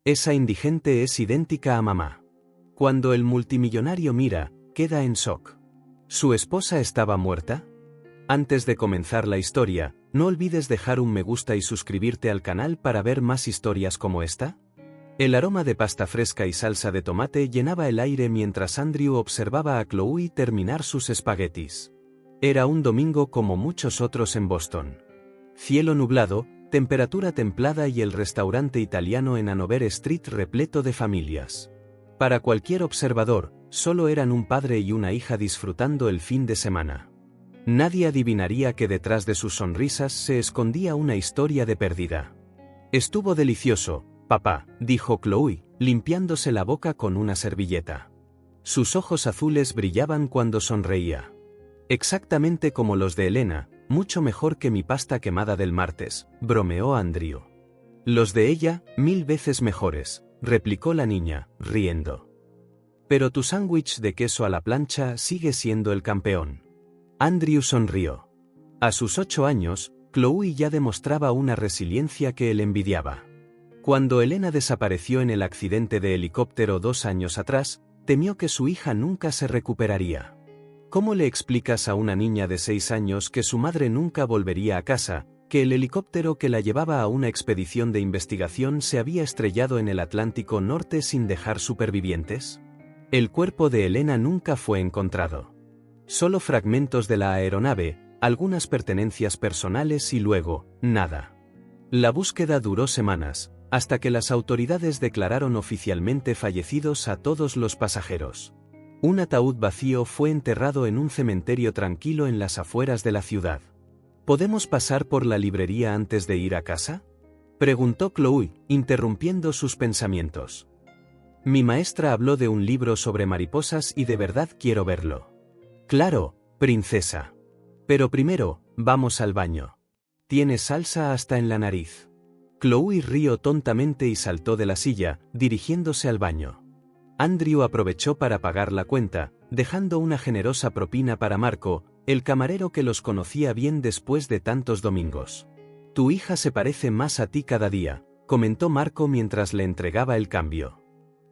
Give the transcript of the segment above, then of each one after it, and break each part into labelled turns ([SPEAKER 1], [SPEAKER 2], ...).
[SPEAKER 1] Esa indigente es idéntica a mamá. Cuando el multimillonario mira, queda en shock. ¿Su esposa estaba muerta? Antes de comenzar la historia, no olvides dejar un me gusta y suscribirte al canal para ver más historias como esta. El aroma de pasta fresca y salsa de tomate llenaba el aire mientras Andrew observaba a Chloe terminar sus espaguetis. Era un domingo como muchos otros en Boston. Cielo nublado, temperatura templada y el restaurante italiano en Hanover Street repleto de familias. Para cualquier observador, solo eran un padre y una hija disfrutando el fin de semana. Nadie adivinaría que detrás de sus sonrisas se escondía una historia de pérdida. Estuvo delicioso, papá, dijo Chloe, limpiándose la boca con una servilleta. Sus ojos azules brillaban cuando sonreía. Exactamente como los de Elena, mucho mejor que mi pasta quemada del martes, bromeó Andrew. Los de ella, 1000 veces mejores, replicó la niña, riendo. Pero tu sándwich de queso a la plancha sigue siendo el campeón. Andrew sonrió. A sus 8 años, Chloe ya demostraba una resiliencia que él envidiaba. Cuando Elena desapareció en el accidente de helicóptero 2 años atrás, temió que su hija nunca se recuperaría. ¿Cómo le explicas a una niña de 6 años que su madre nunca volvería a casa, que el helicóptero que la llevaba a una expedición de investigación se había estrellado en el Atlántico Norte sin dejar supervivientes? El cuerpo de Elena nunca fue encontrado. Solo fragmentos de la aeronave, algunas pertenencias personales y luego, nada. La búsqueda duró semanas, hasta que las autoridades declararon oficialmente fallecidos a todos los pasajeros. Un ataúd vacío fue enterrado en un cementerio tranquilo en las afueras de la ciudad. ¿Podemos pasar por la librería antes de ir a casa?, preguntó Chloe, interrumpiendo sus pensamientos. Mi maestra habló de un libro sobre mariposas y de verdad quiero verlo. Claro, princesa. Pero primero, vamos al baño. Tienes salsa hasta en la nariz. Chloe rió tontamente y saltó de la silla, dirigiéndose al baño. Andrew aprovechó para pagar la cuenta, dejando una generosa propina para Marco, el camarero que los conocía bien después de tantos domingos. Tu hija se parece más a ti cada día, comentó Marco mientras le entregaba el cambio.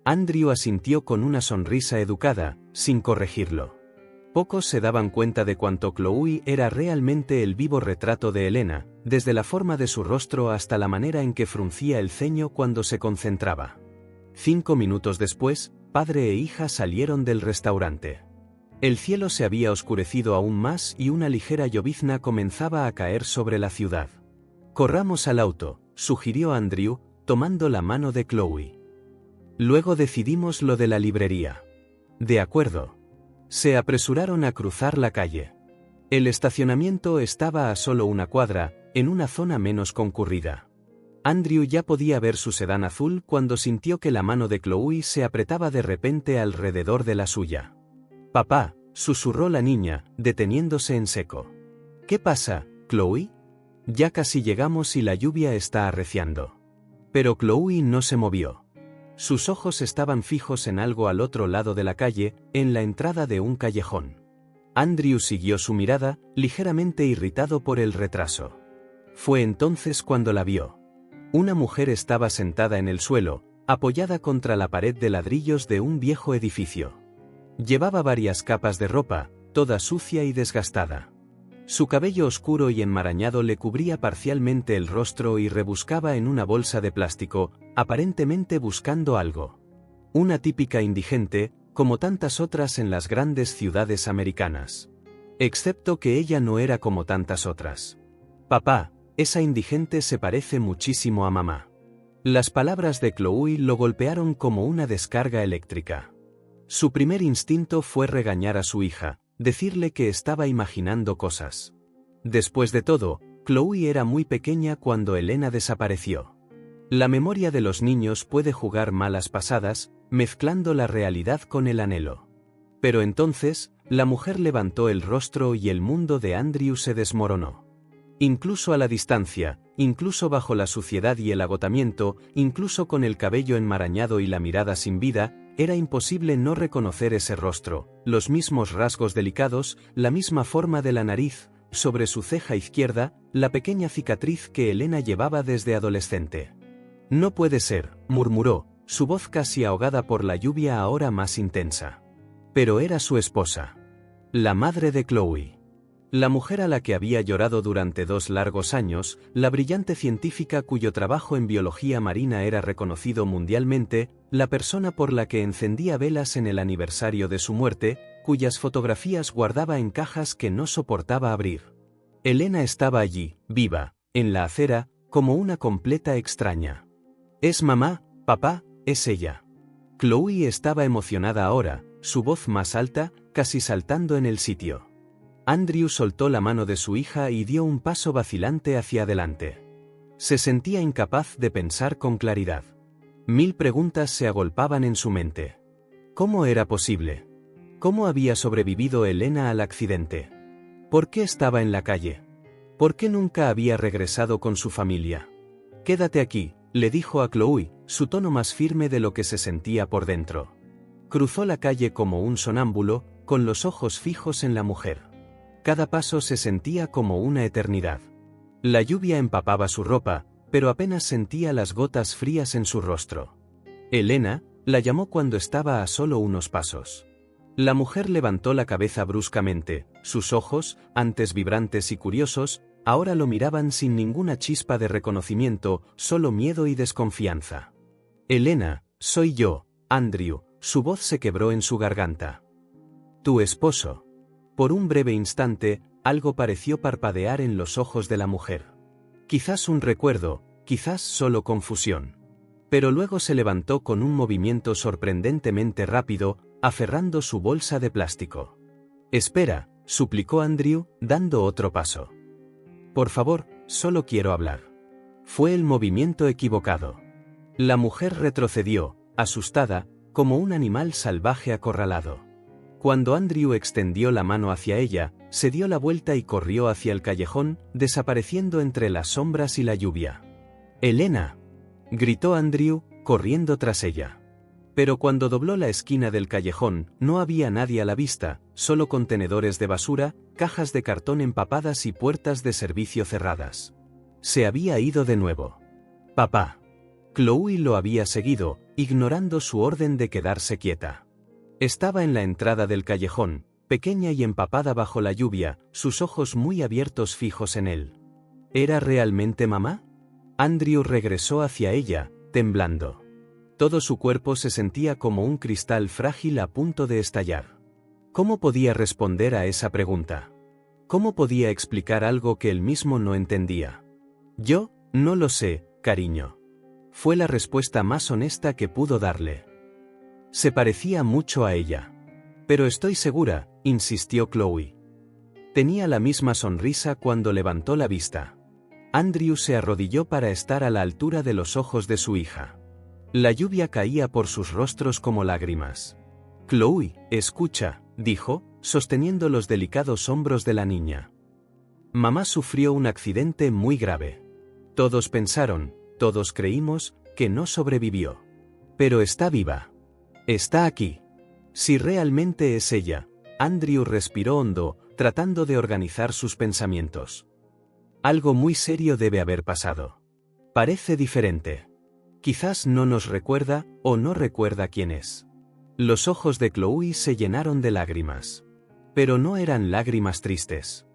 [SPEAKER 1] Andrew asintió con una sonrisa educada, sin corregirlo. Pocos se daban cuenta de cuánto Chloe era realmente el vivo retrato de Elena, desde la forma de su rostro hasta la manera en que fruncía el ceño cuando se concentraba. 5 minutos después, padre e hija salieron del restaurante. El cielo se había oscurecido aún más y una ligera llovizna comenzaba a caer sobre la ciudad. Corramos al auto, sugirió Andrew, tomando la mano de Chloe. Luego decidimos lo de la librería. De acuerdo. Se apresuraron a cruzar la calle. El estacionamiento estaba a solo una cuadra, en una zona menos concurrida. Andrew ya podía ver su sedán azul cuando sintió que la mano de Chloe se apretaba de repente alrededor de la suya. Papá, susurró la niña, deteniéndose en seco. ¿Qué pasa, Chloe? Ya casi llegamos y la lluvia está arreciando. Pero Chloe no se movió. Sus ojos estaban fijos en algo al otro lado de la calle, en la entrada de un callejón. Andrew siguió su mirada, ligeramente irritado por el retraso. Fue entonces cuando la vio. Una mujer estaba sentada en el suelo, apoyada contra la pared de ladrillos de un viejo edificio. Llevaba varias capas de ropa, toda sucia y desgastada. Su cabello oscuro y enmarañado le cubría parcialmente el rostro y rebuscaba en una bolsa de plástico, aparentemente buscando algo. Una típica indigente, como tantas otras en las grandes ciudades americanas. Excepto que ella no era como tantas otras. Papá, esa indigente se parece muchísimo a mamá. Las palabras de Chloe lo golpearon como una descarga eléctrica. Su primer instinto fue regañar a su hija, decirle que estaba imaginando cosas. Después de todo, Chloe era muy pequeña cuando Elena desapareció. La memoria de los niños puede jugar malas pasadas, mezclando la realidad con el anhelo. Pero entonces, la mujer levantó el rostro y el mundo de Andrew se desmoronó. Incluso a la distancia, incluso bajo la suciedad y el agotamiento, incluso con el cabello enmarañado y la mirada sin vida, era imposible no reconocer ese rostro, los mismos rasgos delicados, la misma forma de la nariz, sobre su ceja izquierda, la pequeña cicatriz que Elena llevaba desde adolescente. No puede ser, murmuró, su voz casi ahogada por la lluvia ahora más intensa. Pero era su esposa. La madre de Chloe. La mujer a la que había llorado durante 2 largos años, la brillante científica cuyo trabajo en biología marina era reconocido mundialmente, la persona por la que encendía velas en el aniversario de su muerte, cuyas fotografías guardaba en cajas que no soportaba abrir. Elena estaba allí, viva, en la acera, como una completa extraña. Es mamá, papá, es ella. Chloe estaba emocionada ahora, su voz más alta, casi saltando en el sitio. Andrew soltó la mano de su hija y dio un paso vacilante hacia adelante. Se sentía incapaz de pensar con claridad. 1000 preguntas se agolpaban en su mente. ¿Cómo era posible? ¿Cómo había sobrevivido Elena al accidente? ¿Por qué estaba en la calle? ¿Por qué nunca había regresado con su familia? Quédate aquí, le dijo a Chloe, su tono más firme de lo que se sentía por dentro. Cruzó la calle como un sonámbulo, con los ojos fijos en la mujer. Cada paso se sentía como una eternidad. La lluvia empapaba su ropa, pero apenas sentía las gotas frías en su rostro. Elena, la llamó cuando estaba a solo unos pasos. La mujer levantó la cabeza bruscamente, sus ojos, antes vibrantes y curiosos, ahora lo miraban sin ninguna chispa de reconocimiento, solo miedo y desconfianza. Elena, soy yo, Andrew, su voz se quebró en su garganta. Tu esposo. Por un breve instante, algo pareció parpadear en los ojos de la mujer. Quizás un recuerdo, quizás solo confusión. Pero luego se levantó con un movimiento sorprendentemente rápido, aferrando su bolsa de plástico. Espera, suplicó Andrew, dando otro paso. Por favor, solo quiero hablar. Fue el movimiento equivocado. La mujer retrocedió, asustada, como un animal salvaje acorralado. Cuando Andrew extendió la mano hacia ella, se dio la vuelta y corrió hacia el callejón, desapareciendo entre las sombras y la lluvia. ¡Elena!, gritó Andrew, corriendo tras ella. Pero cuando dobló la esquina del callejón, no había nadie a la vista, solo contenedores de basura, cajas de cartón empapadas y puertas de servicio cerradas. Se había ido de nuevo. Papá. Chloe lo había seguido, ignorando su orden de quedarse quieta. Estaba en la entrada del callejón, pequeña y empapada bajo la lluvia, sus ojos muy abiertos fijos en él. ¿Era realmente mamá? Andrew regresó hacia ella, temblando. Todo su cuerpo se sentía como un cristal frágil a punto de estallar. ¿Cómo podía responder a esa pregunta? ¿Cómo podía explicar algo que él mismo no entendía? Yo, no lo sé, cariño. Fue la respuesta más honesta que pudo darle. Se parecía mucho a ella. Pero estoy segura, insistió Chloe. Tenía la misma sonrisa cuando levantó la vista. Andrew se arrodilló para estar a la altura de los ojos de su hija. La lluvia caía por sus rostros como lágrimas. Chloe, escucha, dijo, sosteniendo los delicados hombros de la niña. Mamá sufrió un accidente muy grave. Todos pensaron, todos creímos, que no sobrevivió. Pero está viva. Está aquí. Si realmente es ella, Andrew respiró hondo, tratando de organizar sus pensamientos. Algo muy serio debe haber pasado. Parece diferente. Quizás no nos recuerda, o no recuerda quién es. Los ojos de Chloe se llenaron de lágrimas. Pero no eran lágrimas tristes.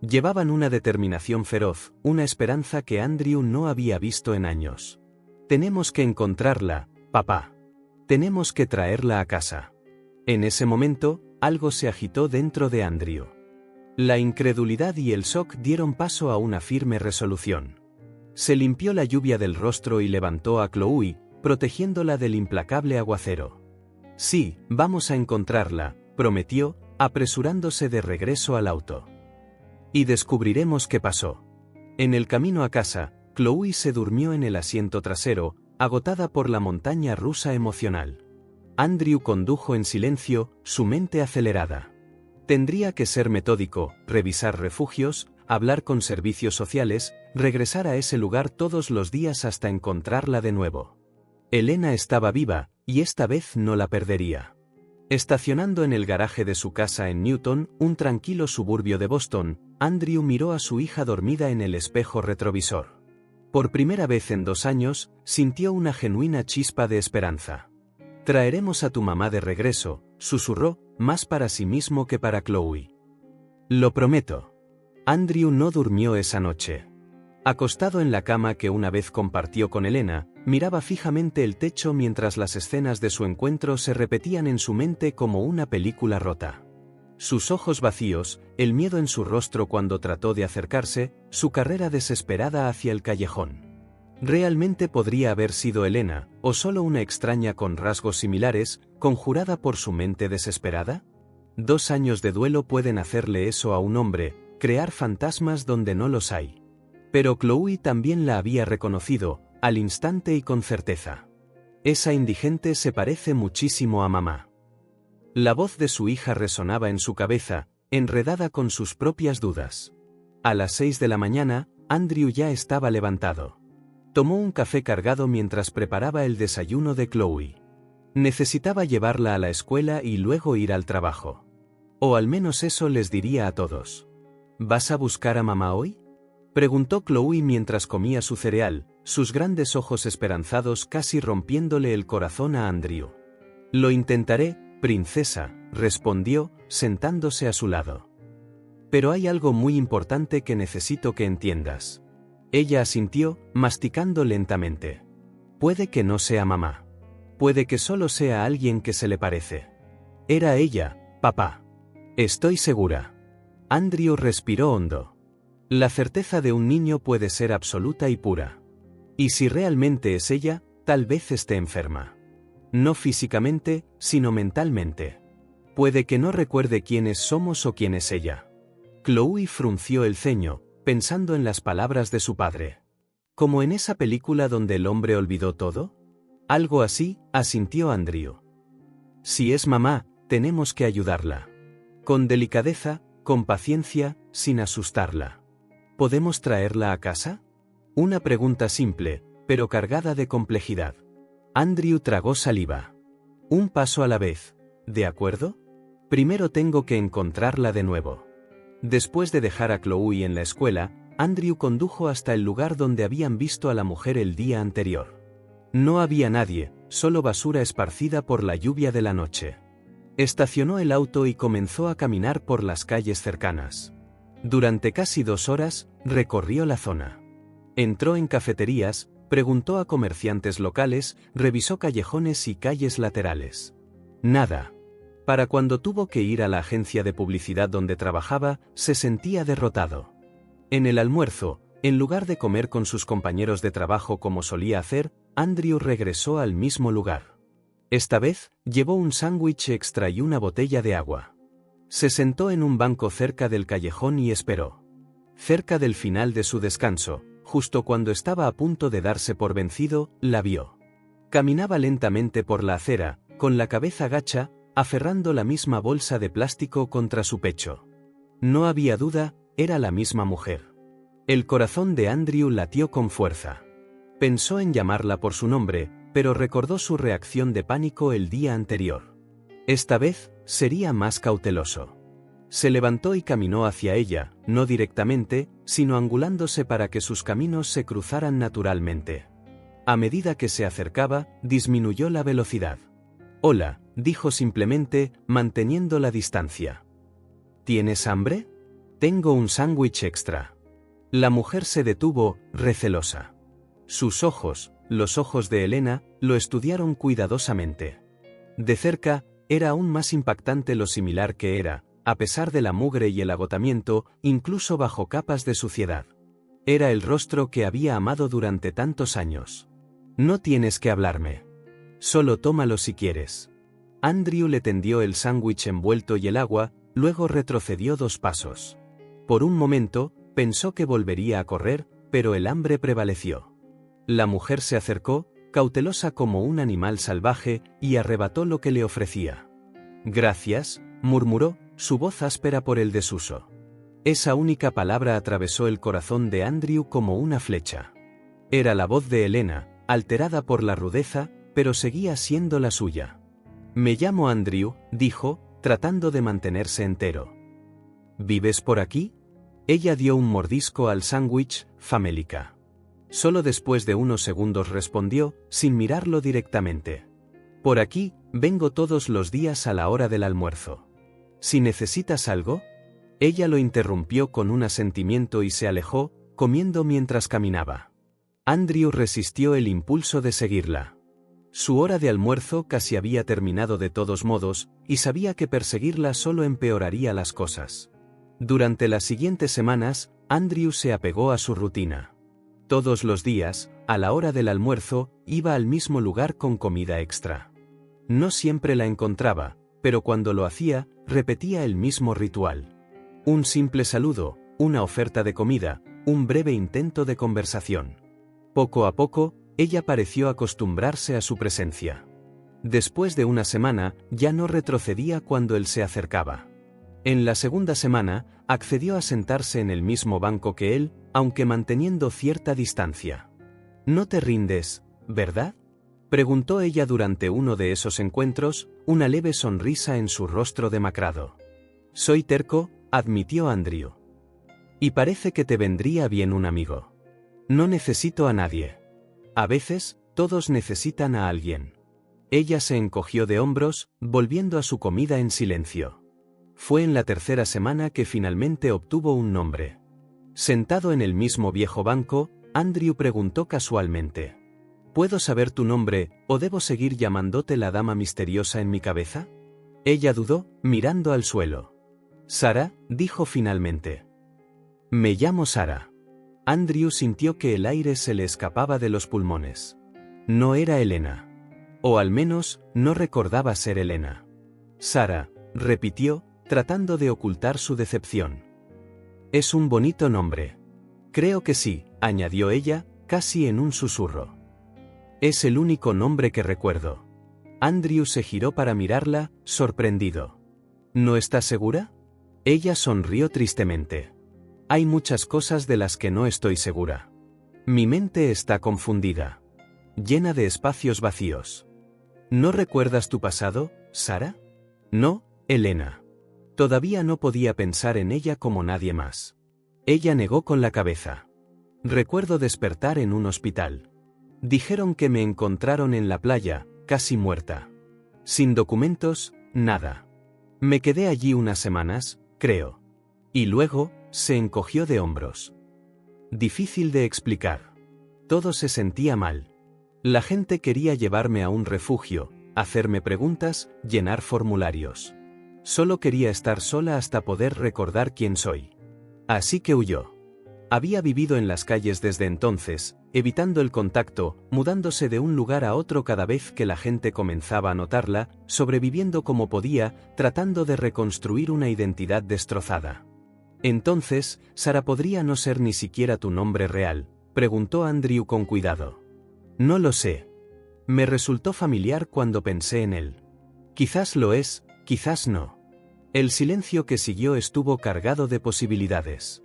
[SPEAKER 1] Llevaban una determinación feroz, una esperanza que Andrew no había visto en años. Tenemos que encontrarla, papá. Tenemos que traerla a casa. En ese momento, algo se agitó dentro de Andrew. La incredulidad y el shock dieron paso a una firme resolución. Se limpió la lluvia del rostro y levantó a Chloe, protegiéndola del implacable aguacero. Sí, vamos a encontrarla, prometió, apresurándose de regreso al auto. Y descubriremos qué pasó. En el camino a casa, Chloe se durmió en el asiento trasero, agotada por la montaña rusa emocional. Andrew condujo en silencio, su mente acelerada. Tendría que ser metódico, revisar refugios, hablar con servicios sociales, regresar a ese lugar todos los días hasta encontrarla de nuevo. Elena estaba viva, y esta vez no la perdería. Estacionando en el garaje de su casa en Newton, un tranquilo suburbio de Boston, Andrew miró a su hija dormida en el espejo retrovisor. Por primera vez en 2 años, sintió una genuina chispa de esperanza. «Traeremos a tu mamá de regreso», susurró, más para sí mismo que para Chloe. «Lo prometo». Andrew no durmió esa noche. Acostado en la cama que una vez compartió con Elena, miraba fijamente el techo mientras las escenas de su encuentro se repetían en su mente como una película rota. Sus ojos vacíos, el miedo en su rostro cuando trató de acercarse, su carrera desesperada hacia el callejón. ¿Realmente podría haber sido Elena, o solo una extraña con rasgos similares, conjurada por su mente desesperada? 2 años de duelo pueden hacerle eso a un hombre, crear fantasmas donde no los hay. Pero Chloe también la había reconocido, al instante y con certeza. Esa indigente se parece muchísimo a mamá. La voz de su hija resonaba en su cabeza, enredada con sus propias dudas. A las 6 de la mañana, Andrew ya estaba levantado. Tomó un café cargado mientras preparaba el desayuno de Chloe. Necesitaba llevarla a la escuela y luego ir al trabajo. O al menos eso les diría a todos. ¿Vas a buscar a mamá hoy?, preguntó Chloe mientras comía su cereal, sus grandes ojos esperanzados casi rompiéndole el corazón a Andrew. «Lo intentaré, princesa», respondió, sentándose a su lado. «Pero hay algo muy importante que necesito que entiendas». Ella asintió, masticando lentamente. «Puede que no sea mamá. Puede que solo sea alguien que se le parece. Era ella, papá. Estoy segura». Andrew respiró hondo. La certeza de un niño puede ser absoluta y pura. Y si realmente es ella, tal vez esté enferma. No físicamente, sino mentalmente. Puede que no recuerde quiénes somos o quién es ella. Chloe frunció el ceño, pensando en las palabras de su padre. ¿Como en esa película donde el hombre olvidó todo? Algo así, asintió Andrew. Si es mamá, tenemos que ayudarla. Con delicadeza, con paciencia, sin asustarla. ¿Podemos traerla a casa? Una pregunta simple, pero cargada de complejidad. Andrew tragó saliva. Un paso a la vez, ¿de acuerdo? Primero tengo que encontrarla de nuevo. Después de dejar a Chloe en la escuela, Andrew condujo hasta el lugar donde habían visto a la mujer el día anterior. No había nadie, solo basura esparcida por la lluvia de la noche. Estacionó el auto y comenzó a caminar por las calles cercanas. Durante casi 2 horas, recorrió la zona. Entró en cafeterías, preguntó a comerciantes locales, revisó callejones y calles laterales. Nada. Para cuando tuvo que ir a la agencia de publicidad donde trabajaba, se sentía derrotado. En el almuerzo, en lugar de comer con sus compañeros de trabajo como solía hacer, Andrew regresó al mismo lugar. Esta vez, llevó un sándwich extra y una botella de agua. Se sentó en un banco cerca del callejón y esperó. Cerca del final de su descanso, justo cuando estaba a punto de darse por vencido, la vio. Caminaba lentamente por la acera, con la cabeza gacha, aferrando la misma bolsa de plástico contra su pecho. No había duda, era la misma mujer. El corazón de Andrew latió con fuerza. Pensó en llamarla por su nombre, pero recordó su reacción de pánico el día anterior. Esta vez, sería más cauteloso. Se levantó y caminó hacia ella, no directamente, sino angulándose para que sus caminos se cruzaran naturalmente. A medida que se acercaba, disminuyó la velocidad. «Hola», dijo simplemente, manteniendo la distancia. «¿Tienes hambre? Tengo un sándwich extra». La mujer se detuvo, recelosa. Sus ojos, los ojos de Elena, lo estudiaron cuidadosamente. De cerca, era aún más impactante lo similar que era, a pesar de la mugre y el agotamiento, incluso bajo capas de suciedad. Era el rostro que había amado durante tantos años. «No tienes que hablarme. Solo tómalo si quieres». Andrew le tendió el sándwich envuelto y el agua, luego retrocedió 2 pasos. Por un momento, pensó que volvería a correr, pero el hambre prevaleció. La mujer se acercó, cautelosa como un animal salvaje, y arrebató lo que le ofrecía. «Gracias», murmuró, su voz áspera por el desuso. Esa única palabra atravesó el corazón de Andrew como una flecha. Era la voz de Elena, alterada por la rudeza, pero seguía siendo la suya. «Me llamo Andrew», dijo, tratando de mantenerse entero. «¿Vives por aquí?» Ella dio un mordisco al sándwich, famélica. Solo después de unos segundos respondió, sin mirarlo directamente. Por aquí, vengo todos los días a la hora del almuerzo. Si necesitas algo. Ella lo interrumpió con un asentimiento y se alejó, comiendo mientras caminaba. Andrew resistió el impulso de seguirla. Su hora de almuerzo casi había terminado de todos modos, y sabía que perseguirla solo empeoraría las cosas. Durante las siguientes semanas, Andrew se apegó a su rutina. Todos los días, a la hora del almuerzo, iba al mismo lugar con comida extra. No siempre la encontraba, pero cuando lo hacía, repetía el mismo ritual. Un simple saludo, una oferta de comida, un breve intento de conversación. Poco a poco, ella pareció acostumbrarse a su presencia. Después de una semana, ya no retrocedía cuando él se acercaba. En la segunda semana, accedió a sentarse en el mismo banco que él, aunque manteniendo cierta distancia. «No te rindes, ¿verdad?», preguntó ella durante uno de esos encuentros, una leve sonrisa en su rostro demacrado. «Soy terco», admitió Andrew. «Y parece que te vendría bien un amigo. No necesito a nadie. A veces, todos necesitan a alguien». Ella se encogió de hombros, volviendo a su comida en silencio. Fue en la tercera semana que finalmente obtuvo un nombre. Sentado en el mismo viejo banco, Andrew preguntó casualmente: «¿Puedo saber tu nombre, o debo seguir llamándote la dama misteriosa en mi cabeza?». Ella dudó, mirando al suelo. «Sara», dijo finalmente. «Me llamo Sara». Andrew sintió que el aire se le escapaba de los pulmones. No era Elena. O al menos, no recordaba ser Elena. «Sara», repitió, tratando de ocultar su decepción. «Es un bonito nombre». «Creo que sí», añadió ella, casi en un susurro. «Es el único nombre que recuerdo». Andrew se giró para mirarla, sorprendido. «¿No estás segura?». Ella sonrió tristemente. «Hay muchas cosas de las que no estoy segura. Mi mente está confundida. Llena de espacios vacíos». «¿No recuerdas tu pasado, Sara?». «No, Elena». Todavía no podía pensar en ella como nadie más. Ella negó con la cabeza. «Recuerdo despertar en un hospital. Dijeron que me encontraron en la playa, casi muerta. Sin documentos, nada. Me quedé allí unas semanas, creo». Y luego, se encogió de hombros. Difícil de explicar. Todo se sentía mal. La gente quería llevarme a un refugio, hacerme preguntas, llenar formularios. Solo quería estar sola hasta poder recordar quién soy. Así que huyó. Había vivido en las calles desde entonces, evitando el contacto, mudándose de un lugar a otro cada vez que la gente comenzaba a notarla, sobreviviendo como podía, tratando de reconstruir una identidad destrozada. «Entonces, Sara podría no ser ni siquiera tu nombre real», preguntó Andrew con cuidado. «No lo sé. Me resultó familiar cuando pensé en él. Quizás lo es, quizás no». El silencio que siguió estuvo cargado de posibilidades.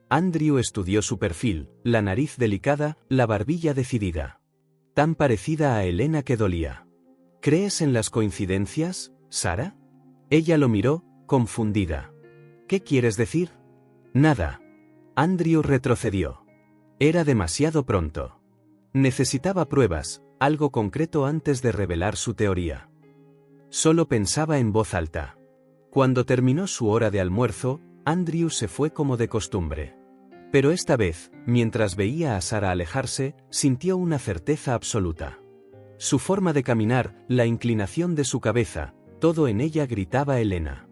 [SPEAKER 1] Andrew estudió su perfil, la nariz delicada, la barbilla decidida. Tan parecida a Elena que dolía. «¿Crees en las coincidencias, Sara?». Ella lo miró, confundida. «¿Qué quieres decir?». «Nada». Andrew retrocedió. Era demasiado pronto. Necesitaba pruebas, algo concreto antes de revelar su teoría. Solo pensaba en voz alta. Cuando terminó su hora de almuerzo, Andrew se fue como de costumbre. Pero esta vez, mientras veía a Sara alejarse, sintió una certeza absoluta. Su forma de caminar, la inclinación de su cabeza, todo en ella gritaba Elena.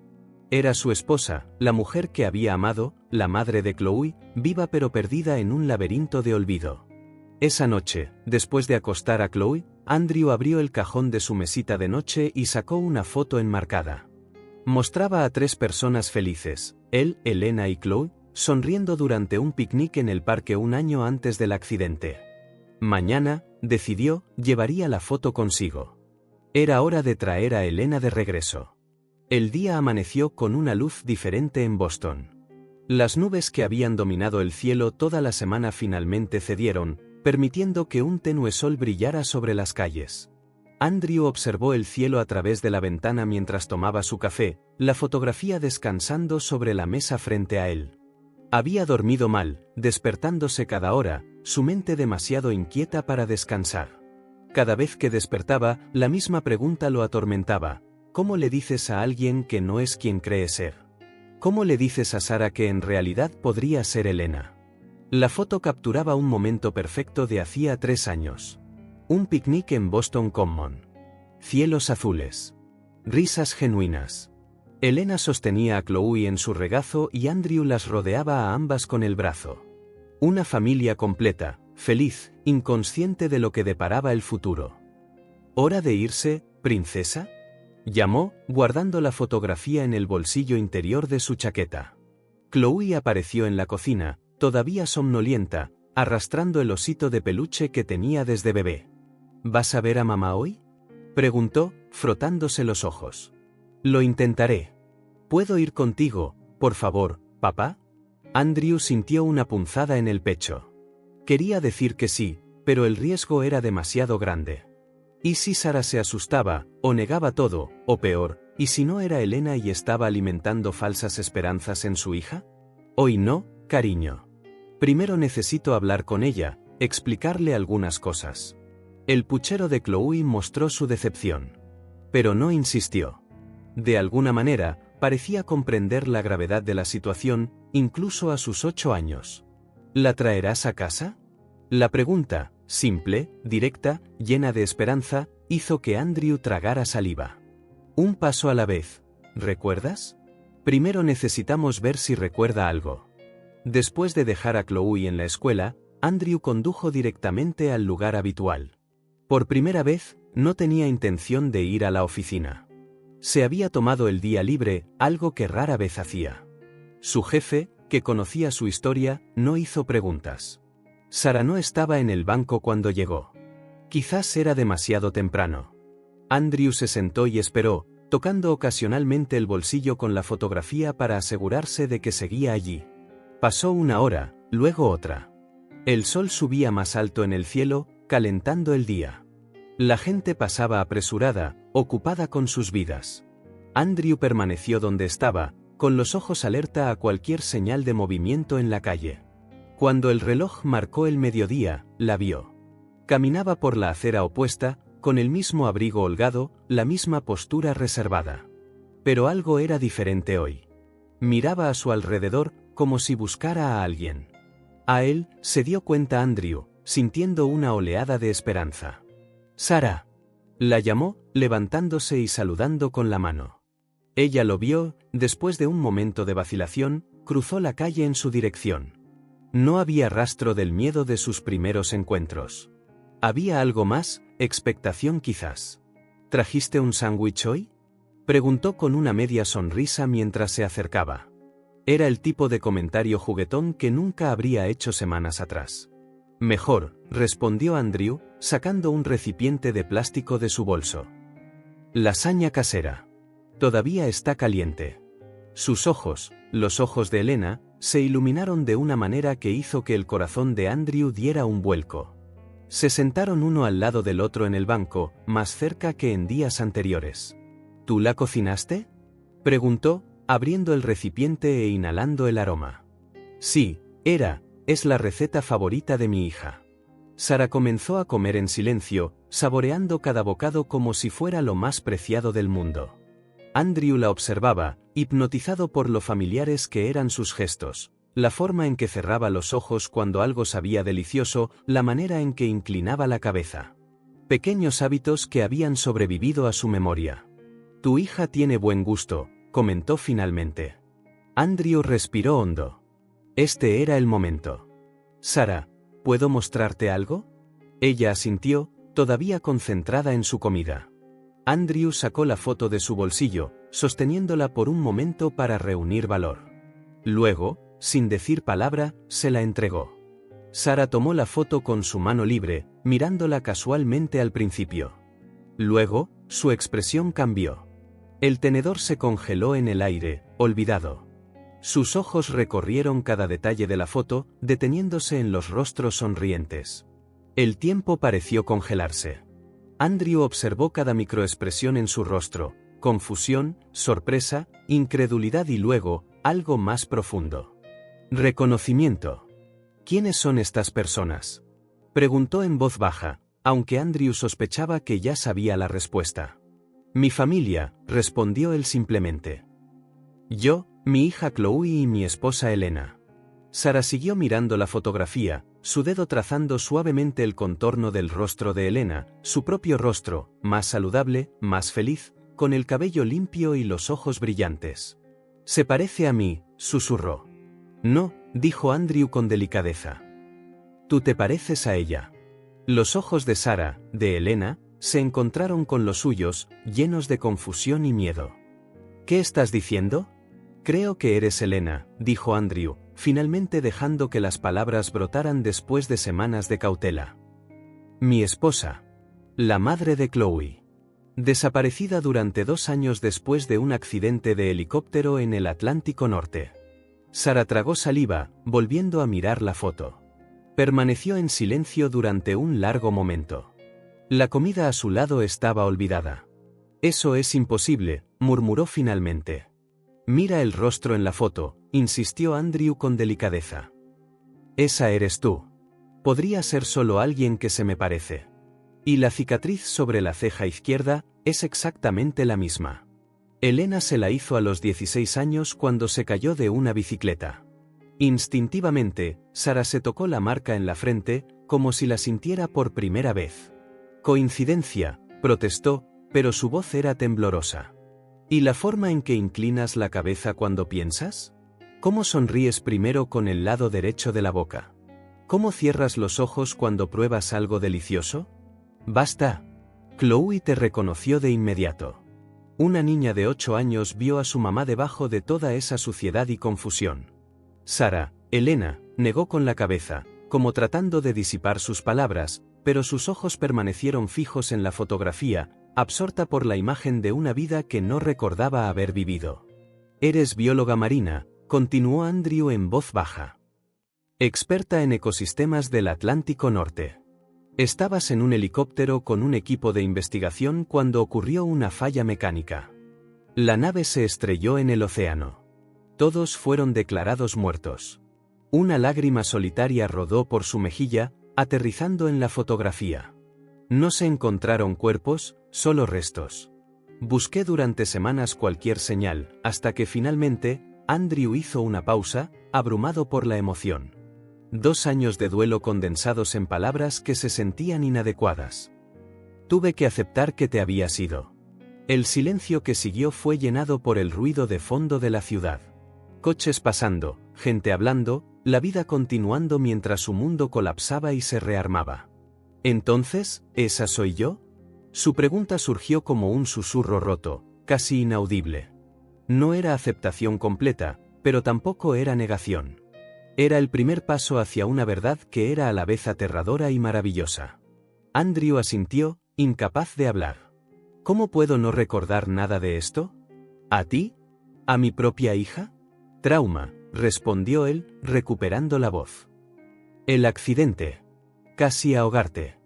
[SPEAKER 1] Era su esposa, la mujer que había amado, la madre de Chloe, viva pero perdida en un laberinto de olvido. Esa noche, después de acostar a Chloe, Andrew abrió el cajón de su mesita de noche y sacó una foto enmarcada. Mostraba a 3 personas felices, él, Elena y Chloe, sonriendo durante un picnic en el parque un año antes del accidente. Mañana, decidió, llevaría la foto consigo. Era hora de traer a Elena de regreso. El día amaneció con una luz diferente en Boston. Las nubes que habían dominado el cielo toda la semana finalmente cedieron, permitiendo que un tenue sol brillara sobre las calles. Andrew observó el cielo a través de la ventana mientras tomaba su café, la fotografía descansando sobre la mesa frente a él. Había dormido mal, despertándose cada hora, su mente demasiado inquieta para descansar. Cada vez que despertaba, la misma pregunta lo atormentaba: ¿cómo le dices a alguien que no es quien cree ser? ¿Cómo le dices a Sara que en realidad podría ser Elena? La foto capturaba un momento perfecto de hacía 3 años. Un picnic en Boston Common. Cielos azules. Risas genuinas. Elena sostenía a Chloe en su regazo y Andrew las rodeaba a ambas con el brazo. Una familia completa, feliz, inconsciente de lo que deparaba el futuro. ¿Hora de irse, princesa?, llamó, guardando la fotografía en el bolsillo interior de su chaqueta. Chloe apareció en la cocina, todavía somnolienta, arrastrando el osito de peluche que tenía desde bebé. ¿Vas a ver a mamá hoy?, preguntó, frotándose los ojos. Lo intentaré. ¿Puedo ir contigo, por favor, papá? Andrew sintió una punzada en el pecho. Quería decir que sí, pero el riesgo era demasiado grande. ¿Y si Sara se asustaba, o negaba todo, o peor, y si no era Elena y estaba alimentando falsas esperanzas en su hija? Hoy no, cariño. Primero necesito hablar con ella, explicarle algunas cosas. El puchero de Chloe mostró su decepción. Pero no insistió. De alguna manera, parecía comprender la gravedad de la situación, incluso a sus 8 años. ¿La traerás a casa? La pregunta, simple, directa, llena de esperanza, hizo que Andrew tragara saliva. Un paso a la vez, ¿recuerdas? Primero necesitamos ver si recuerda algo. Después de dejar a Chloe en la escuela, Andrew condujo directamente al lugar habitual. Por primera vez, no tenía intención de ir a la oficina. Se había tomado el día libre, algo que rara vez hacía. Su jefe, que conocía su historia, no hizo preguntas. Sara no estaba en el banco cuando llegó. Quizás era demasiado temprano. Andrew se sentó y esperó, tocando ocasionalmente el bolsillo con la fotografía para asegurarse de que seguía allí. Pasó 1 hora, luego otra. El sol subía más alto en el cielo, calentando el día. La gente pasaba apresurada, ocupada con sus vidas. Andrew permaneció donde estaba, con los ojos alerta a cualquier señal de movimiento en la calle. Cuando el reloj marcó el mediodía, la vio. Caminaba por la acera opuesta, con el mismo abrigo holgado, la misma postura reservada. Pero algo era diferente hoy. Miraba a su alrededor, como si buscara a alguien. A él, se dio cuenta Andrew, sintiendo una oleada de esperanza. «Sara», la llamó, levantándose y saludando con la mano. Ella lo vio, después de un momento de vacilación, cruzó la calle en su dirección. No había rastro del miedo de sus primeros encuentros. ¿Había algo más, expectación quizás? ¿Trajiste un sándwich hoy?, preguntó con una media sonrisa mientras se acercaba. Era el tipo de comentario juguetón que nunca habría hecho semanas atrás. Mejor, respondió Andrew, sacando un recipiente de plástico de su bolso. Lasaña casera. Todavía está caliente. Sus ojos, los ojos de Elena, se iluminaron de una manera que hizo que el corazón de Andrew diera un vuelco. Se sentaron uno al lado del otro en el banco, más cerca que en días anteriores. ¿Tú la cocinaste?, preguntó, abriendo el recipiente e inhalando el aroma. Sí, es la receta favorita de mi hija. Sara comenzó a comer en silencio, saboreando cada bocado como si fuera lo más preciado del mundo. Andrew la observaba, hipnotizado por lo familiares que eran sus gestos, la forma en que cerraba los ojos cuando algo sabía delicioso, la manera en que inclinaba la cabeza. Pequeños hábitos que habían sobrevivido a su memoria. Tu hija tiene buen gusto, comentó finalmente. Andrew respiró hondo. Este era el momento. Sara, ¿puedo mostrarte algo? Ella asintió, todavía concentrada en su comida. Andrew sacó la foto de su bolsillo, sosteniéndola por un momento para reunir valor. Luego, sin decir palabra, se la entregó. Sara tomó la foto con su mano libre, mirándola casualmente al principio. Luego, su expresión cambió. El tenedor se congeló en el aire, olvidado. Sus ojos recorrieron cada detalle de la foto, deteniéndose en los rostros sonrientes. El tiempo pareció congelarse. Andrew observó cada microexpresión en su rostro, confusión, sorpresa, incredulidad y luego, algo más profundo. Reconocimiento. ¿Quiénes son estas personas? Preguntó en voz baja, aunque Andrew sospechaba que ya sabía la respuesta. Mi familia, respondió él simplemente. Yo, mi hija Chloe y mi esposa Elena. Sara siguió mirando la fotografía, su dedo trazando suavemente el contorno del rostro de Elena, su propio rostro, más saludable, más feliz, con el cabello limpio y los ojos brillantes. Se parece a mí, susurró. No, dijo Andrew con delicadeza. Tú te pareces a ella. Los ojos de Sara, de Elena, se encontraron con los suyos, llenos de confusión y miedo. ¿Qué estás diciendo? Creo que eres Elena, dijo Andrew, finalmente dejando que las palabras brotaran después de semanas de cautela. Mi esposa. La madre de Chloe. Desaparecida durante 2 años después de un accidente de helicóptero en el Atlántico Norte. Sara tragó saliva, volviendo a mirar la foto. Permaneció en silencio durante un largo momento. La comida a su lado estaba olvidada. Eso es imposible, murmuró finalmente. Mira el rostro en la foto, insistió Andrew con delicadeza. Esa eres tú. Podría ser solo alguien que se me parece. Y la cicatriz sobre la ceja izquierda es exactamente la misma. Elena se la hizo a los 16 años cuando se cayó de una bicicleta. Instintivamente, Sara se tocó la marca en la frente, como si la sintiera por primera vez. Coincidencia, protestó, pero su voz era temblorosa. ¿Y la forma en que inclinas la cabeza cuando piensas? ¿Cómo sonríes primero con el lado derecho de la boca? ¿Cómo cierras los ojos cuando pruebas algo delicioso? Basta. Chloe te reconoció de inmediato. Una niña de 8 años vio a su mamá debajo de toda esa suciedad y confusión. Sara, Elena, negó con la cabeza, como tratando de disipar sus palabras, pero sus ojos permanecieron fijos en la fotografía, absorta por la imagen de una vida que no recordaba haber vivido. Eres bióloga marina, continuó Andrew en voz baja. Experta en ecosistemas del Atlántico Norte. Estabas en un helicóptero con un equipo de investigación cuando ocurrió una falla mecánica. La nave se estrelló en el océano. Todos fueron declarados muertos. Una lágrima solitaria rodó por su mejilla, aterrizando en la fotografía. No se encontraron cuerpos, solo restos. Busqué durante semanas cualquier señal, hasta que finalmente, Andrew hizo una pausa, abrumado por la emoción. 2 años de duelo condensados en palabras que se sentían inadecuadas. Tuve que aceptar que te habías ido. El silencio que siguió fue llenado por el ruido de fondo de la ciudad. Coches pasando, gente hablando, la vida continuando mientras su mundo colapsaba y se rearmaba. ¿Entonces, esa soy yo? Su pregunta surgió como un susurro roto, casi inaudible. No era aceptación completa, pero tampoco era negación. Era el primer paso hacia una verdad que era a la vez aterradora y maravillosa. Andrew asintió, incapaz de hablar. ¿Cómo puedo no recordar nada de esto? ¿A ti? ¿A mi propia hija? Trauma, respondió él, recuperando la voz. El accidente. Casi ahogarte.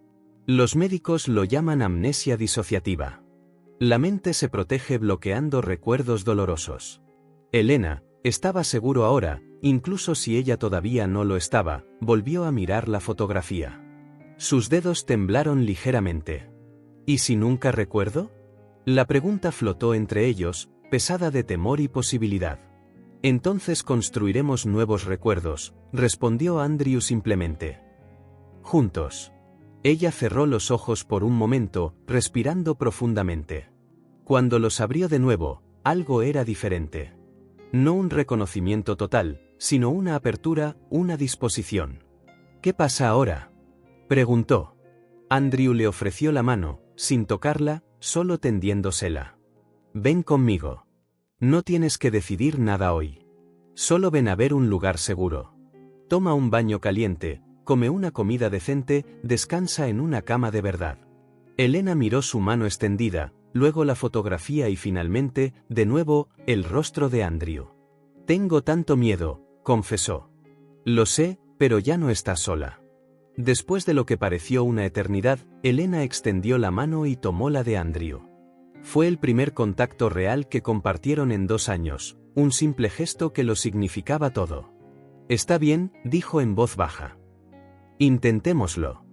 [SPEAKER 1] Los médicos lo llaman amnesia disociativa. La mente se protege bloqueando recuerdos dolorosos. Elena, estaba seguro ahora, incluso si ella todavía no lo estaba, volvió a mirar la fotografía. Sus dedos temblaron ligeramente. ¿Y si nunca recuerdo? La pregunta flotó entre ellos, pesada de temor y posibilidad. Entonces construiremos nuevos recuerdos, respondió Andrew simplemente. Juntos. Ella cerró los ojos por un momento, respirando profundamente. Cuando los abrió de nuevo, algo era diferente. No un reconocimiento total, sino una apertura, una disposición. ¿Qué pasa ahora?, preguntó. Andrew le ofreció la mano, sin tocarla, solo tendiéndosela. Ven conmigo. No tienes que decidir nada hoy. Solo ven a ver un lugar seguro. Toma un baño caliente, come una comida decente, descansa en una cama de verdad. Elena miró su mano extendida, luego la fotografía y finalmente, de nuevo, el rostro de Andrew. Tengo tanto miedo, confesó. Lo sé, pero ya no estás sola. Después de lo que pareció una eternidad, Elena extendió la mano y tomó la de Andrew. Fue el primer contacto real que compartieron en 2 años, un simple gesto que lo significaba todo. Está bien, dijo en voz baja. Intentémoslo.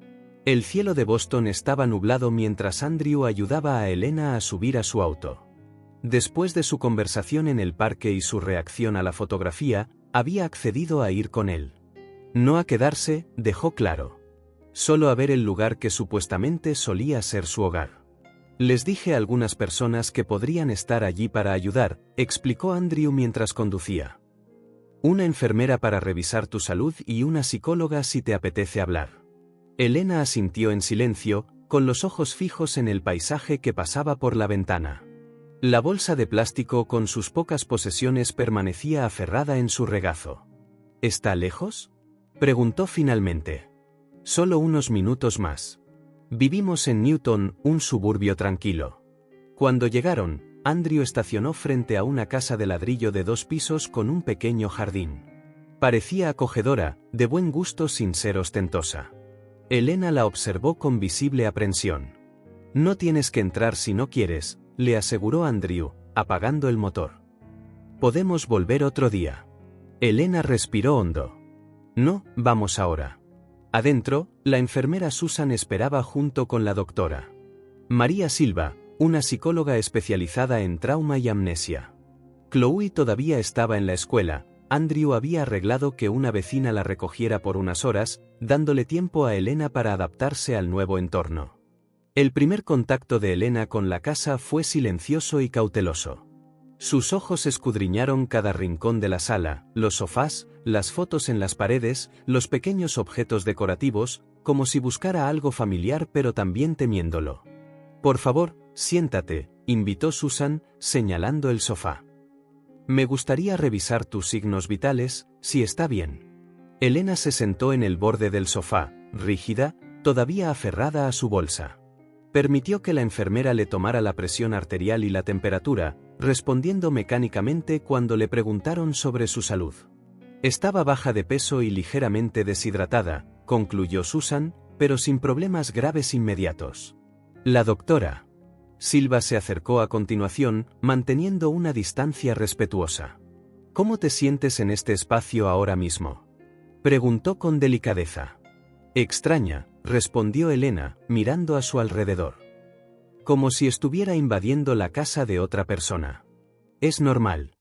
[SPEAKER 1] El cielo de Boston estaba nublado mientras Andrew ayudaba a Elena a subir a su auto. Después de su conversación en el parque y su reacción a la fotografía, había accedido a ir con él. No a quedarse, dejó claro. Solo a ver el lugar que supuestamente solía ser su hogar. Les dije a algunas personas que podrían estar allí para ayudar, explicó Andrew mientras conducía. Una enfermera para revisar tu salud y una psicóloga si te apetece hablar. Elena asintió en silencio, con los ojos fijos en el paisaje que pasaba por la ventana. La bolsa de plástico con sus pocas posesiones permanecía aferrada en su regazo. ¿Está lejos?, preguntó finalmente. Solo unos minutos más. Vivimos en Newton, un suburbio tranquilo. Cuando llegaron, Andrew estacionó frente a una casa de ladrillo de 2 pisos con un pequeño jardín. Parecía acogedora, de buen gusto sin ser ostentosa. Elena la observó con visible aprensión. No tienes que entrar si no quieres, le aseguró Andrew, apagando el motor. Podemos volver otro día. Elena respiró hondo. No, vamos ahora. Adentro, la enfermera Susan esperaba junto con la doctora María Silva, una psicóloga especializada en trauma y amnesia. Chloe todavía estaba en la escuela. Andrew había arreglado que una vecina la recogiera por unas horas, dándole tiempo a Elena para adaptarse al nuevo entorno. El primer contacto de Elena con la casa fue silencioso y cauteloso. Sus ojos escudriñaron cada rincón de la sala, los sofás, las fotos en las paredes, los pequeños objetos decorativos, como si buscara algo familiar pero también temiéndolo. Por favor, siéntate, invitó Susan, señalando el sofá. Me gustaría revisar tus signos vitales, si está bien. Elena se sentó en el borde del sofá, rígida, todavía aferrada a su bolsa. Permitió que la enfermera le tomara la presión arterial y la temperatura, respondiendo mecánicamente cuando le preguntaron sobre su salud. Estaba baja de peso y ligeramente deshidratada, concluyó Susan, pero sin problemas graves inmediatos. La doctora Silva se acercó a continuación, manteniendo una distancia respetuosa. ¿Cómo te sientes en este espacio ahora mismo?, preguntó con delicadeza. Extraña, respondió Elena, mirando a su alrededor. Como si estuviera invadiendo la casa de otra persona. Es normal.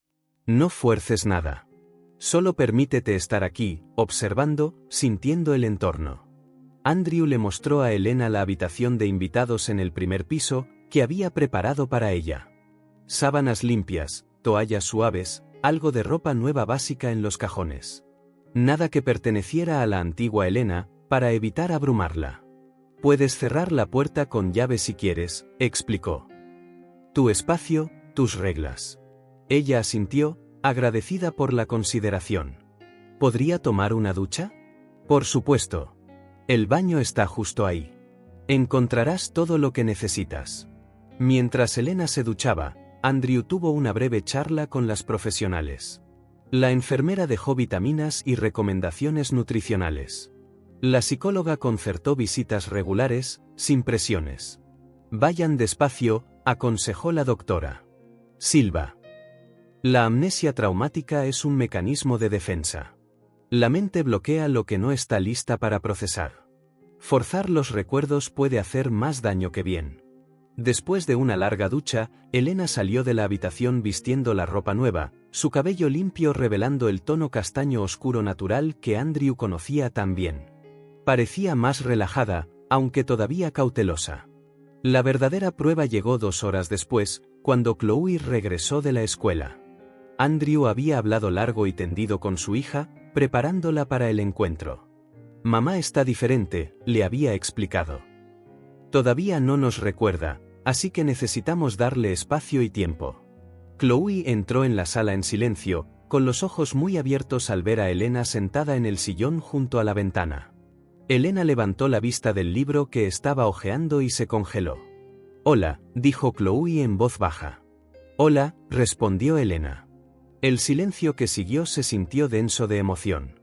[SPEAKER 1] No fuerces nada. Solo permítete estar aquí, observando, sintiendo el entorno. Andrew le mostró a Elena la habitación de invitados en el primer piso, que había preparado para ella. Sábanas limpias, toallas suaves, algo de ropa nueva básica en los cajones. Nada que perteneciera a la antigua Elena, para evitar abrumarla. Puedes cerrar la puerta con llave si quieres, explicó. Tu espacio, tus reglas. Ella asintió, agradecida por la consideración. ¿Podría tomar una ducha? Por supuesto. El baño está justo ahí. Encontrarás todo lo que necesitas. Mientras Elena se duchaba, Andrew tuvo una breve charla con las profesionales. La enfermera dejó vitaminas y recomendaciones nutricionales. La psicóloga concertó visitas regulares, sin presiones. Vayan despacio, aconsejó la doctora Silva. La amnesia traumática es un mecanismo de defensa. La mente bloquea lo que no está lista para procesar. Forzar los recuerdos puede hacer más daño que bien. Después de una larga ducha, Elena salió de la habitación vistiendo la ropa nueva, su cabello limpio revelando el tono castaño oscuro natural que Andrew conocía tan bien. Parecía más relajada, aunque todavía cautelosa. La verdadera prueba llegó 2 horas después, cuando Chloe regresó de la escuela. Andrew había hablado largo y tendido con su hija, preparándola para el encuentro. Mamá está diferente, le había explicado. Todavía no nos recuerda, así que necesitamos darle espacio y tiempo. Chloe entró en la sala en silencio, con los ojos muy abiertos al ver a Elena sentada en el sillón junto a la ventana. Elena levantó la vista del libro que estaba hojeando y se congeló. Hola, dijo Chloe en voz baja. Hola, respondió Elena. El silencio que siguió se sintió denso de emoción.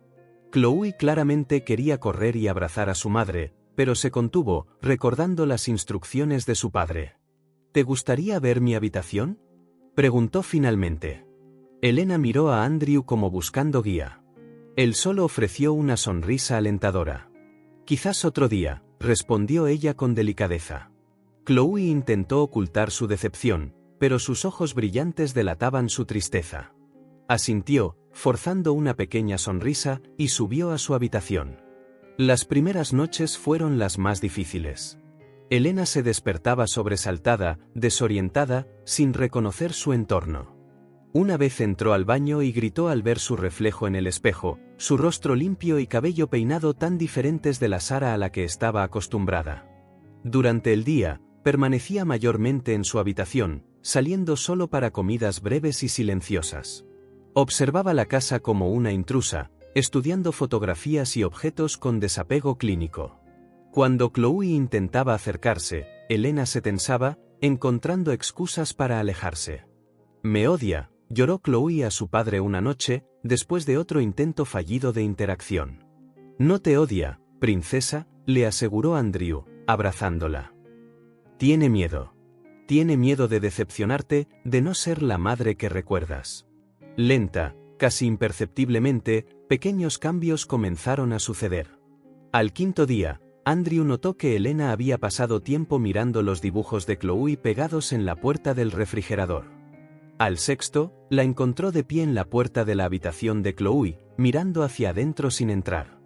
[SPEAKER 1] Chloe claramente quería correr y abrazar a su madre, pero se contuvo, recordando las instrucciones de su padre. ¿Te gustaría ver mi habitación?, preguntó finalmente. Elena miró a Andrew como buscando guía. Él solo ofreció una sonrisa alentadora. Quizás otro día, respondió ella con delicadeza. Chloe intentó ocultar su decepción, pero sus ojos brillantes delataban su tristeza. Asintió, forzando una pequeña sonrisa, y subió a su habitación. Las primeras noches fueron las más difíciles. Elena se despertaba sobresaltada, desorientada, sin reconocer su entorno. Una vez entró al baño y gritó al ver su reflejo en el espejo, su rostro limpio y cabello peinado tan diferentes de la Sara a la que estaba acostumbrada. Durante el día, permanecía mayormente en su habitación, saliendo solo para comidas breves y silenciosas. Observaba la casa como una intrusa, estudiando fotografías y objetos con desapego clínico. Cuando Chloe intentaba acercarse, Elena se tensaba, encontrando excusas para alejarse. «Me odia», lloró Chloe a su padre una noche, después de otro intento fallido de interacción. «No te odia, princesa», le aseguró Andrew, abrazándola. «Tiene miedo. Tiene miedo de decepcionarte, de no ser la madre que recuerdas». Lenta, casi imperceptiblemente, pequeños cambios comenzaron a suceder. Al quinto día, Andrew notó que Elena había pasado tiempo mirando los dibujos de Chloe pegados en la puerta del refrigerador. Al sexto, la encontró de pie en la puerta de la habitación de Chloe, mirando hacia adentro sin entrar.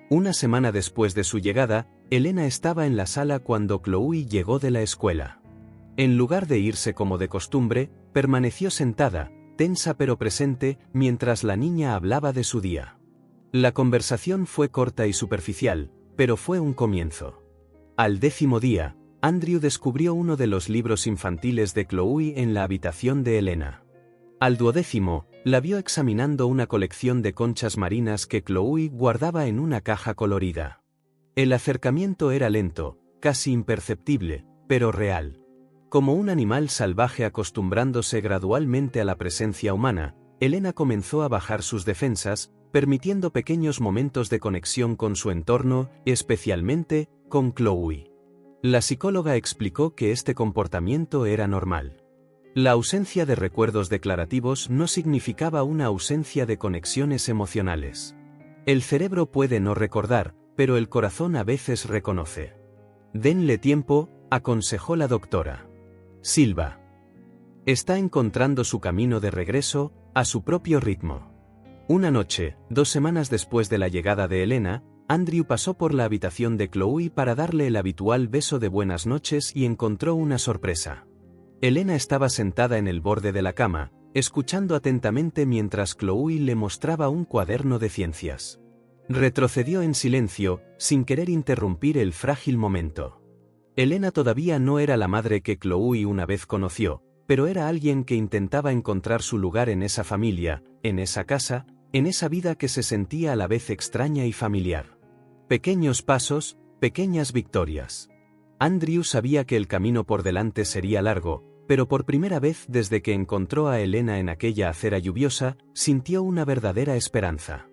[SPEAKER 1] Una semana después de su llegada, Elena estaba en la sala cuando Chloe llegó de la escuela. En lugar de irse como de costumbre, permaneció sentada, tensa pero presente, mientras la niña hablaba de su día. La conversación fue corta y superficial, pero fue un comienzo. Al 10º día, Andrew descubrió uno de los libros infantiles de Chloe en la habitación de Elena. Al 12º, la vio examinando una colección de conchas marinas que Chloe guardaba en una caja colorida. El acercamiento era lento, casi imperceptible, pero real. Como un animal salvaje acostumbrándose gradualmente a la presencia humana, Elena comenzó a bajar sus defensas, permitiendo pequeños momentos de conexión con su entorno, especialmente con Chloe. La psicóloga explicó que este comportamiento era normal. La ausencia de recuerdos declarativos no significaba una ausencia de conexiones emocionales. El cerebro puede no recordar, pero el corazón a veces reconoce. «Denle tiempo», aconsejó la doctora. Silva. Está encontrando su camino de regreso, a su propio ritmo. Una noche, 2 semanas después de la llegada de Elena, Andrew pasó por la habitación de Chloe para darle el habitual beso de buenas noches y encontró una sorpresa. Elena estaba sentada en el borde de la cama, escuchando atentamente mientras Chloe le mostraba un cuaderno de ciencias. Retrocedió en silencio, sin querer interrumpir el frágil momento. Elena todavía no era la madre que Chloe una vez conoció, pero era alguien que intentaba encontrar su lugar en esa familia, en esa casa, en esa vida que se sentía a la vez extraña y familiar. Pequeños pasos, pequeñas victorias. Andrew sabía que el camino por delante sería largo, pero por primera vez desde que encontró a Elena en aquella acera lluviosa, sintió una verdadera esperanza.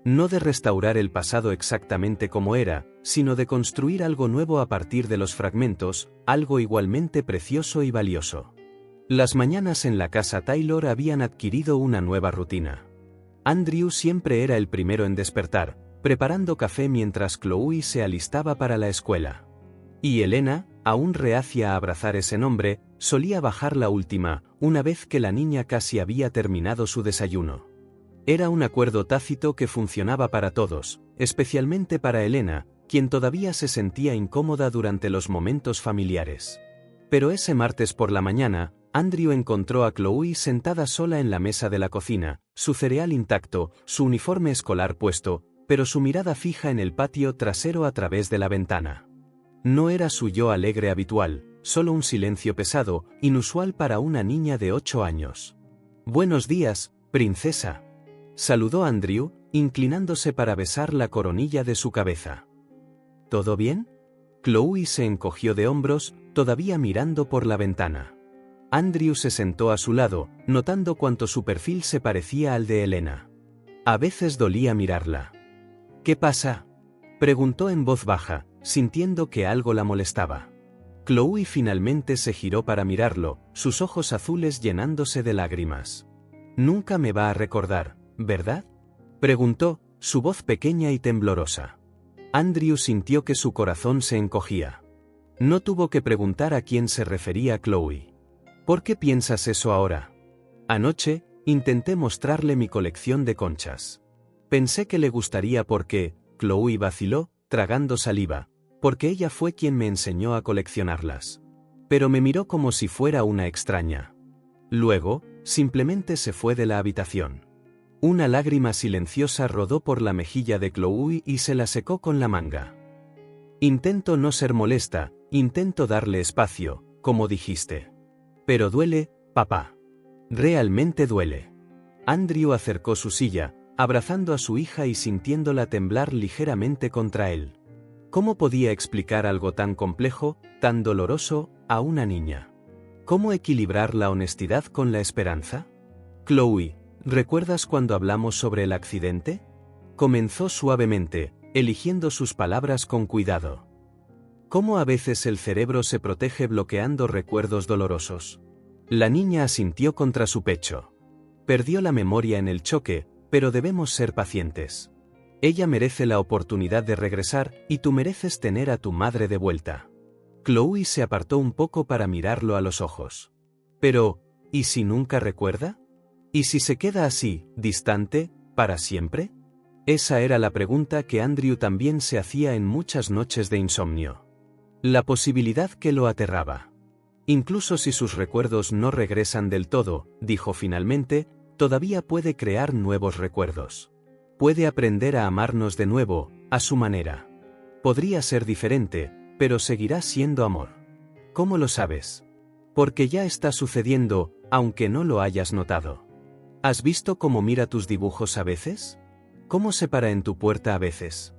[SPEAKER 1] No de restaurar el pasado exactamente como era, sino de construir algo nuevo a partir de los fragmentos, algo igualmente precioso y valioso. Las mañanas en la casa Taylor habían adquirido una nueva rutina. Andrew siempre era el primero en despertar, preparando café mientras Chloe se alistaba para la escuela. Y Elena, aún reacia a abrazar ese nombre, solía bajar la última, una vez que la niña casi había terminado su desayuno. Era un acuerdo tácito que funcionaba para todos, especialmente para Elena, quien todavía se sentía incómoda durante los momentos familiares. Pero ese martes por la mañana, Andrew encontró a Chloe sentada sola en la mesa de la cocina, su cereal intacto, su uniforme escolar puesto, pero su mirada fija en el patio trasero a través de la ventana. No era su yo alegre habitual, solo un silencio pesado, inusual para una niña de 8 años. «Buenos días, princesa», saludó Andrew, inclinándose para besar la coronilla de su cabeza. «¿Todo bien?». Chloe se encogió de hombros, todavía mirando por la ventana. Andrew se sentó a su lado, notando cuánto su perfil se parecía al de Elena. A veces dolía mirarla. «¿Qué pasa?», preguntó en voz baja, sintiendo que algo la molestaba. Chloe finalmente se giró para mirarlo, sus ojos azules llenándose de lágrimas. «Nunca me va a recordar, ¿verdad?», preguntó, su voz pequeña y temblorosa. Andrew sintió que su corazón se encogía. No tuvo que preguntar a quién se refería Chloe. ¿Por qué piensas eso ahora? Anoche, intenté mostrarle mi colección de conchas. Pensé que le gustaría porque, Chloe vaciló, tragando saliva, porque ella fue quien me enseñó a coleccionarlas. Pero me miró como si fuera una extraña. Luego, simplemente se fue de la habitación. Una lágrima silenciosa rodó por la mejilla de Chloe y se la secó con la manga. Intento no ser molesta, intento darle espacio, como dijiste. Pero duele, papá. Realmente duele. Andrew acercó su silla, abrazando a su hija y sintiéndola temblar ligeramente contra él. ¿Cómo podía explicar algo tan complejo, tan doloroso, a una niña? ¿Cómo equilibrar la honestidad con la esperanza? Chloe, ¿recuerdas cuando hablamos sobre el accidente? Comenzó suavemente, eligiendo sus palabras con cuidado. ¿Cómo a veces el cerebro se protege bloqueando recuerdos dolorosos? La niña asintió contra su pecho. Perdió la memoria en el choque, pero debemos ser pacientes. Ella merece la oportunidad de regresar, y tú mereces tener a tu madre de vuelta. Chloe se apartó un poco para mirarlo a los ojos. Pero, ¿y si nunca recuerda? ¿Y si se queda así, distante, para siempre? Esa era la pregunta que Andrew también se hacía en muchas noches de insomnio. La posibilidad que lo aterraba. Incluso si sus recuerdos no regresan del todo, dijo finalmente, todavía puede crear nuevos recuerdos. Puede aprender a amarnos de nuevo, a su manera. Podría ser diferente, pero seguirá siendo amor. ¿Cómo lo sabes? Porque ya está sucediendo, aunque no lo hayas notado. ¿Has visto cómo mira tus dibujos a veces? ¿Cómo se para en tu puerta a veces?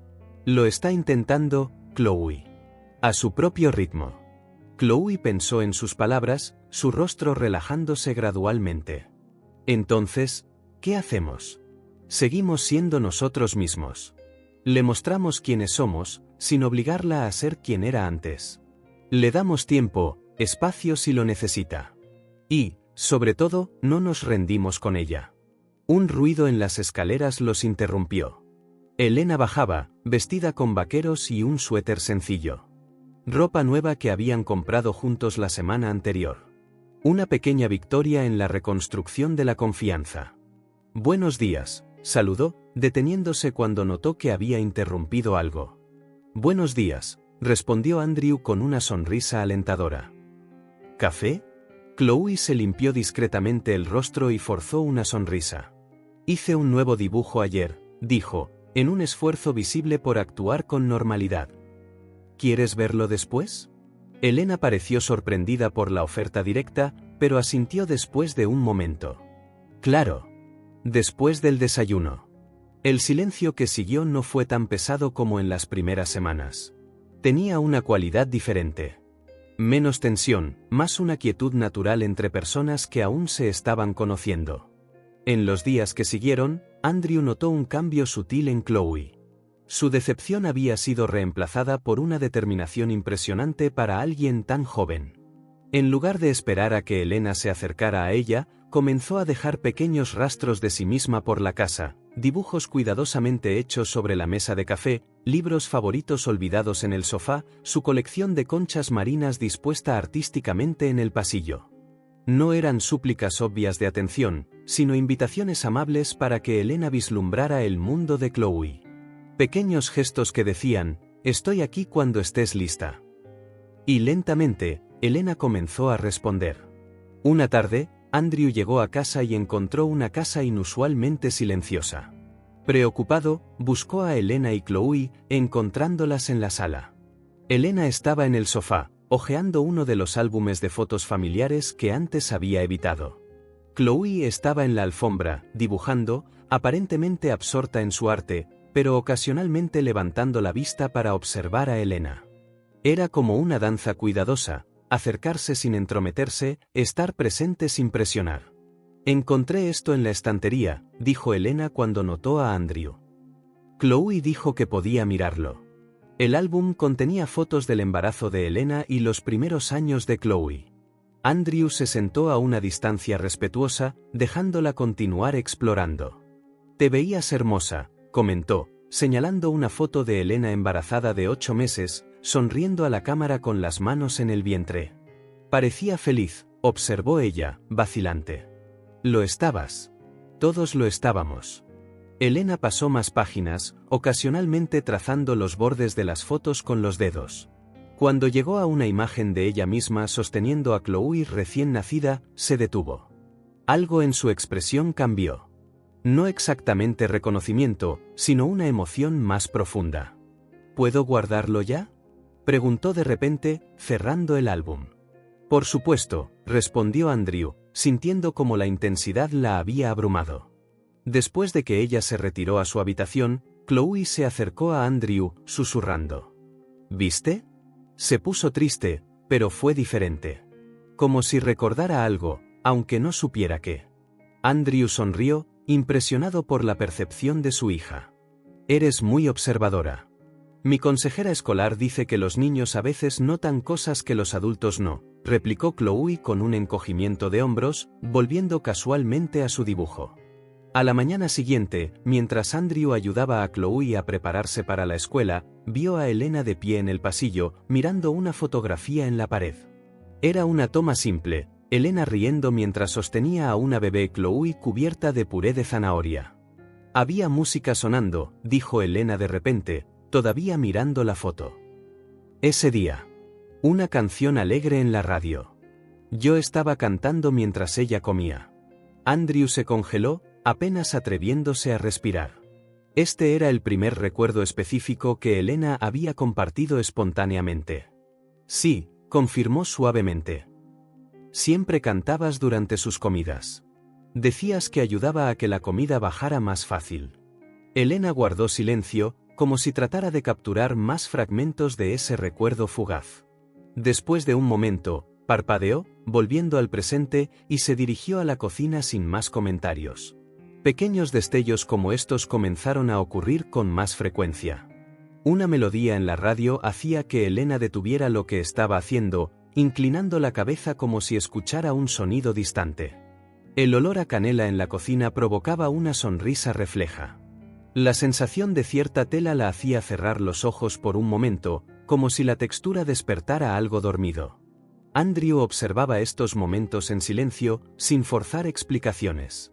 [SPEAKER 1] Lo está intentando, Chloe. A su propio ritmo. Chloe pensó en sus palabras, su rostro relajándose gradualmente. Entonces, ¿qué hacemos? Seguimos siendo nosotros mismos. Le mostramos quiénes somos, sin obligarla a ser quien era antes. Le damos tiempo, espacio si lo necesita. Y, sobre todo, no nos rendimos con ella. Un ruido en las escaleras los interrumpió. Elena bajaba, vestida con vaqueros y un suéter sencillo. Ropa nueva que habían comprado juntos la semana anterior. Una pequeña victoria en la reconstrucción de la confianza. Buenos días, saludó, deteniéndose cuando notó que había interrumpido algo. Buenos días, respondió Andrew con una sonrisa alentadora. ¿Café? Chloe se limpió discretamente el rostro y forzó una sonrisa. Hice un nuevo dibujo ayer, dijo, en un esfuerzo visible por actuar con normalidad. ¿Quieres verlo después? Elena pareció sorprendida por la oferta directa, pero asintió después de un momento. Claro. Después del desayuno. El silencio que siguió no fue tan pesado como en las primeras semanas. Tenía una cualidad diferente. Menos tensión, más una quietud natural entre personas que aún se estaban conociendo. En los días que siguieron, Andrew notó un cambio sutil en Chloe. Su decepción había sido reemplazada por una determinación impresionante para alguien tan joven. En lugar de esperar a que Elena se acercara a ella, comenzó a dejar pequeños rastros de sí misma por la casa, dibujos cuidadosamente hechos sobre la mesa de café, libros favoritos olvidados en el sofá, su colección de conchas marinas dispuesta artísticamente en el pasillo. No eran súplicas obvias de atención, sino invitaciones amables para que Elena vislumbrara el mundo de Chloe. Pequeños gestos que decían, estoy aquí cuando estés lista. Y lentamente, Elena comenzó a responder. Una tarde, Andrew llegó a casa y encontró una casa inusualmente silenciosa. Preocupado, buscó a Elena y Chloe, encontrándolas en la sala. Elena estaba en el sofá, hojeando uno de los álbumes de fotos familiares que antes había evitado. Chloe estaba en la alfombra, dibujando, aparentemente absorta en su arte, pero ocasionalmente levantando la vista para observar a Elena. Era como una danza cuidadosa, acercarse sin entrometerse, estar presente sin presionar. Encontré esto en la estantería, dijo Elena cuando notó a Andrew. Chloe dijo que podía mirarlo. El álbum contenía fotos del embarazo de Elena y los primeros años de Chloe. Andrew se sentó a una distancia respetuosa, dejándola continuar explorando. Te veías hermosa, comentó, señalando una foto de Elena embarazada de 8 meses, sonriendo a la cámara con las manos en el vientre. Parecía feliz, observó ella, vacilante. Lo estabas. Todos lo estábamos. Elena pasó más páginas, ocasionalmente trazando los bordes de las fotos con los dedos. Cuando llegó a una imagen de ella misma sosteniendo a Chloe recién nacida, se detuvo. Algo en su expresión cambió. No exactamente reconocimiento, sino una emoción más profunda. ¿Puedo guardarlo ya?, preguntó de repente, cerrando el álbum. Por supuesto, respondió Andrew, sintiendo como la intensidad la había abrumado. Después de que ella se retiró a su habitación, Chloe se acercó a Andrew, susurrando. ¿Viste? Se puso triste, pero fue diferente. Como si recordara algo, aunque no supiera qué. Andrew sonrió, impresionado por la percepción de su hija. Eres muy observadora. Mi consejera escolar dice que los niños a veces notan cosas que los adultos no, replicó Chloe con un encogimiento de hombros, volviendo casualmente a su dibujo. A la mañana siguiente, mientras Andrew ayudaba a Chloe a prepararse para la escuela, vio a Elena de pie en el pasillo, mirando una fotografía en la pared. Era una toma simple, Elena riendo mientras sostenía a una bebé Chloe cubierta de puré de zanahoria. Había música sonando, dijo Elena de repente, todavía mirando la foto. Ese día. Una canción alegre en la radio. Yo estaba cantando mientras ella comía. Andrew se congeló, apenas atreviéndose a respirar. Este era el primer recuerdo específico que Elena había compartido espontáneamente. Sí, confirmó suavemente. Siempre cantabas durante sus comidas. Decías que ayudaba a que la comida bajara más fácil. Elena guardó silencio, como si tratara de capturar más fragmentos de ese recuerdo fugaz. Después de un momento, parpadeó, volviendo al presente, y se dirigió a la cocina sin más comentarios. Pequeños destellos como estos comenzaron a ocurrir con más frecuencia. Una melodía en la radio hacía que Elena detuviera lo que estaba haciendo, inclinando la cabeza como si escuchara un sonido distante. El olor a canela en la cocina provocaba una sonrisa refleja. La sensación de cierta tela la hacía cerrar los ojos por un momento, como si la textura despertara algo dormido. Andrew observaba estos momentos en silencio, sin forzar explicaciones.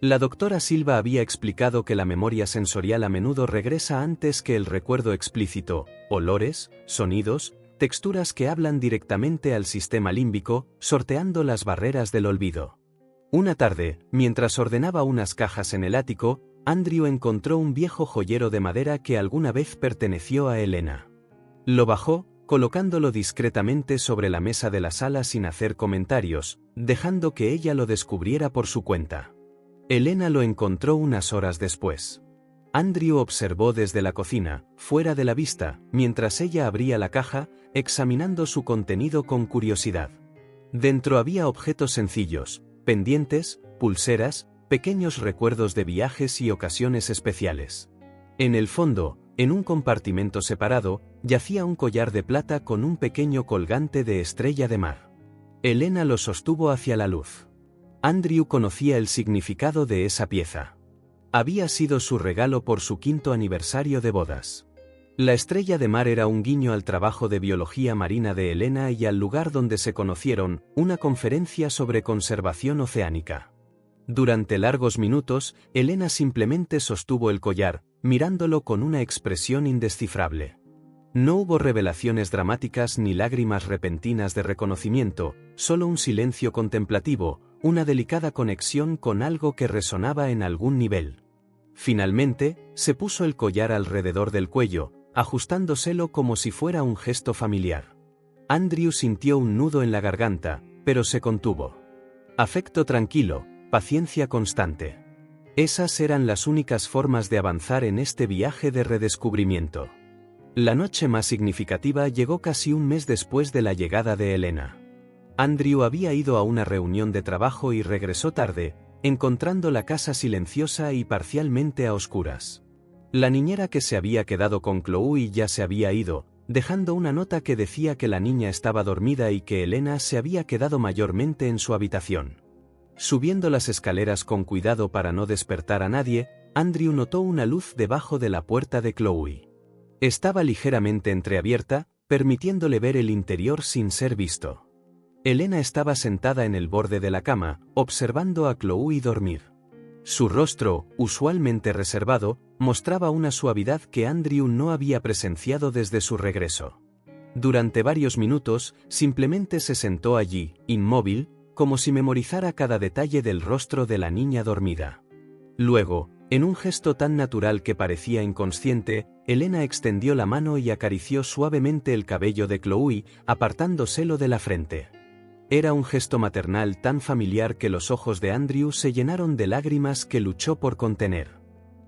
[SPEAKER 1] La doctora Silva había explicado que la memoria sensorial a menudo regresa antes que el recuerdo explícito, olores, sonidos, texturas que hablan directamente al sistema límbico, sorteando las barreras del olvido. Una tarde, mientras ordenaba unas cajas en el ático, Andrew encontró un viejo joyero de madera que alguna vez perteneció a Elena. Lo bajó, colocándolo discretamente sobre la mesa de la sala sin hacer comentarios, dejando que ella lo descubriera por su cuenta. Elena lo encontró unas horas después. Andrew observó desde la cocina, fuera de la vista, mientras ella abría la caja, examinando su contenido con curiosidad. Dentro había objetos sencillos, pendientes, pulseras, pequeños recuerdos de viajes y ocasiones especiales. En el fondo, en un compartimento separado, yacía un collar de plata con un pequeño colgante de estrella de mar. Elena lo sostuvo hacia la luz. Andrew conocía el significado de esa pieza. Había sido su regalo por su 5º aniversario de bodas. La estrella de mar era un guiño al trabajo de biología marina de Elena y al lugar donde se conocieron, una conferencia sobre conservación oceánica. Durante largos minutos, Elena simplemente sostuvo el collar, mirándolo con una expresión indescifrable. No hubo revelaciones dramáticas ni lágrimas repentinas de reconocimiento, solo un silencio contemplativo, una delicada conexión con algo que resonaba en algún nivel. Finalmente, se puso el collar alrededor del cuello, ajustándoselo como si fuera un gesto familiar. Andrew sintió un nudo en la garganta, pero se contuvo. Afecto tranquilo, paciencia constante. Esas eran las únicas formas de avanzar en este viaje de redescubrimiento. La noche más significativa llegó casi un mes después de la llegada de Elena. Andrew había ido a una reunión de trabajo y regresó tarde, encontrando la casa silenciosa y parcialmente a oscuras. La niñera que se había quedado con Chloe ya se había ido, dejando una nota que decía que la niña estaba dormida y que Elena se había quedado mayormente en su habitación. Subiendo las escaleras con cuidado para no despertar a nadie, Andrew notó una luz debajo de la puerta de Chloe. Estaba ligeramente entreabierta, permitiéndole ver el interior sin ser visto. Elena estaba sentada en el borde de la cama, observando a Chloe dormir. Su rostro, usualmente reservado, mostraba una suavidad que Andrew no había presenciado desde su regreso. Durante varios minutos, simplemente se sentó allí, inmóvil, como si memorizara cada detalle del rostro de la niña dormida. Luego, en un gesto tan natural que parecía inconsciente, Elena extendió la mano y acarició suavemente el cabello de Chloe, apartándoselo de la frente. Era un gesto maternal tan familiar que los ojos de Andrew se llenaron de lágrimas que luchó por contener.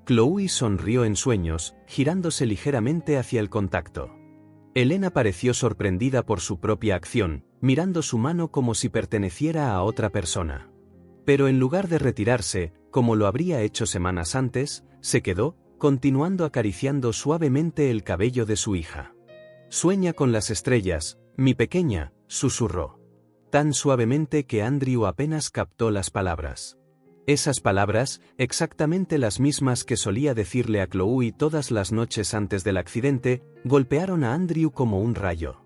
[SPEAKER 1] Chloe sonrió en sueños, girándose ligeramente hacia el contacto. Elena pareció sorprendida por su propia acción, mirando su mano como si perteneciera a otra persona. Pero en lugar de retirarse, como lo habría hecho semanas antes, se quedó, continuando acariciando suavemente el cabello de su hija. «Sueña con las estrellas, mi pequeña», susurró. Tan suavemente que Andrew apenas captó las palabras. Esas palabras, exactamente las mismas que solía decirle a Chloe todas las noches antes del accidente, golpearon a Andrew como un rayo.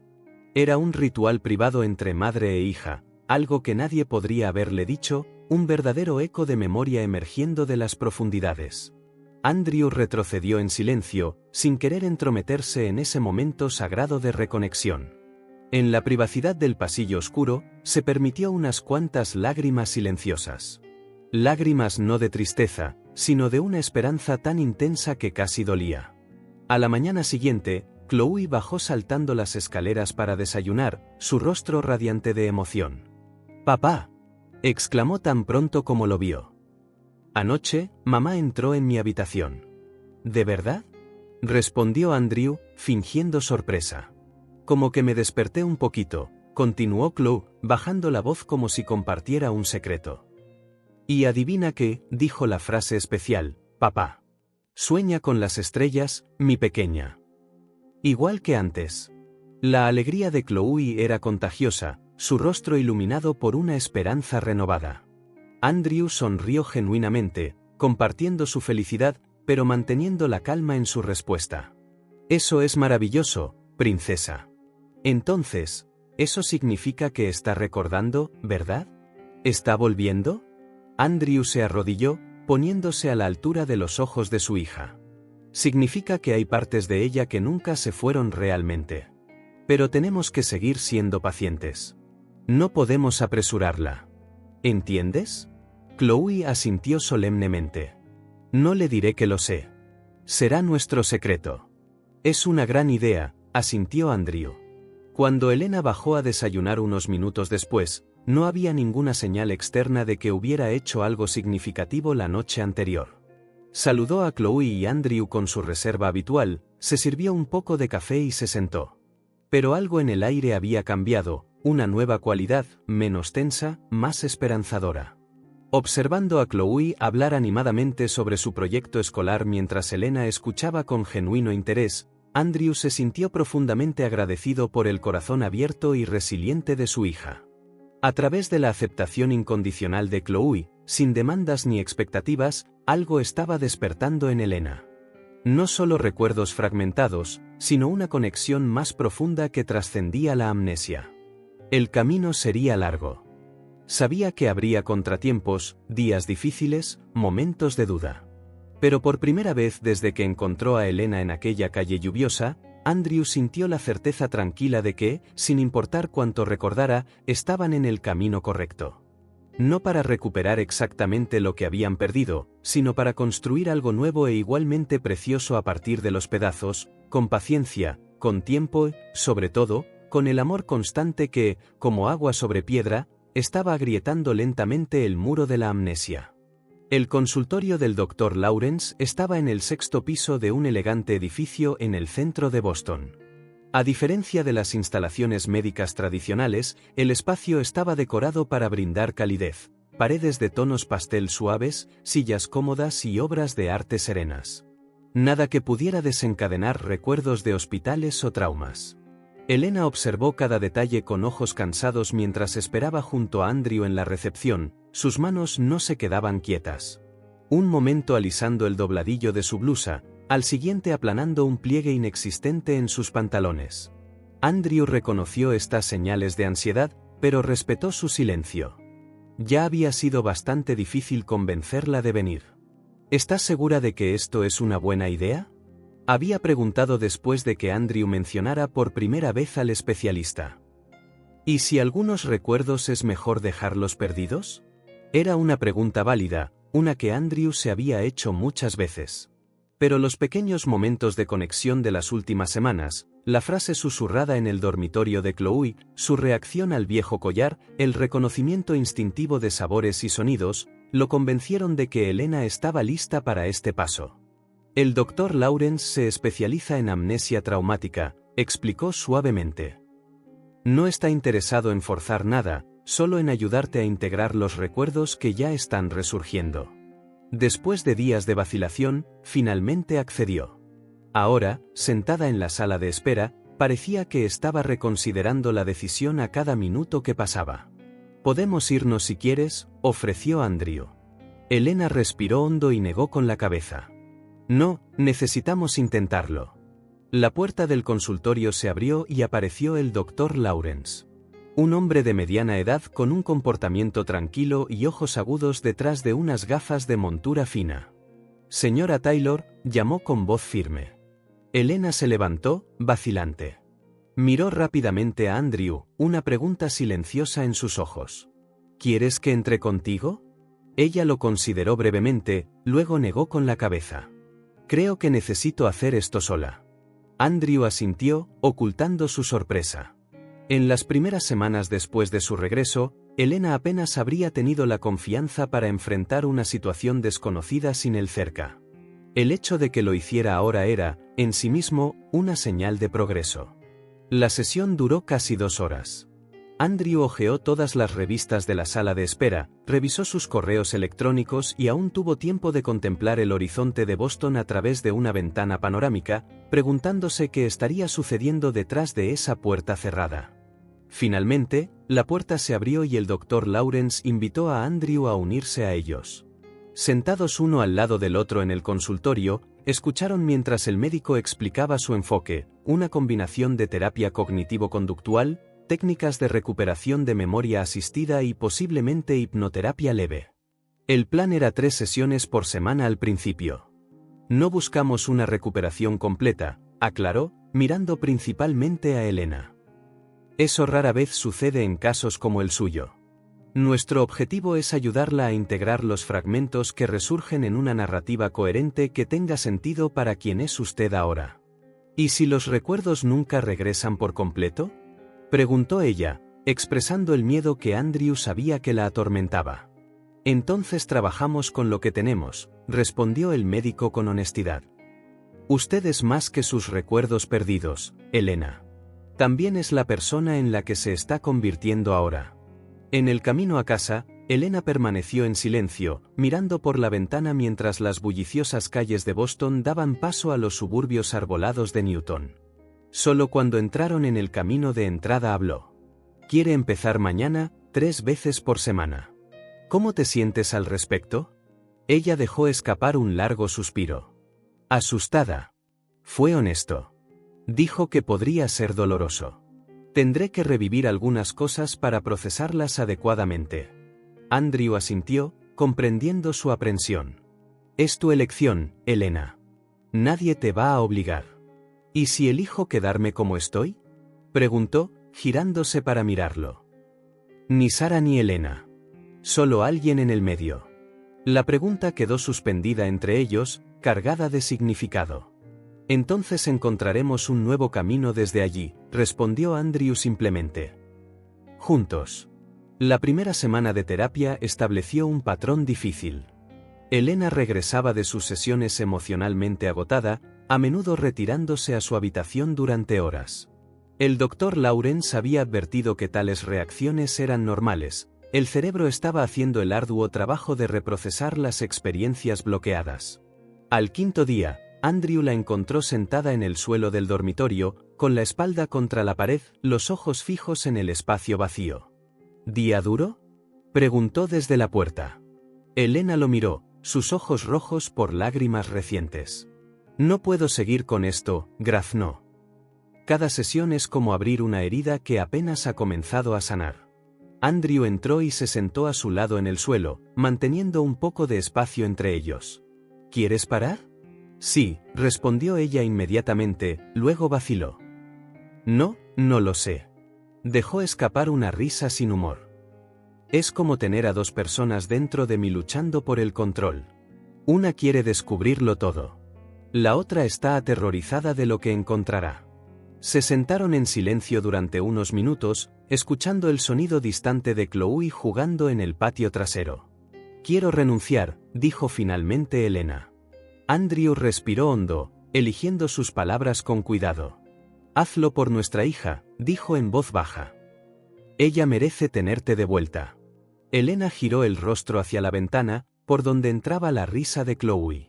[SPEAKER 1] Era un ritual privado entre madre e hija, algo que nadie podría haberle dicho, un verdadero eco de memoria emergiendo de las profundidades. Andrew retrocedió en silencio, sin querer entrometerse en ese momento sagrado de reconexión. En la privacidad del pasillo oscuro, se permitió unas cuantas lágrimas silenciosas. Lágrimas no de tristeza, sino de una esperanza tan intensa que casi dolía. A la mañana siguiente, Chloe bajó saltando las escaleras para desayunar, su rostro radiante de emoción. «¡Papá!», exclamó tan pronto como lo vio. «Anoche, mamá entró en mi habitación». «¿De verdad?», respondió Andrew, fingiendo sorpresa. «Como que me desperté un poquito», continuó Chloe, bajando la voz como si compartiera un secreto. «Y adivina qué», dijo la frase especial, «papá. Sueña con las estrellas, mi pequeña». Igual que antes. La alegría de Chloe era contagiosa, su rostro iluminado por una esperanza renovada. Andrew sonrió genuinamente, compartiendo su felicidad, pero manteniendo la calma en su respuesta. «Eso es maravilloso, princesa. Entonces, eso significa que está recordando, ¿verdad? ¿Está volviendo?». Andrew se arrodilló, poniéndose a la altura de los ojos de su hija. «Significa que hay partes de ella que nunca se fueron realmente. Pero tenemos que seguir siendo pacientes. No podemos apresurarla. ¿Entiendes?». Chloe asintió solemnemente. «No le diré que lo sé. Será nuestro secreto». «Es una gran idea», asintió Andrew. Cuando Elena bajó a desayunar unos minutos después, no había ninguna señal externa de que hubiera hecho algo significativo la noche anterior. Saludó a Chloe y Andrew con su reserva habitual, se sirvió un poco de café y se sentó. Pero algo en el aire había cambiado, una nueva cualidad, menos tensa, más esperanzadora. Observando a Chloe hablar animadamente sobre su proyecto escolar mientras Elena escuchaba con genuino interés, Andrew se sintió profundamente agradecido por el corazón abierto y resiliente de su hija. A través de la aceptación incondicional de Chloe, sin demandas ni expectativas, algo estaba despertando en Elena. No solo recuerdos fragmentados, sino una conexión más profunda que trascendía la amnesia. El camino sería largo. Sabía que habría contratiempos, días difíciles, momentos de duda. Pero por primera vez desde que encontró a Elena en aquella calle lluviosa, Andrew sintió la certeza tranquila de que, sin importar cuánto recordara, estaban en el camino correcto. No para recuperar exactamente lo que habían perdido, sino para construir algo nuevo e igualmente precioso a partir de los pedazos, con paciencia, con tiempo, sobre todo, con el amor constante que, como agua sobre piedra, estaba agrietando lentamente el muro de la amnesia. El consultorio del Dr. Lawrence estaba en el 6º piso de un elegante edificio en el centro de Boston. A diferencia de las instalaciones médicas tradicionales, el espacio estaba decorado para brindar calidez, paredes de tonos pastel suaves, sillas cómodas y obras de arte serenas. Nada que pudiera desencadenar recuerdos de hospitales o traumas. Elena observó cada detalle con ojos cansados mientras esperaba junto a Andrew en la recepción, sus manos no se quedaban quietas. Un momento alisando el dobladillo de su blusa, al siguiente aplanando un pliegue inexistente en sus pantalones. Andrew reconoció estas señales de ansiedad, pero respetó su silencio. Ya había sido bastante difícil convencerla de venir. ¿Estás segura de que esto es una buena idea?, había preguntado después de que Andrew mencionara por primera vez al especialista. ¿Y si algunos recuerdos es mejor dejarlos perdidos? Era una pregunta válida, una que Andrew se había hecho muchas veces. Pero los pequeños momentos de conexión de las últimas semanas, la frase susurrada en el dormitorio de Chloe, su reacción al viejo collar, el reconocimiento instintivo de sabores y sonidos, lo convencieron de que Elena estaba lista para este paso. El Dr. Lawrence se especializa en amnesia traumática, explicó suavemente. No está interesado en forzar nada, solo en ayudarte a integrar los recuerdos que ya están resurgiendo. Después de días de vacilación, finalmente accedió. Ahora, sentada en la sala de espera, parecía que estaba reconsiderando la decisión a cada minuto que pasaba. «Podemos irnos si quieres», ofreció Andrew. Elena respiró hondo y negó con la cabeza. «No, necesitamos intentarlo». La puerta del consultorio se abrió y apareció el Dr. Lawrence. Un hombre de mediana edad con un comportamiento tranquilo y ojos agudos detrás de unas gafas de montura fina. «Señora Taylor», llamó con voz firme. Elena se levantó, vacilante. Miró rápidamente a Andrew, una pregunta silenciosa en sus ojos. «¿Quieres que entre contigo?». Ella lo consideró brevemente, luego negó con la cabeza. «Creo que necesito hacer esto sola». Andrew asintió, ocultando su sorpresa. En las primeras semanas después de su regreso, Elena apenas habría tenido la confianza para enfrentar una situación desconocida sin él cerca. El hecho de que lo hiciera ahora era, en sí mismo, una señal de progreso. La sesión duró casi 2 horas. Andrew hojeó todas las revistas de la sala de espera, revisó sus correos electrónicos y aún tuvo tiempo de contemplar el horizonte de Boston a través de una ventana panorámica, preguntándose qué estaría sucediendo detrás de esa puerta cerrada. Finalmente, la puerta se abrió y el Dr. Lawrence invitó a Andrew a unirse a ellos. Sentados uno al lado del otro en el consultorio, escucharon mientras el médico explicaba su enfoque, una combinación de terapia cognitivo-conductual, técnicas de recuperación de memoria asistida y posiblemente hipnoterapia leve. El plan era 3 sesiones por semana al principio. «No buscamos una recuperación completa», aclaró, mirando principalmente a Elena. «Eso rara vez sucede en casos como el suyo. Nuestro objetivo es ayudarla a integrar los fragmentos que resurgen en una narrativa coherente que tenga sentido para quien es usted ahora». «¿Y si los recuerdos nunca regresan por completo?», preguntó ella, expresando el miedo que Andrew sabía que la atormentaba. «Entonces trabajamos con lo que tenemos», respondió el médico con honestidad. «Usted es más que sus recuerdos perdidos, Elena. También es la persona en la que se está convirtiendo ahora». En el camino a casa, Elena permaneció en silencio, mirando por la ventana mientras las bulliciosas calles de Boston daban paso a los suburbios arbolados de Newton. Solo cuando entraron en el camino de entrada habló. «¿Quiere empezar mañana, 3 veces por semana? ¿Cómo te sientes al respecto?». Ella dejó escapar un largo suspiro. Asustada. Fue honesto. Dijo que podría ser doloroso. «Tendré que revivir algunas cosas para procesarlas adecuadamente». Andrew asintió, comprendiendo su aprensión. «Es tu elección, Elena. Nadie te va a obligar». «¿Y si elijo quedarme como estoy?», preguntó, girándose para mirarlo. Ni Sara ni Elena. Solo alguien en el medio. La pregunta quedó suspendida entre ellos, cargada de significado. «Entonces encontraremos un nuevo camino desde allí», respondió Andrew simplemente. «Juntos». La primera semana de terapia estableció un patrón difícil. Elena regresaba de sus sesiones emocionalmente agotada, a menudo retirándose a su habitación durante horas. El Dr. Lawrence había advertido que tales reacciones eran normales. El cerebro estaba haciendo el arduo trabajo de reprocesar las experiencias bloqueadas. Al 5.º día, Andrew la encontró sentada en el suelo del dormitorio, con la espalda contra la pared, los ojos fijos en el espacio vacío. «¿Día duro?», preguntó desde la puerta. Elena lo miró, sus ojos rojos por lágrimas recientes. No puedo seguir con esto, graznó. Cada sesión es como abrir una herida que apenas ha comenzado a sanar. Andrew entró y se sentó a su lado en el suelo, manteniendo un poco de espacio entre ellos. ¿Quieres parar? Sí, respondió ella inmediatamente, luego vaciló. No, no lo sé. Dejó escapar una risa sin humor. Es como tener a dos personas dentro de mí luchando por el control. Una quiere descubrirlo todo. La otra está aterrorizada de lo que encontrará. Se sentaron en silencio durante unos minutos, escuchando el sonido distante de Chloe jugando en el patio trasero. Quiero renunciar, dijo finalmente Elena. Andrew respiró hondo, eligiendo sus palabras con cuidado. Hazlo por nuestra hija, dijo en voz baja. Ella merece tenerte de vuelta. Elena giró el rostro hacia la ventana, por donde entraba la risa de Chloe.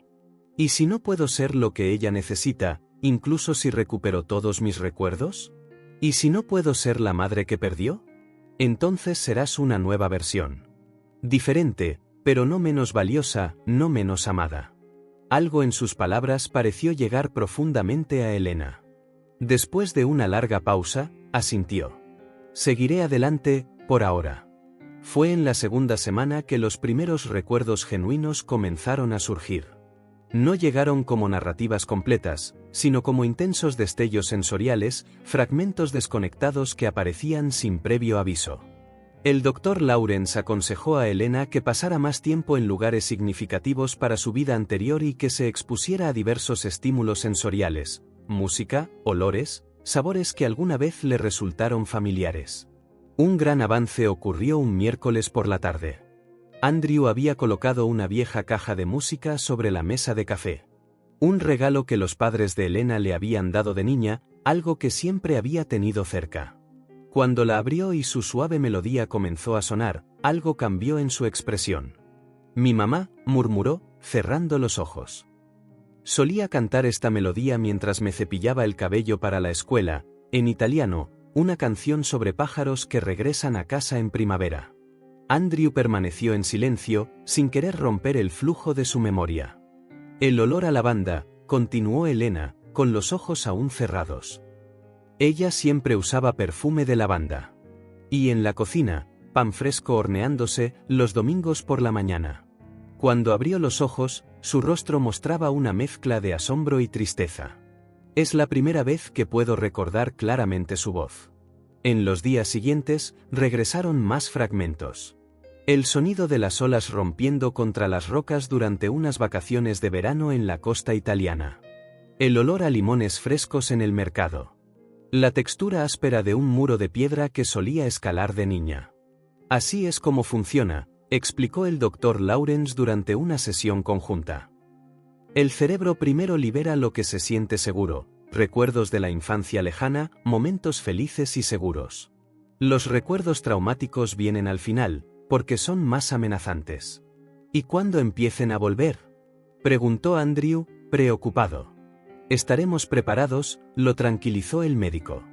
[SPEAKER 1] ¿Y si no puedo ser lo que ella necesita, incluso si recupero todos mis recuerdos? ¿Y si no puedo ser la madre que perdió? Entonces serás una nueva versión. Diferente, pero no menos valiosa, no menos amada. Algo en sus palabras pareció llegar profundamente a Elena. Después de una larga pausa, asintió. Seguiré adelante, por ahora. Fue en la segunda semana que los primeros recuerdos genuinos comenzaron a surgir. No llegaron como narrativas completas, sino como intensos destellos sensoriales, fragmentos desconectados que aparecían sin previo aviso. El Dr. Lawrence aconsejó a Elena que pasara más tiempo en lugares significativos para su vida anterior y que se expusiera a diversos estímulos sensoriales, música, olores, sabores que alguna vez le resultaron familiares. Un gran avance ocurrió un miércoles por la tarde. Andrew había colocado una vieja caja de música sobre la mesa de café. Un regalo que los padres de Elena le habían dado de niña, algo que siempre había tenido cerca. Cuando la abrió y su suave melodía comenzó a sonar, algo cambió en su expresión. «Mi mamá», murmuró, cerrando los ojos. Solía cantar esta melodía mientras me cepillaba el cabello para la escuela, en italiano, una canción sobre pájaros que regresan a casa en primavera. Andrew permaneció en silencio, sin querer romper el flujo de su memoria. El olor a lavanda, continuó Elena, con los ojos aún cerrados. Ella siempre usaba perfume de lavanda. Y en la cocina, pan fresco horneándose, los domingos por la mañana. Cuando abrió los ojos, su rostro mostraba una mezcla de asombro y tristeza. Es la primera vez que puedo recordar claramente su voz. En los días siguientes, regresaron más fragmentos. El sonido de las olas rompiendo contra las rocas durante unas vacaciones de verano en la costa italiana. El olor a limones frescos en el mercado. La textura áspera de un muro de piedra que solía escalar de niña. Así es como funciona, explicó el Dr. Lawrence durante una sesión conjunta. El cerebro primero libera lo que se siente seguro, recuerdos de la infancia lejana, momentos felices y seguros. Los recuerdos traumáticos vienen al final, porque son más amenazantes. ¿Y cuándo empiecen a volver?, preguntó Andrew, preocupado. Estaremos preparados, lo tranquilizó el médico.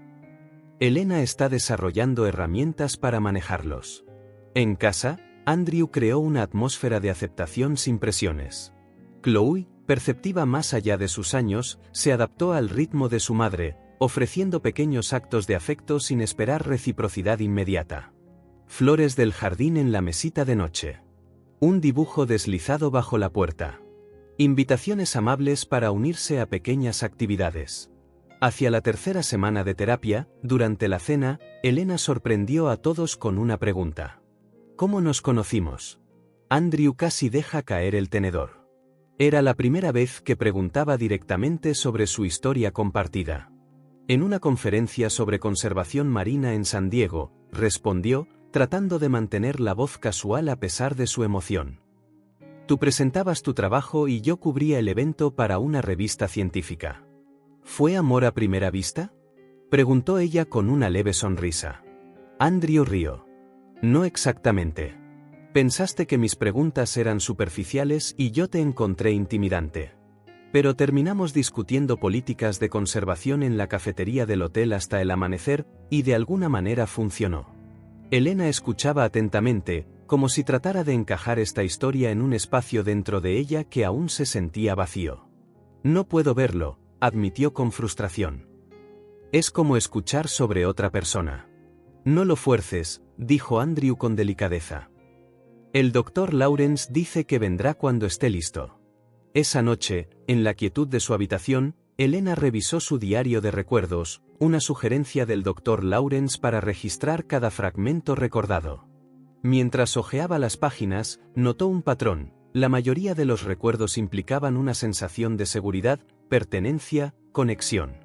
[SPEAKER 1] Elena está desarrollando herramientas para manejarlos. En casa, Andrew creó una atmósfera de aceptación sin presiones. Chloe, perceptiva más allá de sus años, se adaptó al ritmo de su madre, ofreciendo pequeños actos de afecto sin esperar reciprocidad inmediata. Flores del jardín en la mesita de noche. Un dibujo deslizado bajo la puerta. Invitaciones amables para unirse a pequeñas actividades. Hacia la tercera semana de terapia, durante la cena, Elena sorprendió a todos con una pregunta. ¿Cómo nos conocimos? Andrew casi deja caer el tenedor. Era la primera vez que preguntaba directamente sobre su historia compartida. En una conferencia sobre conservación marina en San Diego, respondió, tratando de mantener la voz casual a pesar de su emoción. Tú presentabas tu trabajo y yo cubría el evento para una revista científica. ¿Fue amor a primera vista?, preguntó ella con una leve sonrisa. Andrew rió. No exactamente. Pensaste que mis preguntas eran superficiales y yo te encontré intimidante. Pero terminamos discutiendo políticas de conservación en la cafetería del hotel hasta el amanecer, y de alguna manera funcionó. Elena escuchaba atentamente, como si tratara de encajar esta historia en un espacio dentro de ella que aún se sentía vacío. No puedo verlo, admitió con frustración. Es como escuchar sobre otra persona. No lo fuerces, dijo Andrew con delicadeza. El doctor Lawrence dice que vendrá cuando esté listo. Esa noche, en la quietud de su habitación, Elena revisó su diario de recuerdos, una sugerencia del doctor Lawrence para registrar cada fragmento recordado. Mientras hojeaba las páginas, notó un patrón. La mayoría de los recuerdos implicaban una sensación de seguridad, pertenencia, conexión.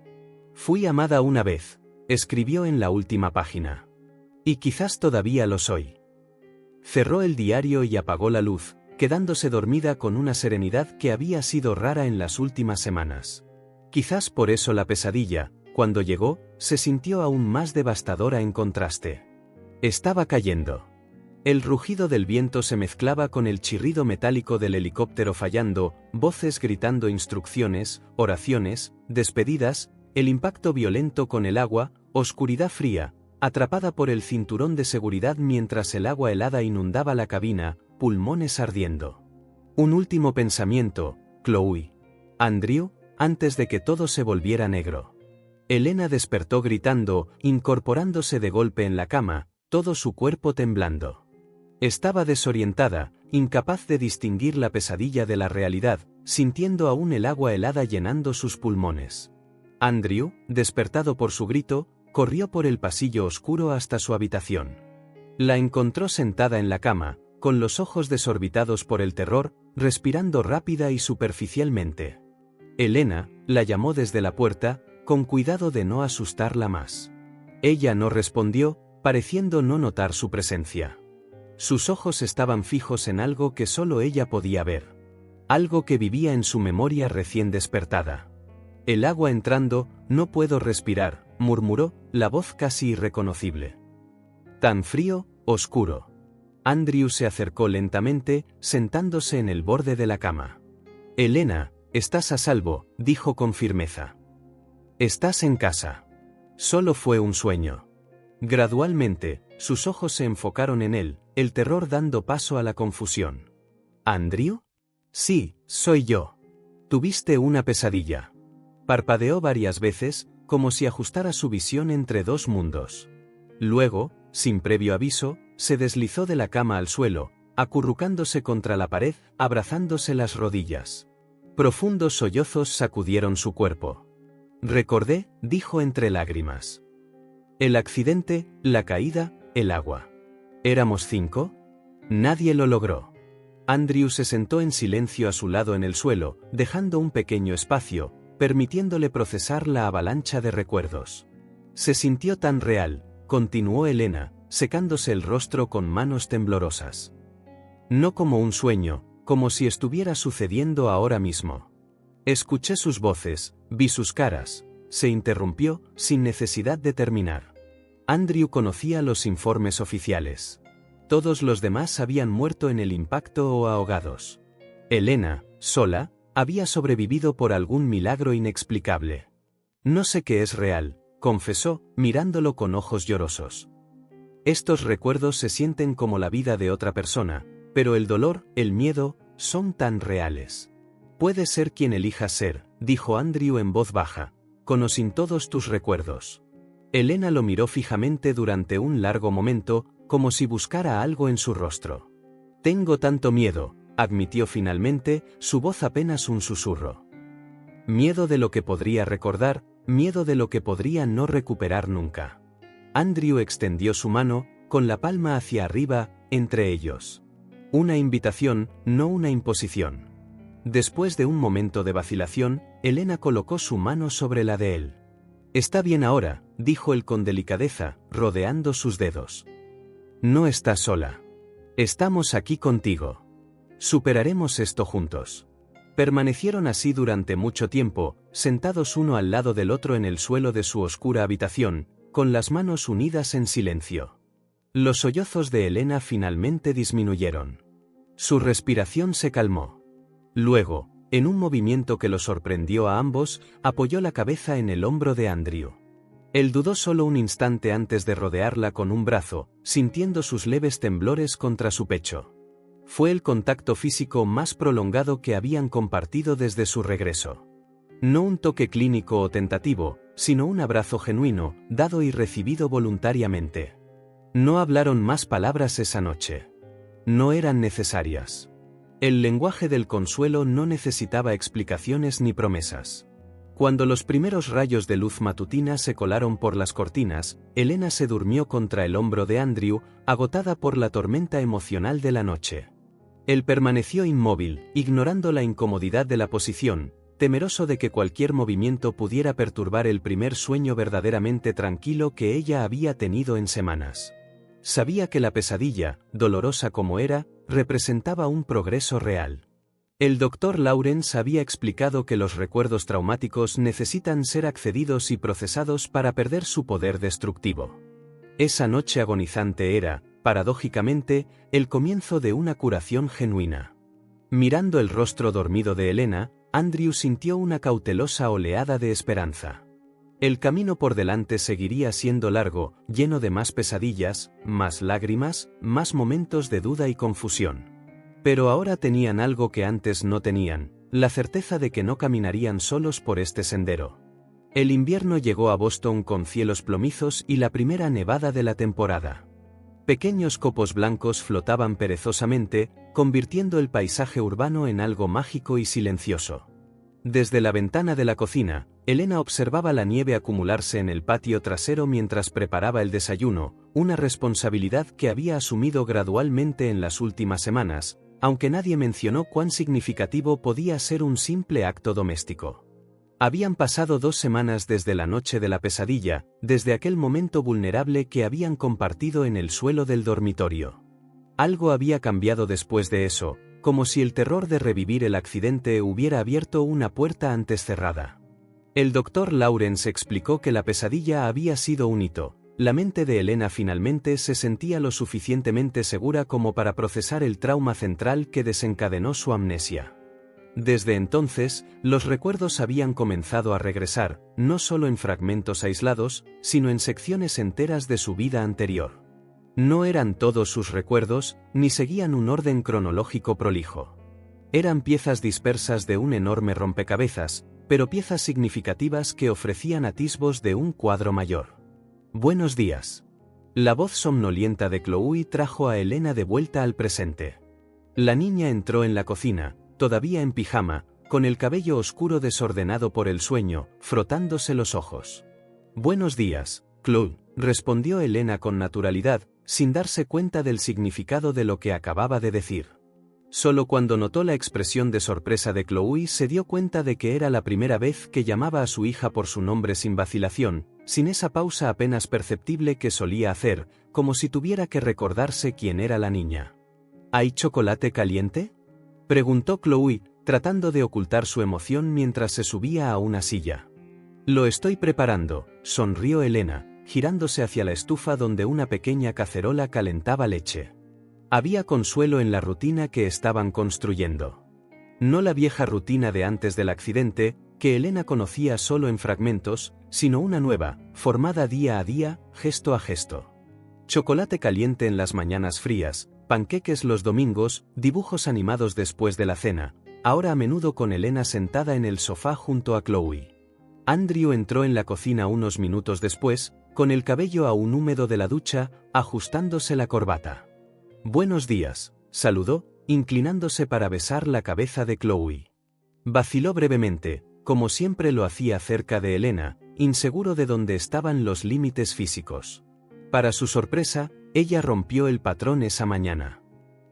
[SPEAKER 1] Fui amada una vez, escribió en la última página. Y quizás todavía lo soy. Cerró el diario y apagó la luz, quedándose dormida con una serenidad que había sido rara en las últimas semanas. Quizás por eso la pesadilla, cuando llegó, se sintió aún más devastadora en contraste. Estaba cayendo. El rugido del viento se mezclaba con el chirrido metálico del helicóptero fallando, voces gritando instrucciones, oraciones, despedidas, el impacto violento con el agua, oscuridad fría, atrapada por el cinturón de seguridad mientras el agua helada inundaba la cabina, pulmones ardiendo. Un último pensamiento, Chloe. Andrew, antes de que todo se volviera negro. Elena despertó gritando, incorporándose de golpe en la cama, todo su cuerpo temblando. Estaba desorientada, incapaz de distinguir la pesadilla de la realidad, sintiendo aún el agua helada llenando sus pulmones. Andrew, despertado por su grito, corrió por el pasillo oscuro hasta su habitación. La encontró sentada en la cama, con los ojos desorbitados por el terror, respirando rápida y superficialmente. Elena, la llamó desde la puerta, con cuidado de no asustarla más. Ella no respondió, pareciendo no notar su presencia. Sus ojos estaban fijos en algo que solo ella podía ver. Algo que vivía en su memoria recién despertada. El agua entrando, no puedo respirar, murmuró, la voz casi irreconocible. Tan frío, oscuro. Andrew se acercó lentamente, sentándose en el borde de la cama. Elena, estás a salvo, dijo con firmeza. Estás en casa. Solo fue un sueño. Gradualmente, sus ojos se enfocaron en él, el terror dando paso a la confusión. ¿Andrew? Sí, soy yo. Tuviste una pesadilla. Parpadeó varias veces, como si ajustara su visión entre dos mundos. Luego, sin previo aviso, se deslizó de la cama al suelo, acurrucándose contra la pared, abrazándose las rodillas. Profundos sollozos sacudieron su cuerpo. Recordé, dijo entre lágrimas. El accidente, la caída, el agua. ¿Éramos 5? Nadie lo logró. Andrew se sentó en silencio a su lado en el suelo, dejando un pequeño espacio, permitiéndole procesar la avalancha de recuerdos. Se sintió tan real, continuó Elena, secándose el rostro con manos temblorosas. No como un sueño, como si estuviera sucediendo ahora mismo. Escuché sus voces, vi sus caras, se interrumpió, sin necesidad de terminar. Andrew conocía los informes oficiales. Todos los demás habían muerto en el impacto o ahogados. Elena, sola, había sobrevivido por algún milagro inexplicable. No sé qué es real, confesó, mirándolo con ojos llorosos. Estos recuerdos se sienten como la vida de otra persona, pero el dolor, el miedo, son tan reales. Puedes ser quien elijas ser, dijo Andrew en voz baja, con o sin todos tus recuerdos. Elena lo miró fijamente durante un largo momento, como si buscara algo en su rostro. Tengo tanto miedo, admitió finalmente, su voz apenas un susurro. Miedo de lo que podría recordar, miedo de lo que podría no recuperar nunca. Andrew extendió su mano, con la palma hacia arriba, entre ellos. Una invitación, no una imposición. Después de un momento de vacilación, Elena colocó su mano sobre la de él. Está bien ahora, dijo él con delicadeza, rodeando sus dedos. No estás sola. Estamos aquí contigo. Superaremos esto juntos. Permanecieron así durante mucho tiempo, sentados uno al lado del otro en el suelo de su oscura habitación, con las manos unidas en silencio. Los sollozos de Elena finalmente disminuyeron. Su respiración se calmó. Luego, en un movimiento que lo sorprendió a ambos, apoyó la cabeza en el hombro de Andrew. Él dudó solo un instante antes de rodearla con un brazo, sintiendo sus leves temblores contra su pecho. Fue el contacto físico más prolongado que habían compartido desde su regreso. No un toque clínico o tentativo, sino un abrazo genuino, dado y recibido voluntariamente. No hablaron más palabras esa noche. No eran necesarias. El lenguaje del consuelo no necesitaba explicaciones ni promesas. Cuando los primeros rayos de luz matutina se colaron por las cortinas, Elena se durmió contra el hombro de Andrew, agotada por la tormenta emocional de la noche. Él permaneció inmóvil, ignorando la incomodidad de la posición, temeroso de que cualquier movimiento pudiera perturbar el primer sueño verdaderamente tranquilo que ella había tenido en semanas. Sabía que la pesadilla, dolorosa como era, representaba un progreso real. El Dr. Lawrence había explicado que los recuerdos traumáticos necesitan ser accedidos y procesados para perder su poder destructivo. Esa noche agonizante era, paradójicamente, el comienzo de una curación genuina. Mirando el rostro dormido de Elena, Andrew sintió una cautelosa oleada de esperanza. El camino por delante seguiría siendo largo, lleno de más pesadillas, más lágrimas, más momentos de duda y confusión. Pero ahora tenían algo que antes no tenían, la certeza de que no caminarían solos por este sendero. El invierno llegó a Boston con cielos plomizos y la primera nevada de la temporada. Pequeños copos blancos flotaban perezosamente, convirtiendo el paisaje urbano en algo mágico y silencioso. Desde la ventana de la cocina, Elena observaba la nieve acumularse en el patio trasero mientras preparaba el desayuno, una responsabilidad que había asumido gradualmente en las últimas semanas, aunque nadie mencionó cuán significativo podía ser un simple acto doméstico. Habían pasado 2 semanas desde la noche de la pesadilla, desde aquel momento vulnerable que habían compartido en el suelo del dormitorio. Algo había cambiado después de eso, como si el terror de revivir el accidente hubiera abierto una puerta antes cerrada. El Dr. Lawrence explicó que la pesadilla había sido un hito. La mente de Elena finalmente se sentía lo suficientemente segura como para procesar el trauma central que desencadenó su amnesia. Desde entonces, los recuerdos habían comenzado a regresar, no solo en fragmentos aislados, sino en secciones enteras de su vida anterior. No eran todos sus recuerdos, ni seguían un orden cronológico prolijo. Eran piezas dispersas de un enorme rompecabezas, pero piezas significativas que ofrecían atisbos de un cuadro mayor. Buenos días. La voz somnolienta de Chloe trajo a Elena de vuelta al presente. La niña entró en la cocina, todavía en pijama, con el cabello oscuro desordenado por el sueño, frotándose los ojos. Buenos días, Chloe, respondió Elena con naturalidad, sin darse cuenta del significado de lo que acababa de decir. Solo cuando notó la expresión de sorpresa de Chloe se dio cuenta de que era la primera vez que llamaba a su hija por su nombre sin vacilación, sin esa pausa apenas perceptible que solía hacer, como si tuviera que recordarse quién era la niña. ¿Hay chocolate caliente?, preguntó Chloe, tratando de ocultar su emoción mientras se subía a una silla. Lo estoy preparando, sonrió Elena, girándose hacia la estufa donde una pequeña cacerola calentaba leche. Había consuelo en la rutina que estaban construyendo. No la vieja rutina de antes del accidente, que Elena conocía solo en fragmentos, sino una nueva, formada día a día, gesto a gesto. Chocolate caliente en las mañanas frías, panqueques los domingos, dibujos animados después de la cena, ahora a menudo con Elena sentada en el sofá junto a Chloe. Andrew entró en la cocina unos minutos después, con el cabello aún húmedo de la ducha, ajustándose la corbata. Buenos días, saludó, inclinándose para besar la cabeza de Chloe. Vaciló brevemente, como siempre lo hacía cerca de Elena, inseguro de dónde estaban los límites físicos. Para su sorpresa, ella rompió el patrón esa mañana.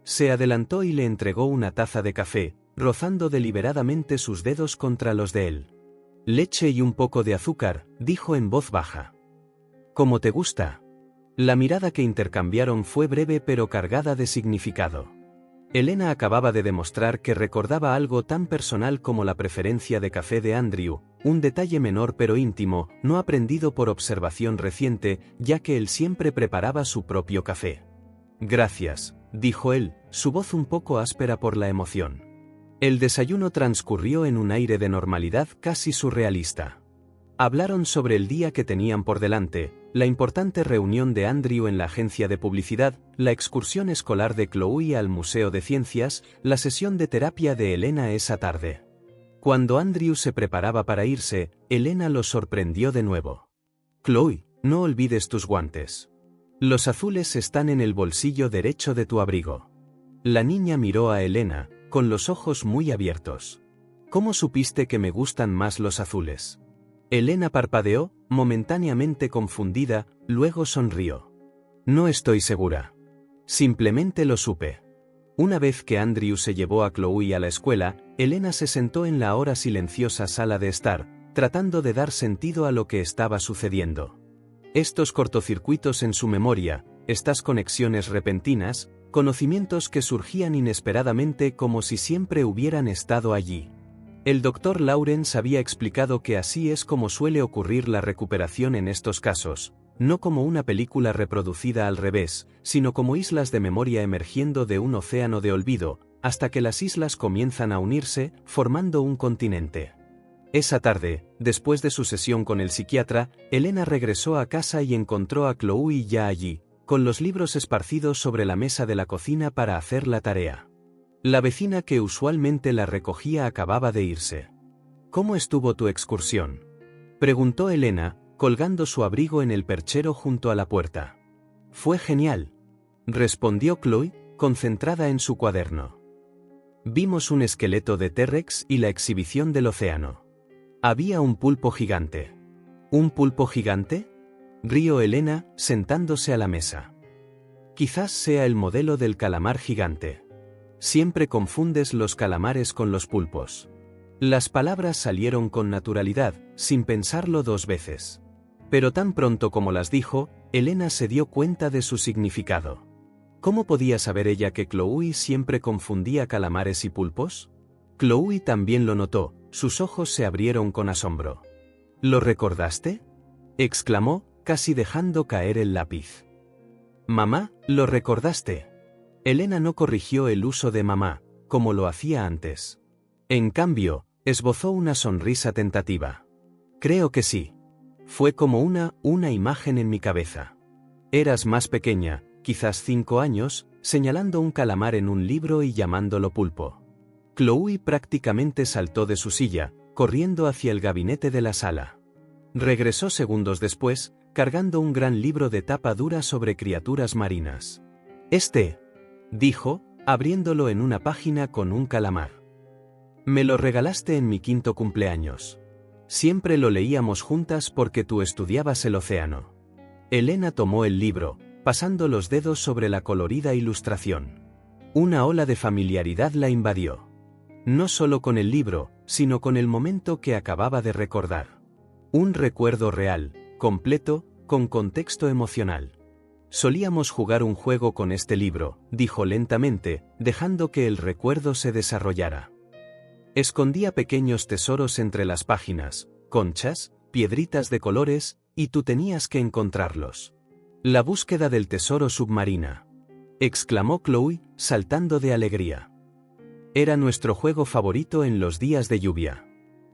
[SPEAKER 1] Se adelantó y le entregó una taza de café, rozando deliberadamente sus dedos contra los de él. Leche y un poco de azúcar, dijo en voz baja. ¿Cómo te gusta? La mirada que intercambiaron fue breve pero cargada de significado. Elena acababa de demostrar que recordaba algo tan personal como la preferencia de café de Andrew, un detalle menor pero íntimo, no aprendido por observación reciente, ya que él siempre preparaba su propio café. Gracias, dijo él, su voz un poco áspera por la emoción. El desayuno transcurrió en un aire de normalidad casi surrealista. Hablaron sobre el día que tenían por delante, la importante reunión de Andrew en la agencia de publicidad, la excursión escolar de Chloe al Museo de Ciencias, la sesión de terapia de Elena esa tarde. Cuando Andrew se preparaba para irse, Elena lo sorprendió de nuevo. «Chloe, no olvides tus guantes. Los azules están en el bolsillo derecho de tu abrigo». La niña miró a Elena, con los ojos muy abiertos. «¿Cómo supiste que me gustan más los azules?» Elena parpadeó, momentáneamente confundida, luego sonrió. «No estoy segura. Simplemente lo supe». Una vez que Andrew se llevó a Chloe a la escuela, Elena se sentó en la ahora silenciosa sala de estar, tratando de dar sentido a lo que estaba sucediendo. Estos cortocircuitos en su memoria, estas conexiones repentinas, conocimientos que surgían inesperadamente como si siempre hubieran estado allí. El Dr. Lawrence había explicado que así es como suele ocurrir la recuperación en estos casos, no como una película reproducida al revés, sino como islas de memoria emergiendo de un océano de olvido, hasta que las islas comienzan a unirse, formando un continente. Esa tarde, después de su sesión con el psiquiatra, Elena regresó a casa y encontró a Chloe ya allí, con los libros esparcidos sobre la mesa de la cocina para hacer la tarea. La vecina que usualmente la recogía acababa de irse. «¿Cómo estuvo tu excursión?», preguntó Elena, colgando su abrigo en el perchero junto a la puerta. «Fue genial», respondió Chloe, concentrada en su cuaderno. «Vimos un esqueleto de T-Rex y la exhibición del océano. Había un pulpo gigante». «¿Un pulpo gigante?», rió Elena, sentándose a la mesa. «Quizás sea el modelo del calamar gigante. Siempre confundes los calamares con los pulpos». Las palabras salieron con naturalidad, sin pensarlo dos veces. Pero tan pronto como las dijo, Elena se dio cuenta de su significado. ¿Cómo podía saber ella que Chloe siempre confundía calamares y pulpos? Chloe también lo notó, sus ojos se abrieron con asombro. «¿Lo recordaste?», exclamó, casi dejando caer el lápiz. «Mamá, ¿lo recordaste?». Elena no corrigió el uso de mamá, como lo hacía antes. En cambio, esbozó una sonrisa tentativa. «Creo que sí. Fue como una imagen en mi cabeza. Eras más pequeña, quizás 5 años, señalando un calamar en un libro y llamándolo pulpo». Chloe prácticamente saltó de su silla, corriendo hacia el gabinete de la sala. Regresó segundos después, cargando un gran libro de tapa dura sobre criaturas marinas. Dijo, abriéndolo en una página con un calamar. «Me lo regalaste en mi 5º cumpleaños. Siempre lo leíamos juntas porque tú estudiabas el océano». Elena tomó el libro, pasando los dedos sobre la colorida ilustración. Una ola de familiaridad la invadió. No solo con el libro, sino con el momento que acababa de recordar. Un recuerdo real, completo, con contexto emocional. «Solíamos jugar un juego con este libro», dijo lentamente, dejando que el recuerdo se desarrollara. Escondía pequeños tesoros entre las páginas, conchas, piedritas de colores, y tú tenías que encontrarlos. «La búsqueda del tesoro submarina», exclamó Chloe, saltando de alegría. «Era nuestro juego favorito en los días de lluvia».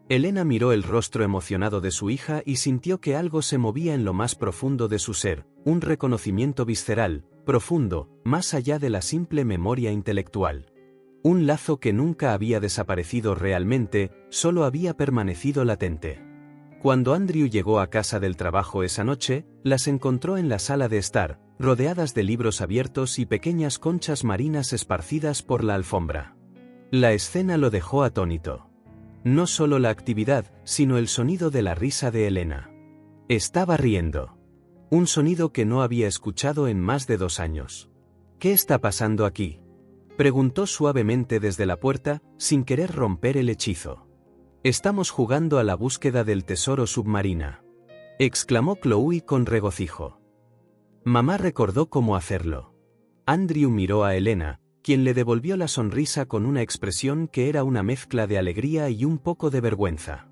[SPEAKER 1] Elena miró el rostro emocionado de su hija y sintió que algo se movía en lo más profundo de su ser, un reconocimiento visceral, profundo, más allá de la simple memoria intelectual. Un lazo que nunca había desaparecido realmente, solo había permanecido latente. Cuando Andrew llegó a casa del trabajo esa noche, las encontró en la sala de estar, rodeadas de libros abiertos y pequeñas conchas marinas esparcidas por la alfombra. La escena lo dejó atónito. No solo la actividad, sino el sonido de la risa de Elena. Estaba riendo. Un sonido que no había escuchado en más de 2 años. «¿Qué está pasando aquí?», preguntó suavemente desde la puerta, sin querer romper el hechizo. «Estamos jugando a la búsqueda del tesoro submarina», exclamó Chloe con regocijo. Mamá recordó cómo hacerlo. Andrew miró a Elena, quien le devolvió la sonrisa con una expresión que era una mezcla de alegría y un poco de vergüenza.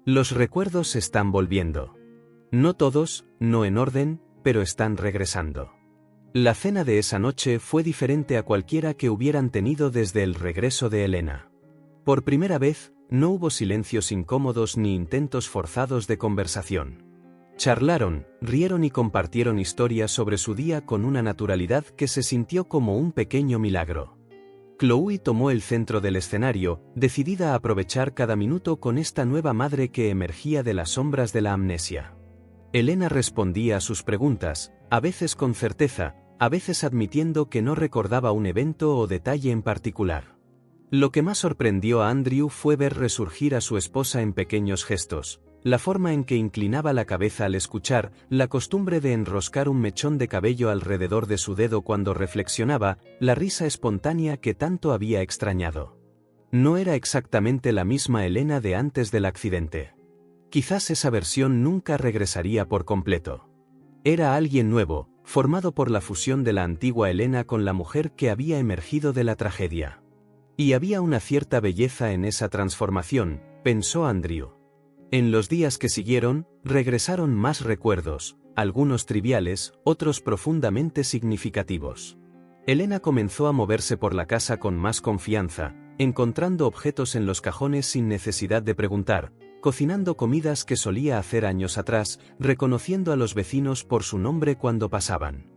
[SPEAKER 1] «Los recuerdos están volviendo. No todos, no en orden, pero están regresando». La cena de esa noche fue diferente a cualquiera que hubieran tenido desde el regreso de Elena. Por primera vez, no hubo silencios incómodos ni intentos forzados de conversación. Charlaron, rieron y compartieron historias sobre su día con una naturalidad que se sintió como un pequeño milagro. Chloe tomó el centro del escenario, decidida a aprovechar cada minuto con esta nueva madre que emergía de las sombras de la amnesia. Elena respondía a sus preguntas, a veces con certeza, a veces admitiendo que no recordaba un evento o detalle en particular. Lo que más sorprendió a Andrew fue ver resurgir a su esposa en pequeños gestos. La forma en que inclinaba la cabeza al escuchar, la costumbre de enroscar un mechón de cabello alrededor de su dedo cuando reflexionaba, la risa espontánea que tanto había extrañado. No era exactamente la misma Elena de antes del accidente. Quizás esa versión nunca regresaría por completo. Era alguien nuevo, formado por la fusión de la antigua Elena con la mujer que había emergido de la tragedia. Y había una cierta belleza en esa transformación, pensó Andrew. En los días que siguieron, regresaron más recuerdos, algunos triviales, otros profundamente significativos. Elena comenzó a moverse por la casa con más confianza, encontrando objetos en los cajones sin necesidad de preguntar, cocinando comidas que solía hacer años atrás, reconociendo a los vecinos por su nombre cuando pasaban.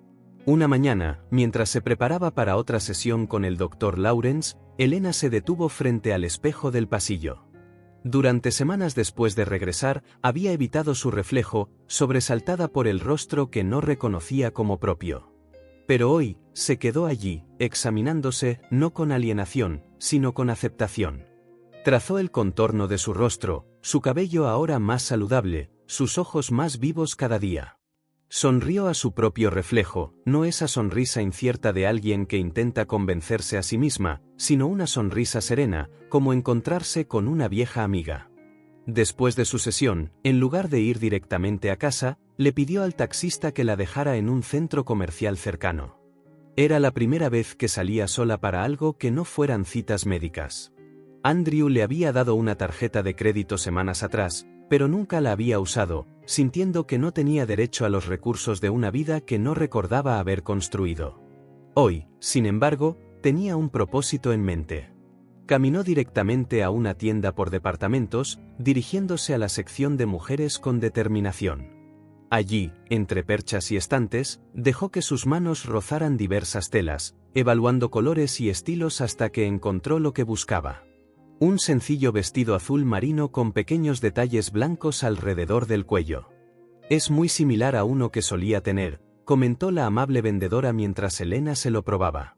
[SPEAKER 1] Una mañana, mientras se preparaba para otra sesión con el Dr. Lawrence, Elena se detuvo frente al espejo del pasillo. Durante semanas después de regresar, había evitado su reflejo, sobresaltada por el rostro que no reconocía como propio. Pero hoy, se quedó allí, examinándose, no con alienación, sino con aceptación. Trazó el contorno de su rostro, su cabello ahora más saludable, sus ojos más vivos cada día. Sonrió a su propio reflejo, no esa sonrisa incierta de alguien que intenta convencerse a sí misma, sino una sonrisa serena, como encontrarse con una vieja amiga. Después de su sesión, en lugar de ir directamente a casa, le pidió al taxista que la dejara en un centro comercial cercano. Era la primera vez que salía sola para algo que no fueran citas médicas. Andrew le había dado una tarjeta de crédito semanas atrás, pero nunca la había usado, sintiendo que no tenía derecho a los recursos de una vida que no recordaba haber construido. Hoy, sin embargo, tenía un propósito en mente. Caminó directamente a una tienda por departamentos, dirigiéndose a la sección de mujeres con determinación. Allí, entre perchas y estantes, dejó que sus manos rozaran diversas telas, evaluando colores y estilos hasta que encontró lo que buscaba. Un sencillo vestido azul marino con pequeños detalles blancos alrededor del cuello. Es muy similar a uno que solía tener, comentó la amable vendedora mientras Elena se lo probaba.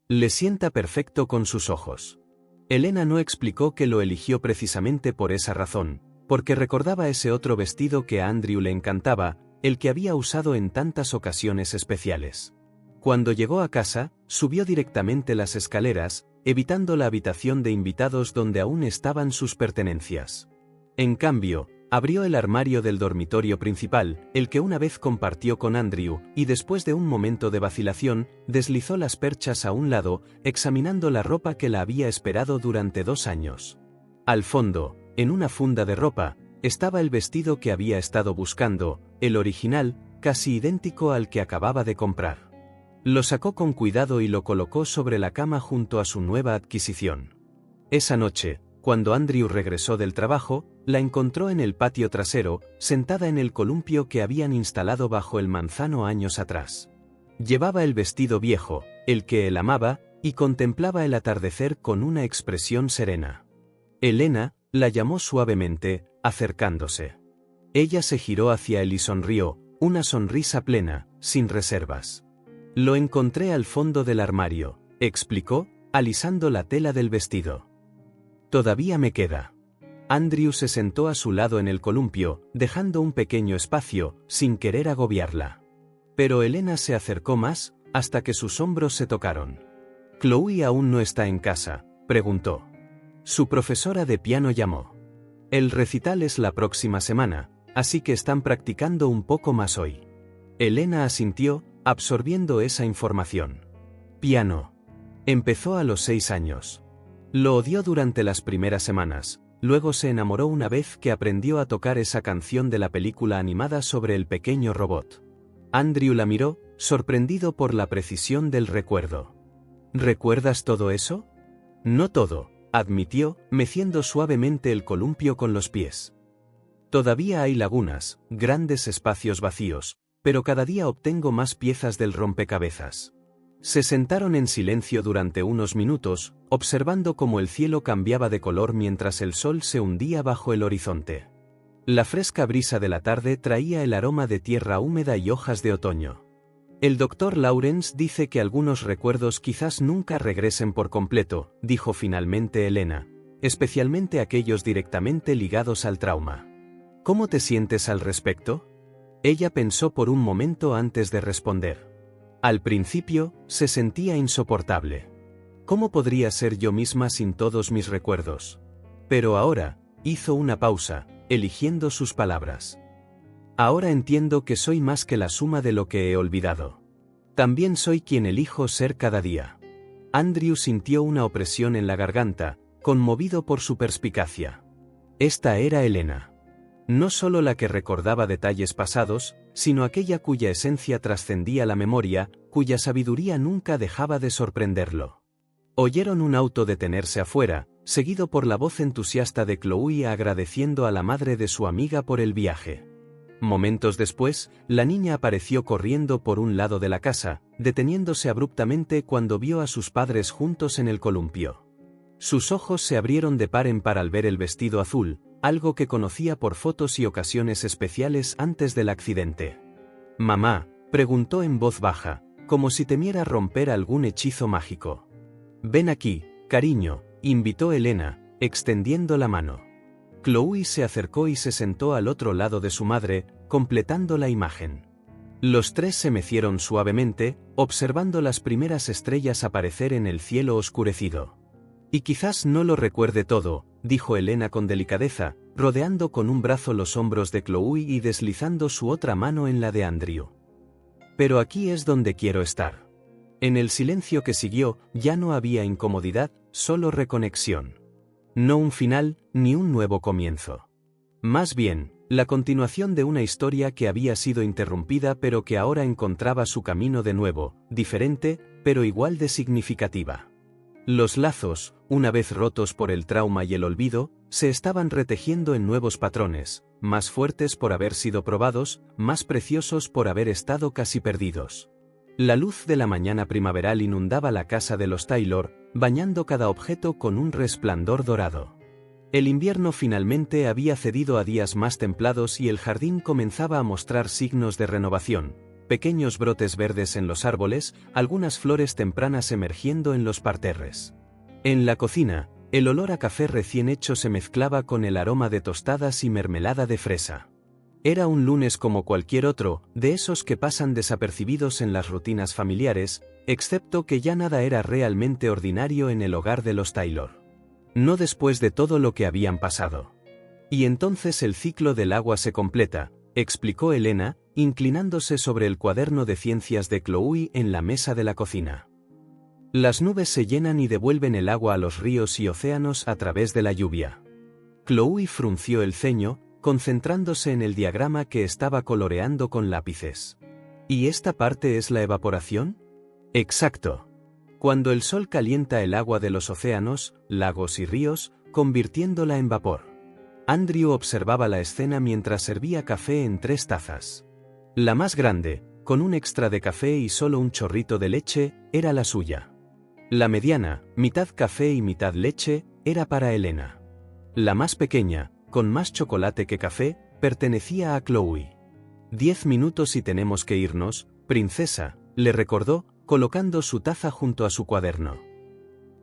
[SPEAKER 1] Le sienta perfecto con sus ojos. Elena no explicó que lo eligió precisamente por esa razón, porque recordaba ese otro vestido que a Andrew le encantaba, el que había usado en tantas ocasiones especiales. Cuando llegó a casa, subió directamente las escaleras, evitando la habitación de invitados donde aún estaban sus pertenencias. En cambio, abrió el armario del dormitorio principal, el que una vez compartió con Andrew, y después de un momento de vacilación, deslizó las perchas a un lado, examinando la ropa que la había esperado durante 2 años. Al fondo, en una funda de ropa, estaba el vestido que había estado buscando, el original, casi idéntico al que acababa de comprar. Lo sacó con cuidado y lo colocó sobre la cama junto a su nueva adquisición. Esa noche, cuando Andrew regresó del trabajo, la encontró en el patio trasero, sentada en el columpio que habían instalado bajo el manzano años atrás. Llevaba el vestido viejo, el que él amaba, y contemplaba el atardecer con una expresión serena. Elena, la llamó suavemente, acercándose. Ella se giró hacia él y sonrió, una sonrisa plena, sin reservas. Lo encontré al fondo del armario, explicó, alisando la tela del vestido. Todavía me queda. Andrew se sentó a su lado en el columpio, dejando un pequeño espacio, sin querer agobiarla. Pero Elena se acercó más, hasta que sus hombros se tocaron. ¿Chloe aún no está en casa?, preguntó. Su profesora de piano llamó. El recital es la próxima semana, así que están practicando un poco más hoy. Elena asintió, absorbiendo esa información. Piano. Empezó a los 6 años. Lo odió durante las primeras semanas, luego se enamoró una vez que aprendió a tocar esa canción de la película animada sobre el pequeño robot. Andrew la miró, sorprendido por la precisión del recuerdo. ¿Recuerdas todo eso? No todo, admitió, meciendo suavemente el columpio con los pies. Todavía hay lagunas, grandes espacios vacíos, pero cada día obtengo más piezas del rompecabezas. Se sentaron en silencio durante unos minutos, observando cómo el cielo cambiaba de color mientras el sol se hundía bajo el horizonte. La fresca brisa de la tarde traía el aroma de tierra húmeda y hojas de otoño. El doctor Lawrence dice que algunos recuerdos quizás nunca regresen por completo, dijo finalmente Elena, especialmente aquellos directamente ligados al trauma. ¿Cómo te sientes al respecto? Ella pensó por un momento antes de responder. Al principio, se sentía insoportable. ¿Cómo podría ser yo misma sin todos mis recuerdos? Pero ahora, hizo una pausa, eligiendo sus palabras. Ahora entiendo que soy más que la suma de lo que he olvidado. También soy quien elijo ser cada día. Andrew sintió una opresión en la garganta, conmovido por su perspicacia. Esta era Elena. No solo la que recordaba detalles pasados, sino aquella cuya esencia trascendía la memoria, cuya sabiduría nunca dejaba de sorprenderlo. Oyeron un auto detenerse afuera, seguido por la voz entusiasta de Chloe agradeciendo a la madre de su amiga por el viaje. Momentos después, la niña apareció corriendo por un lado de la casa, deteniéndose abruptamente cuando vio a sus padres juntos en el columpio. Sus ojos se abrieron de par en par al ver el vestido azul, algo que conocía por fotos y ocasiones especiales antes del accidente. «Mamá», preguntó en voz baja, como si temiera romper algún hechizo mágico. «Ven aquí, cariño», invitó Elena, extendiendo la mano. Chloe se acercó y se sentó al otro lado de su madre, completando la imagen. Los tres se mecieron suavemente, observando las primeras estrellas aparecer en el cielo oscurecido. «Y quizás no lo recuerde todo», dijo Elena con delicadeza, rodeando con un brazo los hombros de Chloe y deslizando su otra mano en la de Andrew. «Pero aquí es donde quiero estar». En el silencio que siguió, ya no había incomodidad, solo reconexión. No un final, ni un nuevo comienzo. Más bien, la continuación de una historia que había sido interrumpida pero que ahora encontraba su camino de nuevo, diferente, pero igual de significativa. Los lazos, una vez rotos por el trauma y el olvido, se estaban retejiendo en nuevos patrones, más fuertes por haber sido probados, más preciosos por haber estado casi perdidos. La luz de la mañana primaveral inundaba la casa de los Taylor, bañando cada objeto con un resplandor dorado. El invierno finalmente había cedido a días más templados y el jardín comenzaba a mostrar signos de renovación, pequeños brotes verdes en los árboles, algunas flores tempranas emergiendo en los parterres. En la cocina, el olor a café recién hecho se mezclaba con el aroma de tostadas y mermelada de fresa. Era un lunes como cualquier otro, de esos que pasan desapercibidos en las rutinas familiares, excepto que ya nada era realmente ordinario en el hogar de los Taylor. No después de todo lo que habían pasado. Y entonces el ciclo del agua se completa, explicó Elena, inclinándose sobre el cuaderno de ciencias de Chloe en la mesa de la cocina. Las nubes se llenan y devuelven el agua a los ríos y océanos a través de la lluvia. Chloe frunció el ceño, concentrándose en el diagrama que estaba coloreando con lápices. ¿Y esta parte es la evaporación? Exacto. Cuando el sol calienta el agua de los océanos, lagos y ríos, convirtiéndola en vapor. Andrew observaba la escena mientras servía café en 3 tazas. La más grande, con un extra de café y solo un chorrito de leche, era la suya. La mediana, mitad café y mitad leche, era para Elena. La más pequeña, con más chocolate que café, pertenecía a Chloe. 10 minutos y tenemos que irnos, princesa, le recordó, colocando su taza junto a su cuaderno.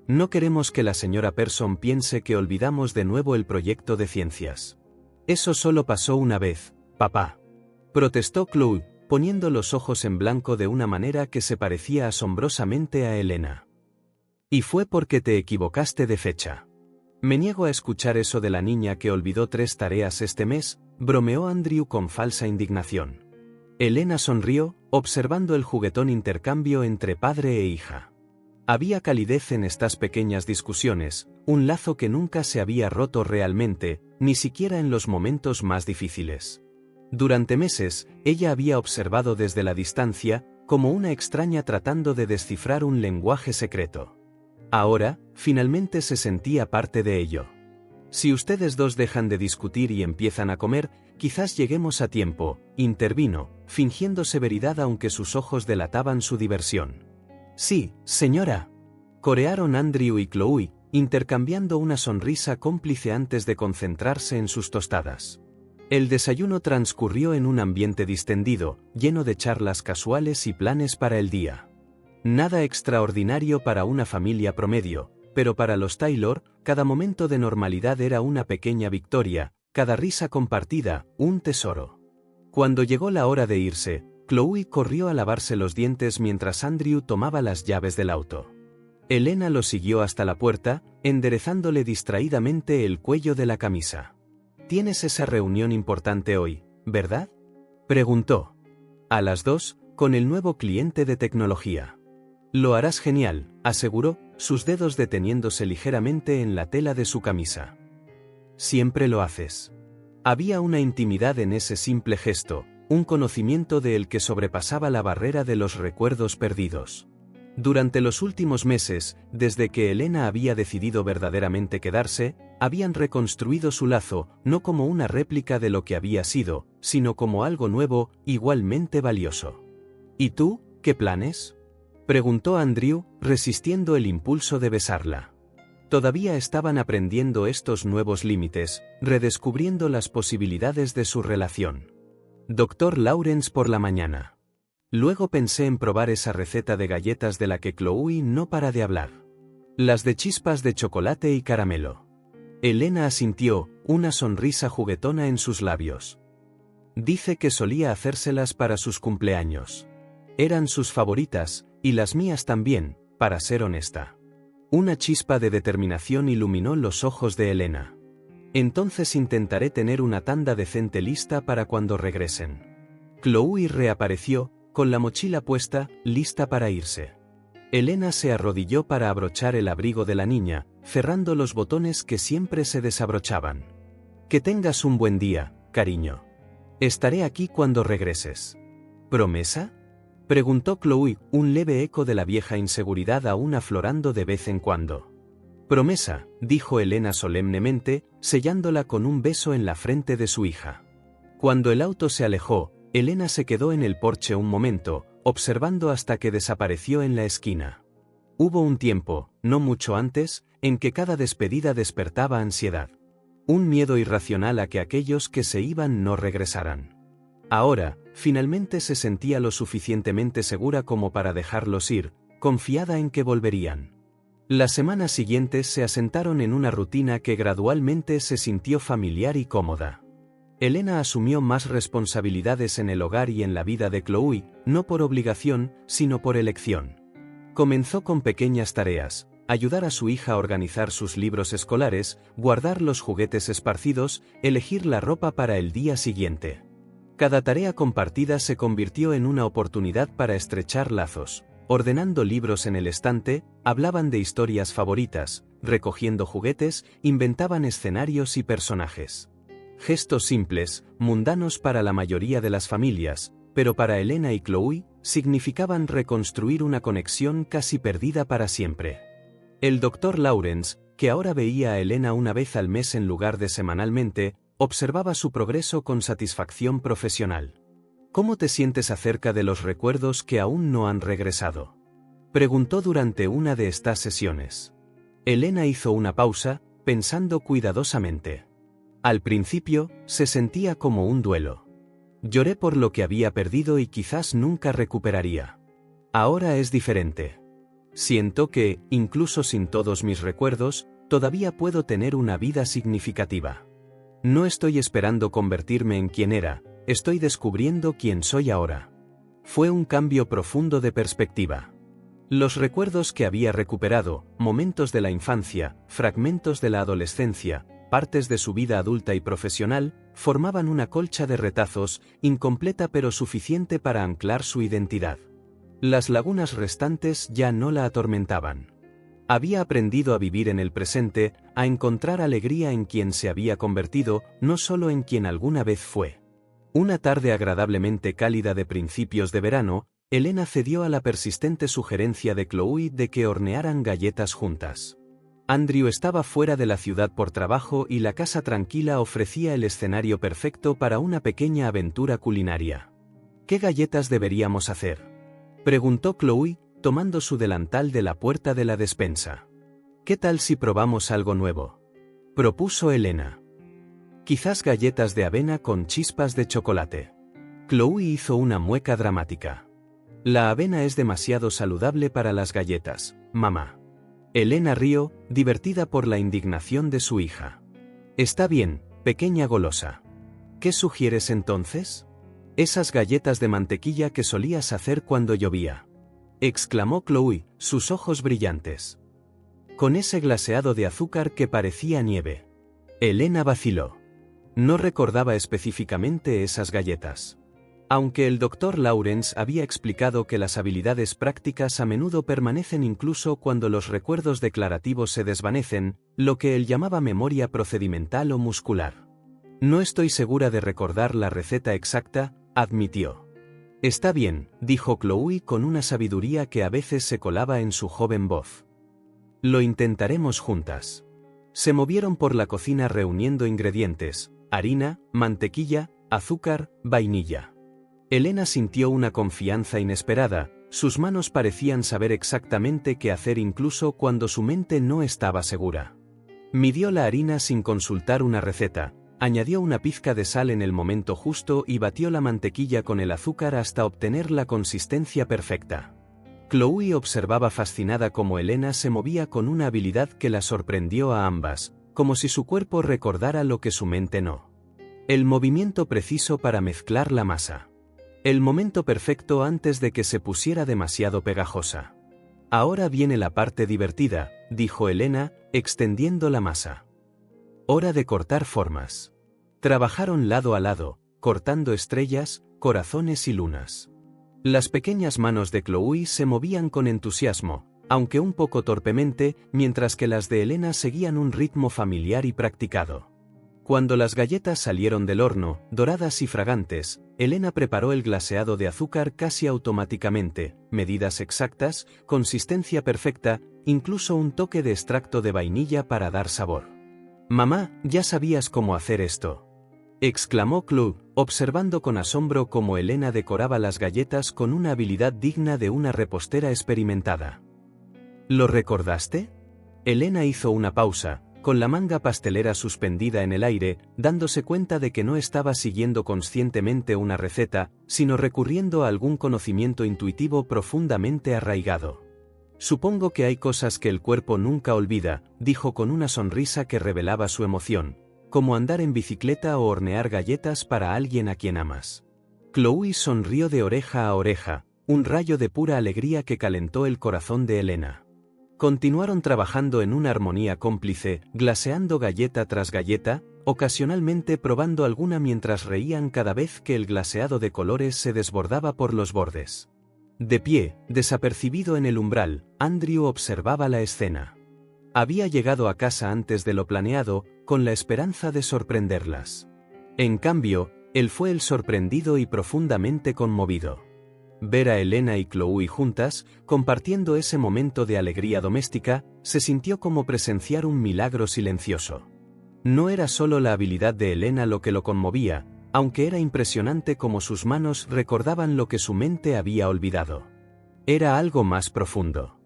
[SPEAKER 1] No queremos que la señora Person piense que olvidamos de nuevo el proyecto de ciencias. Eso solo pasó una vez, papá. Protestó Chloe, poniendo los ojos en blanco de una manera que se parecía asombrosamente a Elena. Y fue porque te equivocaste de fecha. Me niego a escuchar eso de la niña que olvidó 3 tareas este mes, bromeó Andrew con falsa indignación. Elena sonrió, observando el juguetón intercambio entre padre e hija. Había calidez en estas pequeñas discusiones, un lazo que nunca se había roto realmente, ni siquiera en los momentos más difíciles. Durante meses, ella había observado desde la distancia, como una extraña tratando de descifrar un lenguaje secreto. Ahora, finalmente se sentía parte de ello. Si ustedes dos dejan de discutir y empiezan a comer, quizás lleguemos a tiempo, intervino, fingiendo severidad aunque sus ojos delataban su diversión. Sí, señora. Corearon Andrew y Chloe, intercambiando una sonrisa cómplice antes de concentrarse en sus tostadas. El desayuno transcurrió en un ambiente distendido, lleno de charlas casuales y planes para el día. Nada extraordinario para una familia promedio, pero para los Taylor, cada momento de normalidad era una pequeña victoria, cada risa compartida, un tesoro. Cuando llegó la hora de irse, Chloe corrió a lavarse los dientes mientras Andrew tomaba las llaves del auto. Elena lo siguió hasta la puerta, enderezándole distraídamente el cuello de la camisa. «Tienes esa reunión importante hoy, ¿verdad?», preguntó. «A las 2, con el nuevo cliente de tecnología». «Lo harás genial», aseguró, sus dedos deteniéndose ligeramente en la tela de su camisa. «Siempre lo haces». Había una intimidad en ese simple gesto, un conocimiento de él que sobrepasaba la barrera de los recuerdos perdidos. Durante los últimos meses, desde que Elena había decidido verdaderamente quedarse, habían reconstruido su lazo, no como una réplica de lo que había sido, sino como algo nuevo, igualmente valioso. «¿Y tú, qué planes?», preguntó Andrew, resistiendo el impulso de besarla. Todavía estaban aprendiendo estos nuevos límites, redescubriendo las posibilidades de su relación. Dr. Lawrence por la mañana. Luego pensé en probar esa receta de galletas de la que Chloe no para de hablar. Las de chispas de chocolate y caramelo. Elena asintió, una sonrisa juguetona en sus labios. Dice que solía hacérselas para sus cumpleaños. Eran sus favoritas, y las mías también, para ser honesta. Una chispa de determinación iluminó los ojos de Elena. Entonces intentaré tener una tanda decente lista para cuando regresen. Chloe reapareció, con la mochila puesta, lista para irse. Elena se arrodilló para abrochar el abrigo de la niña, cerrando los botones que siempre se desabrochaban. «Que tengas un buen día, cariño. Estaré aquí cuando regreses». «¿Promesa?», preguntó Chloe, un leve eco de la vieja inseguridad aún aflorando de vez en cuando. «Promesa», dijo Elena solemnemente, sellándola con un beso en la frente de su hija. Cuando el auto se alejó, Elena se quedó en el porche un momento, observando hasta que desapareció en la esquina. Hubo un tiempo, no mucho antes, en que cada despedida despertaba ansiedad. Un miedo irracional a que aquellos que se iban no regresaran. Ahora, finalmente se sentía lo suficientemente segura como para dejarlos ir, confiada en que volverían. Las semanas siguientes se asentaron en una rutina que gradualmente se sintió familiar y cómoda. Elena asumió más responsabilidades en el hogar y en la vida de Chloe, no por obligación, sino por elección. Comenzó con pequeñas tareas: ayudar a su hija a organizar sus libros escolares, guardar los juguetes esparcidos, elegir la ropa para el día siguiente. Cada tarea compartida se convirtió en una oportunidad para estrechar lazos. Ordenando libros en el estante, hablaban de historias favoritas, recogiendo juguetes, inventaban escenarios y personajes. Gestos simples, mundanos para la mayoría de las familias, pero para Elena y Chloe, significaban reconstruir una conexión casi perdida para siempre. El Dr. Lawrence, que ahora veía a Elena una vez al mes en lugar de semanalmente, observaba su progreso con satisfacción profesional. «¿Cómo te sientes acerca de los recuerdos que aún no han regresado?», preguntó durante una de estas sesiones. Elena hizo una pausa, pensando cuidadosamente. Al principio, se sentía como un duelo. Lloré por lo que había perdido y quizás nunca recuperaría. Ahora es diferente. Siento que, incluso sin todos mis recuerdos, todavía puedo tener una vida significativa. No estoy esperando convertirme en quien era, estoy descubriendo quién soy ahora. Fue un cambio profundo de perspectiva. Los recuerdos que había recuperado, momentos de la infancia, fragmentos de la adolescencia, partes de su vida adulta y profesional, formaban una colcha de retazos, incompleta pero suficiente para anclar su identidad. Las lagunas restantes ya no la atormentaban. Había aprendido a vivir en el presente, a encontrar alegría en quien se había convertido, no solo en quien alguna vez fue. Una tarde agradablemente cálida de principios de verano, Elena cedió a la persistente sugerencia de Chloe de que hornearan galletas juntas. Andrew estaba fuera de la ciudad por trabajo y la casa tranquila ofrecía el escenario perfecto para una pequeña aventura culinaria. ¿Qué galletas deberíamos hacer?, preguntó Chloe, tomando su delantal de la puerta de la despensa. ¿Qué tal si probamos algo nuevo?, propuso Elena. Quizás galletas de avena con chispas de chocolate. Chloe hizo una mueca dramática. La avena es demasiado saludable para las galletas, mamá. Elena rió, divertida por la indignación de su hija. Está bien, pequeña golosa. ¿Qué sugieres entonces? Esas galletas de mantequilla que solías hacer cuando llovía, exclamó Chloe, sus ojos brillantes. Con ese glaseado de azúcar que parecía nieve. Elena vaciló. No recordaba específicamente esas galletas. Aunque el Dr. Lawrence había explicado que las habilidades prácticas a menudo permanecen incluso cuando los recuerdos declarativos se desvanecen, lo que él llamaba memoria procedimental o muscular. No estoy segura de recordar la receta exacta, admitió. Está bien, dijo Chloe con una sabiduría que a veces se colaba en su joven voz. Lo intentaremos juntas. Se movieron por la cocina reuniendo ingredientes: harina, mantequilla, azúcar, vainilla. Elena sintió una confianza inesperada, sus manos parecían saber exactamente qué hacer incluso cuando su mente no estaba segura. Midió la harina sin consultar una receta, añadió una pizca de sal en el momento justo y batió la mantequilla con el azúcar hasta obtener la consistencia perfecta. Chloe observaba fascinada cómo Elena se movía con una habilidad que la sorprendió a ambas, como si su cuerpo recordara lo que su mente no. El movimiento preciso para mezclar la masa. El momento perfecto antes de que se pusiera demasiado pegajosa. Ahora viene la parte divertida, dijo Elena, extendiendo la masa. Hora de cortar formas. Trabajaron lado a lado, cortando estrellas, corazones y lunas. Las pequeñas manos de Chloe se movían con entusiasmo, aunque un poco torpemente, mientras que las de Elena seguían un ritmo familiar y practicado. Cuando las galletas salieron del horno, doradas y fragantes, Elena preparó el glaseado de azúcar casi automáticamente, medidas exactas, consistencia perfecta, incluso un toque de extracto de vainilla para dar sabor. «Mamá, ya sabías cómo hacer esto», exclamó Chloe, observando con asombro cómo Elena decoraba las galletas con una habilidad digna de una repostera experimentada. ¿Lo recordaste? Elena hizo una pausa, con la manga pastelera suspendida en el aire, dándose cuenta de que no estaba siguiendo conscientemente una receta, sino recurriendo a algún conocimiento intuitivo profundamente arraigado. Supongo que hay cosas que el cuerpo nunca olvida, dijo con una sonrisa que revelaba su emoción, como andar en bicicleta o hornear galletas para alguien a quien amas. Chloe sonrió de oreja a oreja, un rayo de pura alegría que calentó el corazón de Elena. Continuaron trabajando en una armonía cómplice, glaseando galleta tras galleta, ocasionalmente probando alguna mientras reían cada vez que el glaseado de colores se desbordaba por los bordes. De pie, desapercibido en el umbral, Andrew observaba la escena. Había llegado a casa antes de lo planeado, con la esperanza de sorprenderlas. En cambio, él fue el sorprendido y profundamente conmovido. Ver a Elena y Chloe juntas, compartiendo ese momento de alegría doméstica, se sintió como presenciar un milagro silencioso. No era solo la habilidad de Elena lo que lo conmovía, aunque era impresionante cómo sus manos recordaban lo que su mente había olvidado. Era algo más profundo.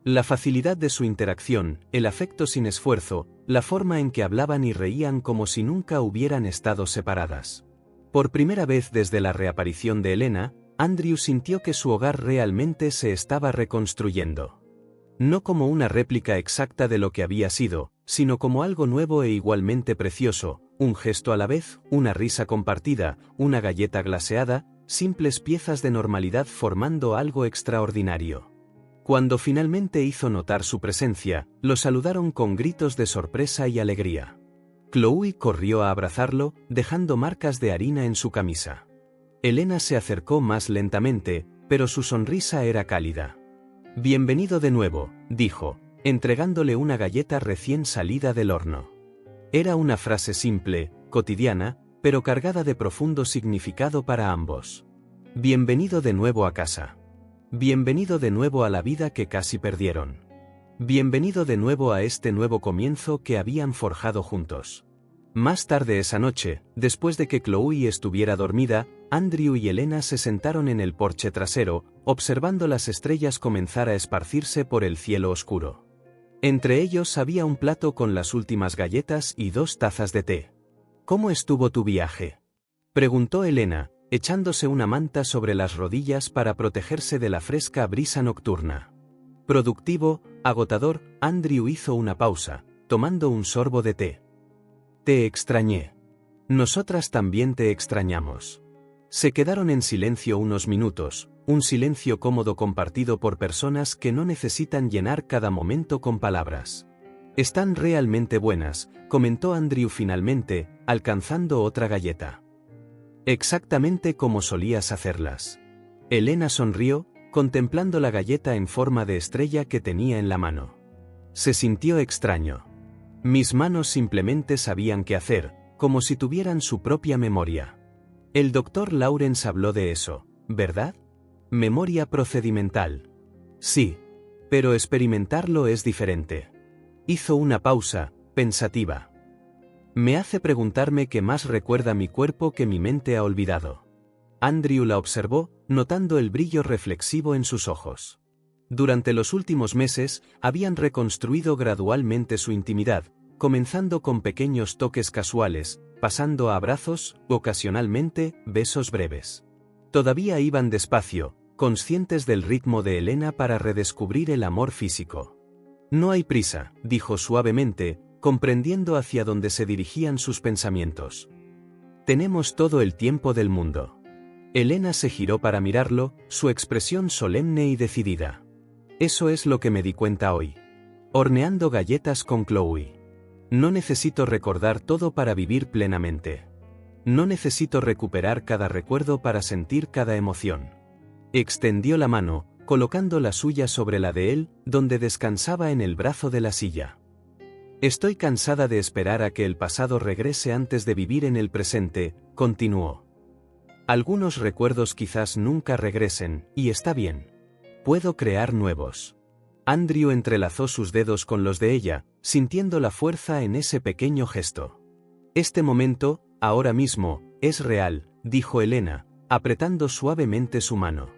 [SPEAKER 1] La facilidad de su interacción, el afecto sin esfuerzo, la forma en que hablaban y reían como si nunca hubieran estado separadas. Por primera vez desde la reaparición de Elena, Andrew sintió que su hogar realmente se estaba reconstruyendo. No como una réplica exacta de lo que había sido, sino como algo nuevo e igualmente precioso, un gesto a la vez, una risa compartida, una galleta glaseada, simples piezas de normalidad formando algo extraordinario. Cuando finalmente hizo notar su presencia, lo saludaron con gritos de sorpresa y alegría. Chloe corrió a abrazarlo, dejando marcas de harina en su camisa. Elena se acercó más lentamente, pero su sonrisa era cálida. «Bienvenido de nuevo», dijo, entregándole una galleta recién salida del horno. Era una frase simple, cotidiana, pero cargada de profundo significado para ambos. «Bienvenido de nuevo a casa». Bienvenido de nuevo a la vida que casi perdieron. Bienvenido de nuevo a este nuevo comienzo que habían forjado juntos. Más tarde esa noche, después de que Chloe estuviera dormida, Andrew y Elena se sentaron en el porche trasero, observando las estrellas comenzar a esparcirse por el cielo oscuro. Entre ellos había un plato con las últimas galletas y 2 tazas de té. ¿Cómo estuvo tu viaje?, preguntó Elena, echándose una manta sobre las rodillas para protegerse de la fresca brisa nocturna. Productivo, agotador. Andrew hizo una pausa, tomando un sorbo de té. Te extrañé. Nosotras también te extrañamos. Se quedaron en silencio unos minutos, un silencio cómodo compartido por personas que no necesitan llenar cada momento con palabras. Están realmente buenas, comentó Andrew finalmente, alcanzando otra galleta. Exactamente como solías hacerlas. Elena sonrió, contemplando la galleta en forma de estrella que tenía en la mano. Se sintió extraño. Mis manos simplemente sabían qué hacer, como si tuvieran su propia memoria. El doctor Lawrence habló de eso, ¿verdad? Memoria procedimental. Sí. Pero experimentarlo es diferente. Hizo una pausa, pensativa. Me hace preguntarme qué más recuerda mi cuerpo que mi mente ha olvidado. Andrew la observó, notando el brillo reflexivo en sus ojos. Durante los últimos meses, habían reconstruido gradualmente su intimidad, comenzando con pequeños toques casuales, pasando a abrazos, ocasionalmente, besos breves. Todavía iban despacio, conscientes del ritmo de Elena para redescubrir el amor físico. No hay prisa, dijo suavemente, comprendiendo hacia dónde se dirigían sus pensamientos. Tenemos todo el tiempo del mundo. Elena se giró para mirarlo, su expresión solemne y decidida. Eso es lo que me di cuenta hoy. Horneando galletas con Chloe. No necesito recordar todo para vivir plenamente. No necesito recuperar cada recuerdo para sentir cada emoción. Extendió la mano, colocando la suya sobre la de él, donde descansaba en el brazo de la silla. Estoy cansada de esperar a que el pasado regrese antes de vivir en el presente, continuó. Algunos recuerdos quizás nunca regresen, y está bien. Puedo crear nuevos. Andrew entrelazó sus dedos con los de ella, sintiendo la fuerza en ese pequeño gesto. Este momento, ahora mismo, es real, dijo Elena, apretando suavemente su mano.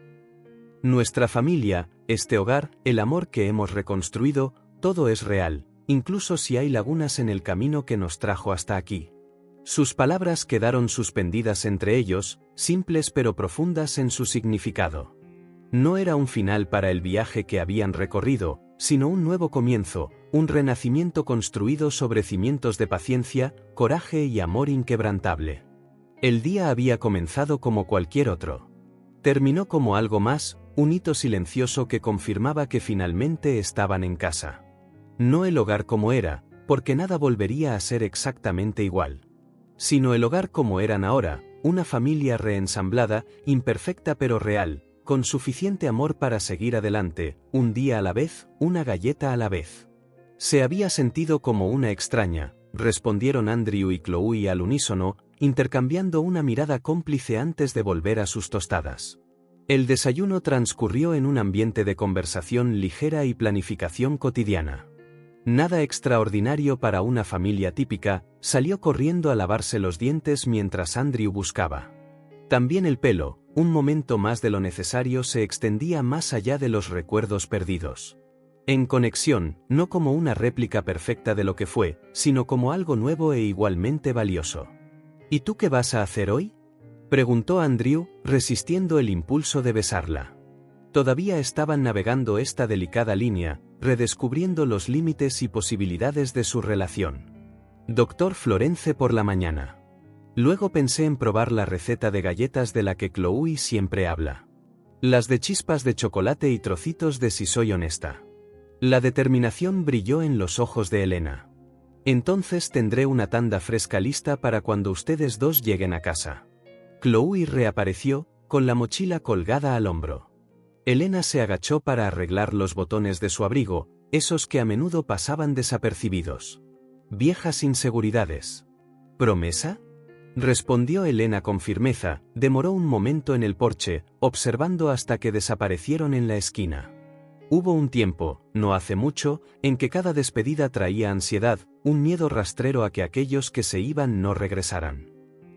[SPEAKER 1] Nuestra familia, este hogar, el amor que hemos reconstruido, todo es real, incluso si hay lagunas en el camino que nos trajo hasta aquí. Sus palabras quedaron suspendidas entre ellos, simples pero profundas en su significado. No era un final para el viaje que habían recorrido, sino un nuevo comienzo, un renacimiento construido sobre cimientos de paciencia, coraje y amor inquebrantable. El día había comenzado como cualquier otro. Terminó como algo más, un hito silencioso que confirmaba que finalmente estaban en casa. No el hogar como era, porque nada volvería a ser exactamente igual. Sino el hogar como eran ahora, una familia reensamblada, imperfecta pero real, con suficiente amor para seguir adelante, un día a la vez, una galleta a la vez. Se había sentido como una extraña, respondieron Andrew y Chloe al unísono, intercambiando una mirada cómplice antes de volver a sus tostadas. El desayuno transcurrió en un ambiente de conversación ligera y planificación cotidiana. Nada extraordinario para una familia típica, salió corriendo a lavarse los dientes mientras Andrew buscaba. También el pelo, un momento más de lo necesario, se extendía más allá de los recuerdos perdidos. En conexión, no como una réplica perfecta de lo que fue, sino como algo nuevo e igualmente valioso. ¿Y tú qué vas a hacer hoy?, preguntó Andrew, resistiendo el impulso de besarla. Todavía estaban navegando esta delicada línea, redescubriendo los límites y posibilidades de su relación. Doctor Florence por la mañana. Luego pensé en probar la receta de galletas de la que Chloe siempre habla. Las de chispas de chocolate y trocitos de si soy honesta. La determinación brilló en los ojos de Elena. Entonces tendré una tanda fresca lista para cuando ustedes dos lleguen a casa. Chloe reapareció, con la mochila colgada al hombro. Elena se agachó para arreglar los botones de su abrigo, esos que a menudo pasaban desapercibidos. Viejas inseguridades. ¿Promesa? respondió Elena con firmeza. Demoró un momento en el porche, observando hasta que desaparecieron en la esquina. Hubo un tiempo, no hace mucho, en que cada despedida traía ansiedad, un miedo rastrero a que aquellos que se iban no regresaran.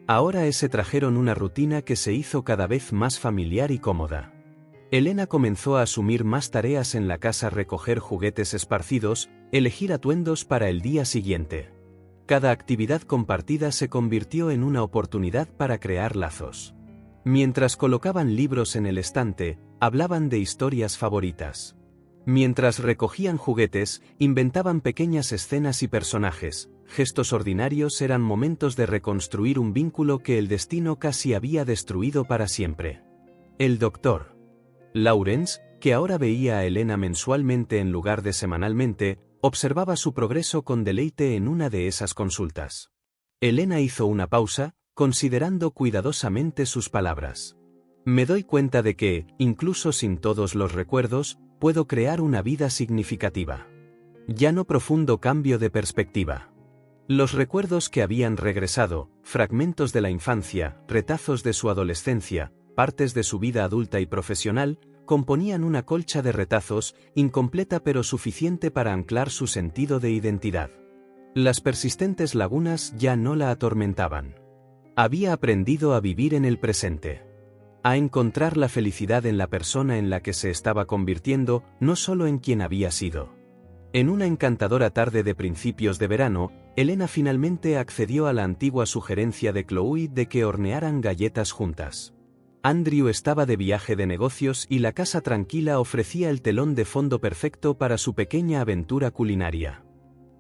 [SPEAKER 1] Ahora se trajeron una rutina que se hizo cada vez más familiar y cómoda. Elena comenzó a asumir más tareas en la casa: recoger juguetes esparcidos, elegir atuendos para el día siguiente. Cada actividad compartida se convirtió en una oportunidad para crear lazos. Mientras colocaban libros en el estante, hablaban de historias favoritas. Mientras recogían juguetes, inventaban pequeñas escenas y personajes. Gestos ordinarios eran momentos de reconstruir un vínculo que el destino casi había destruido para siempre. El doctor Lawrence, que ahora veía a Elena mensualmente en lugar de semanalmente, observaba su progreso con deleite en una de esas consultas. Elena hizo una pausa, considerando cuidadosamente sus palabras. Me doy cuenta de que, incluso sin todos los recuerdos, puedo crear una vida significativa. Ya no profundo cambio de perspectiva. Los recuerdos que habían regresado, fragmentos de la infancia, retazos de su adolescencia, partes de su vida adulta y profesional, componían una colcha de retazos, incompleta pero suficiente para anclar su sentido de identidad. Las persistentes lagunas ya no la atormentaban. Había aprendido a vivir en el presente. A encontrar la felicidad en la persona en la que se estaba convirtiendo, no solo en quien había sido. En una encantadora tarde de principios de verano, Elena finalmente accedió a la antigua sugerencia de Chloe de que hornearan galletas juntas. Andrew estaba de viaje de negocios y la casa tranquila ofrecía el telón de fondo perfecto para su pequeña aventura culinaria.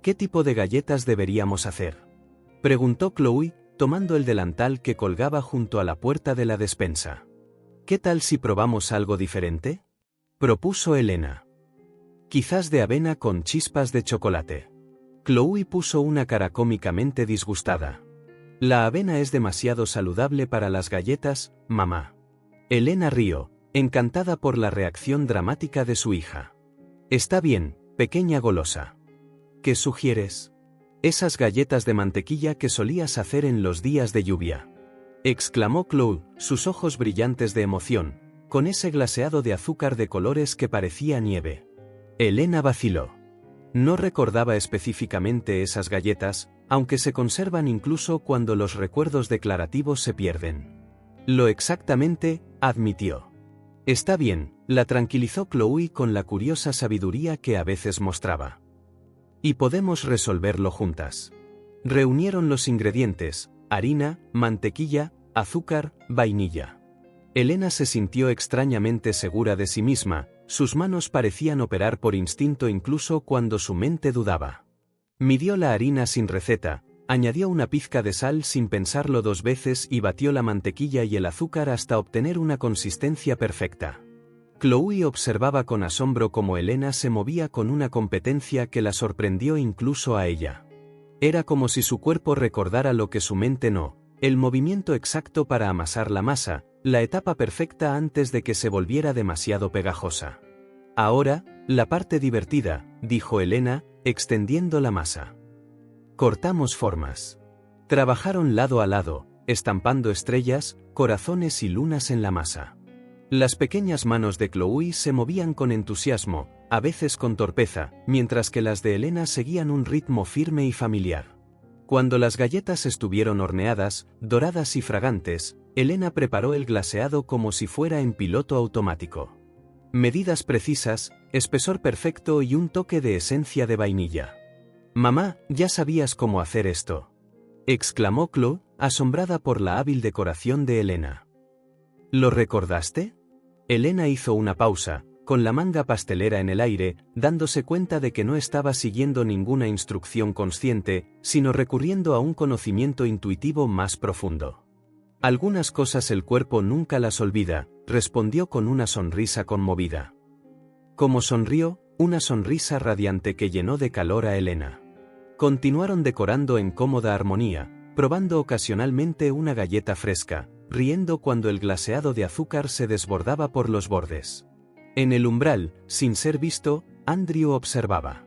[SPEAKER 1] ¿Qué tipo de galletas deberíamos hacer?, preguntó Chloe, tomando el delantal que colgaba junto a la puerta de la despensa. ¿Qué tal si probamos algo diferente?, propuso Elena. Quizás de avena con chispas de chocolate. Chloe puso una cara cómicamente disgustada. La avena es demasiado saludable para las galletas, mamá. Elena rió, encantada por la reacción dramática de su hija. Está bien, pequeña golosa. ¿Qué sugieres? Esas galletas de mantequilla que solías hacer en los días de lluvia, exclamó Chloe, sus ojos brillantes de emoción, con ese glaseado de azúcar de colores que parecía nieve. Elena vaciló. No recordaba específicamente esas galletas, aunque se conservan incluso cuando los recuerdos declarativos se pierden. Lo exactamente, admitió. Está bien, la tranquilizó Chloe con la curiosa sabiduría que a veces mostraba. Y podemos resolverlo juntas. Reunieron los ingredientes: harina, mantequilla, azúcar, vainilla. Elena se sintió extrañamente segura de sí misma, sus manos parecían operar por instinto incluso cuando su mente dudaba. Midió la harina sin receta, añadió una pizca de sal sin pensarlo dos veces y batió la mantequilla y el azúcar hasta obtener una consistencia perfecta. Chloe observaba con asombro cómo Elena se movía con una competencia que la sorprendió incluso a ella. Era como si su cuerpo recordara lo que su mente no: el movimiento exacto para amasar la masa, la etapa perfecta antes de que se volviera demasiado pegajosa. Ahora, la parte divertida, dijo Elena, extendiendo la masa. Cortamos formas. Trabajaron lado a lado, estampando estrellas, corazones y lunas en la masa. Las pequeñas manos de Chloe se movían con entusiasmo, a veces con torpeza, mientras que las de Elena seguían un ritmo firme y familiar. Cuando las galletas estuvieron horneadas, doradas y fragantes, Elena preparó el glaseado como si fuera en piloto automático. Medidas precisas, espesor perfecto y un toque de esencia de vainilla. «Mamá, ya sabías cómo hacer esto», exclamó Chloe, asombrada por la hábil decoración de Elena. ¿Lo recordaste? Elena hizo una pausa, con la manga pastelera en el aire, dándose cuenta de que no estaba siguiendo ninguna instrucción consciente, sino recurriendo a un conocimiento intuitivo más profundo. Algunas cosas el cuerpo nunca las olvida, respondió con una sonrisa conmovida. Como sonrió, una sonrisa radiante que llenó de calor a Elena. Continuaron decorando en cómoda armonía, probando ocasionalmente una galleta fresca, riendo cuando el glaseado de azúcar se desbordaba por los bordes. En el umbral, sin ser visto, Andrew observaba.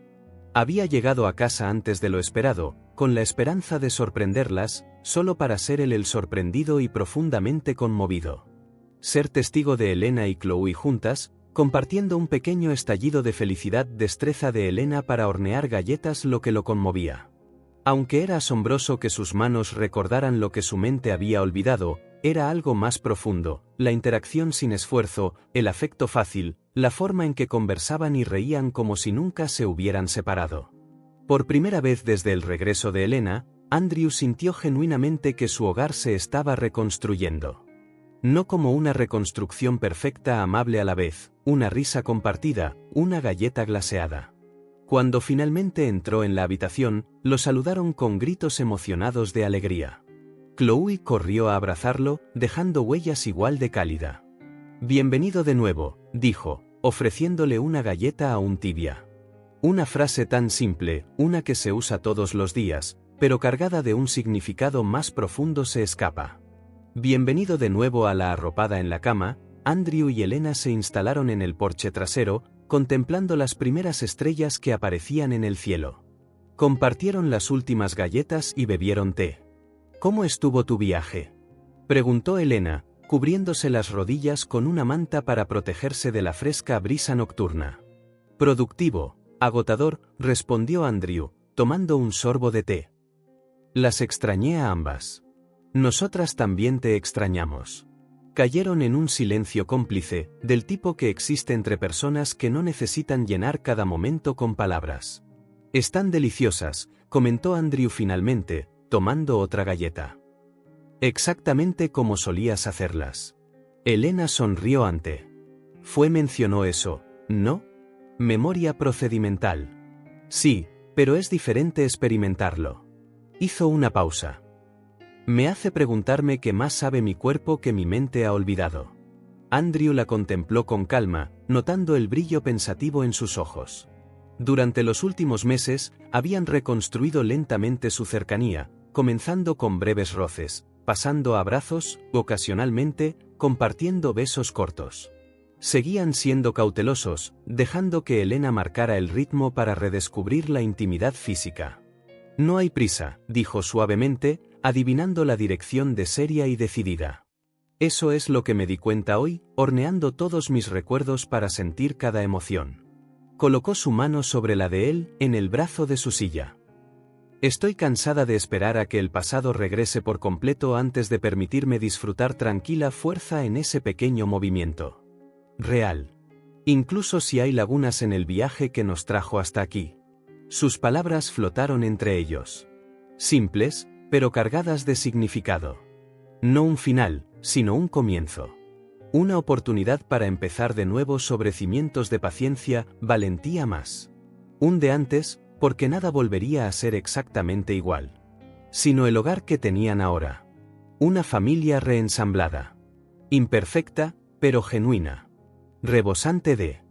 [SPEAKER 1] Había llegado a casa antes de lo esperado, con la esperanza de sorprenderlas, solo para ser él el sorprendido y profundamente conmovido. Ser testigo de Elena y Chloe juntas, compartiendo un pequeño estallido de felicidad, destreza de Elena para hornear galletas, lo que lo conmovía. Aunque era asombroso que sus manos recordaran lo que su mente había olvidado, era algo más profundo, la interacción sin esfuerzo, el afecto fácil, la forma en que conversaban y reían como si nunca se hubieran separado. Por primera vez desde el regreso de Elena, Andrew sintió genuinamente que su hogar se estaba reconstruyendo. No como una reconstrucción perfecta, amable a la vez, una risa compartida, una galleta glaseada. Cuando finalmente entró en la habitación, lo saludaron con gritos emocionados de alegría. Chloe corrió a abrazarlo, dejando huellas igual de cálida. «Bienvenido de nuevo», dijo, ofreciéndole una galleta aún tibia. Una frase tan simple, una que se usa todos los días, pero cargada de un significado más profundo, se escapa. Bienvenido de nuevo a la arropada en la cama. Andrew y Elena se instalaron en el porche trasero, contemplando las primeras estrellas que aparecían en el cielo. Compartieron las últimas galletas y bebieron té. «¿Cómo estuvo tu viaje?», preguntó Elena, cubriéndose las rodillas con una manta para protegerse de la fresca brisa nocturna. «Productivo, agotador», respondió Andrew, tomando un sorbo de té. «Las extrañé a ambas». «Nosotras también te extrañamos». Cayeron en un silencio cómplice, del tipo que existe entre personas que no necesitan llenar cada momento con palabras. «Están deliciosas», comentó Andrew finalmente, tomando otra galleta. «Exactamente como solías hacerlas». Elena sonrió ante. Mencionó eso, ¿no? Memoria procedimental. Sí, pero es diferente experimentarlo. Hizo una pausa. Me hace preguntarme qué más sabe mi cuerpo que mi mente ha olvidado. Andrew la contempló con calma, notando el brillo pensativo en sus ojos. Durante los últimos meses, habían reconstruido lentamente su cercanía, comenzando con breves roces, pasando a abrazos, ocasionalmente, compartiendo besos cortos. Seguían siendo cautelosos, dejando que Elena marcara el ritmo para redescubrir la intimidad física. «No hay prisa», dijo suavemente, adivinando la dirección de seria y decidida. «Eso es lo que me di cuenta hoy, horneando todos mis recuerdos para sentir cada emoción». Colocó su mano sobre la de él, en el brazo de su silla. «Estoy cansada de esperar a que el pasado regrese por completo antes de permitirme disfrutar tranquila fuerza en ese pequeño movimiento. Real. Incluso si hay lagunas en el viaje que nos trajo hasta aquí». Sus palabras flotaron entre ellos. Simples, pero cargadas de significado. No un final, sino un comienzo. Una oportunidad para empezar de nuevo sobre cimientos de paciencia, valentía más. Un de antes, porque nada volvería a ser exactamente igual. Sino el hogar que tenían ahora. Una familia reensamblada. Imperfecta, pero genuina. Rebosante de.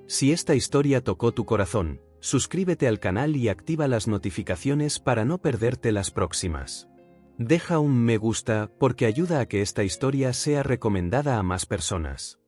[SPEAKER 1] Si esta historia tocó tu corazón, suscríbete al canal y activa las notificaciones para no perderte las próximas. Deja un me gusta porque ayuda a que esta historia sea recomendada a más personas.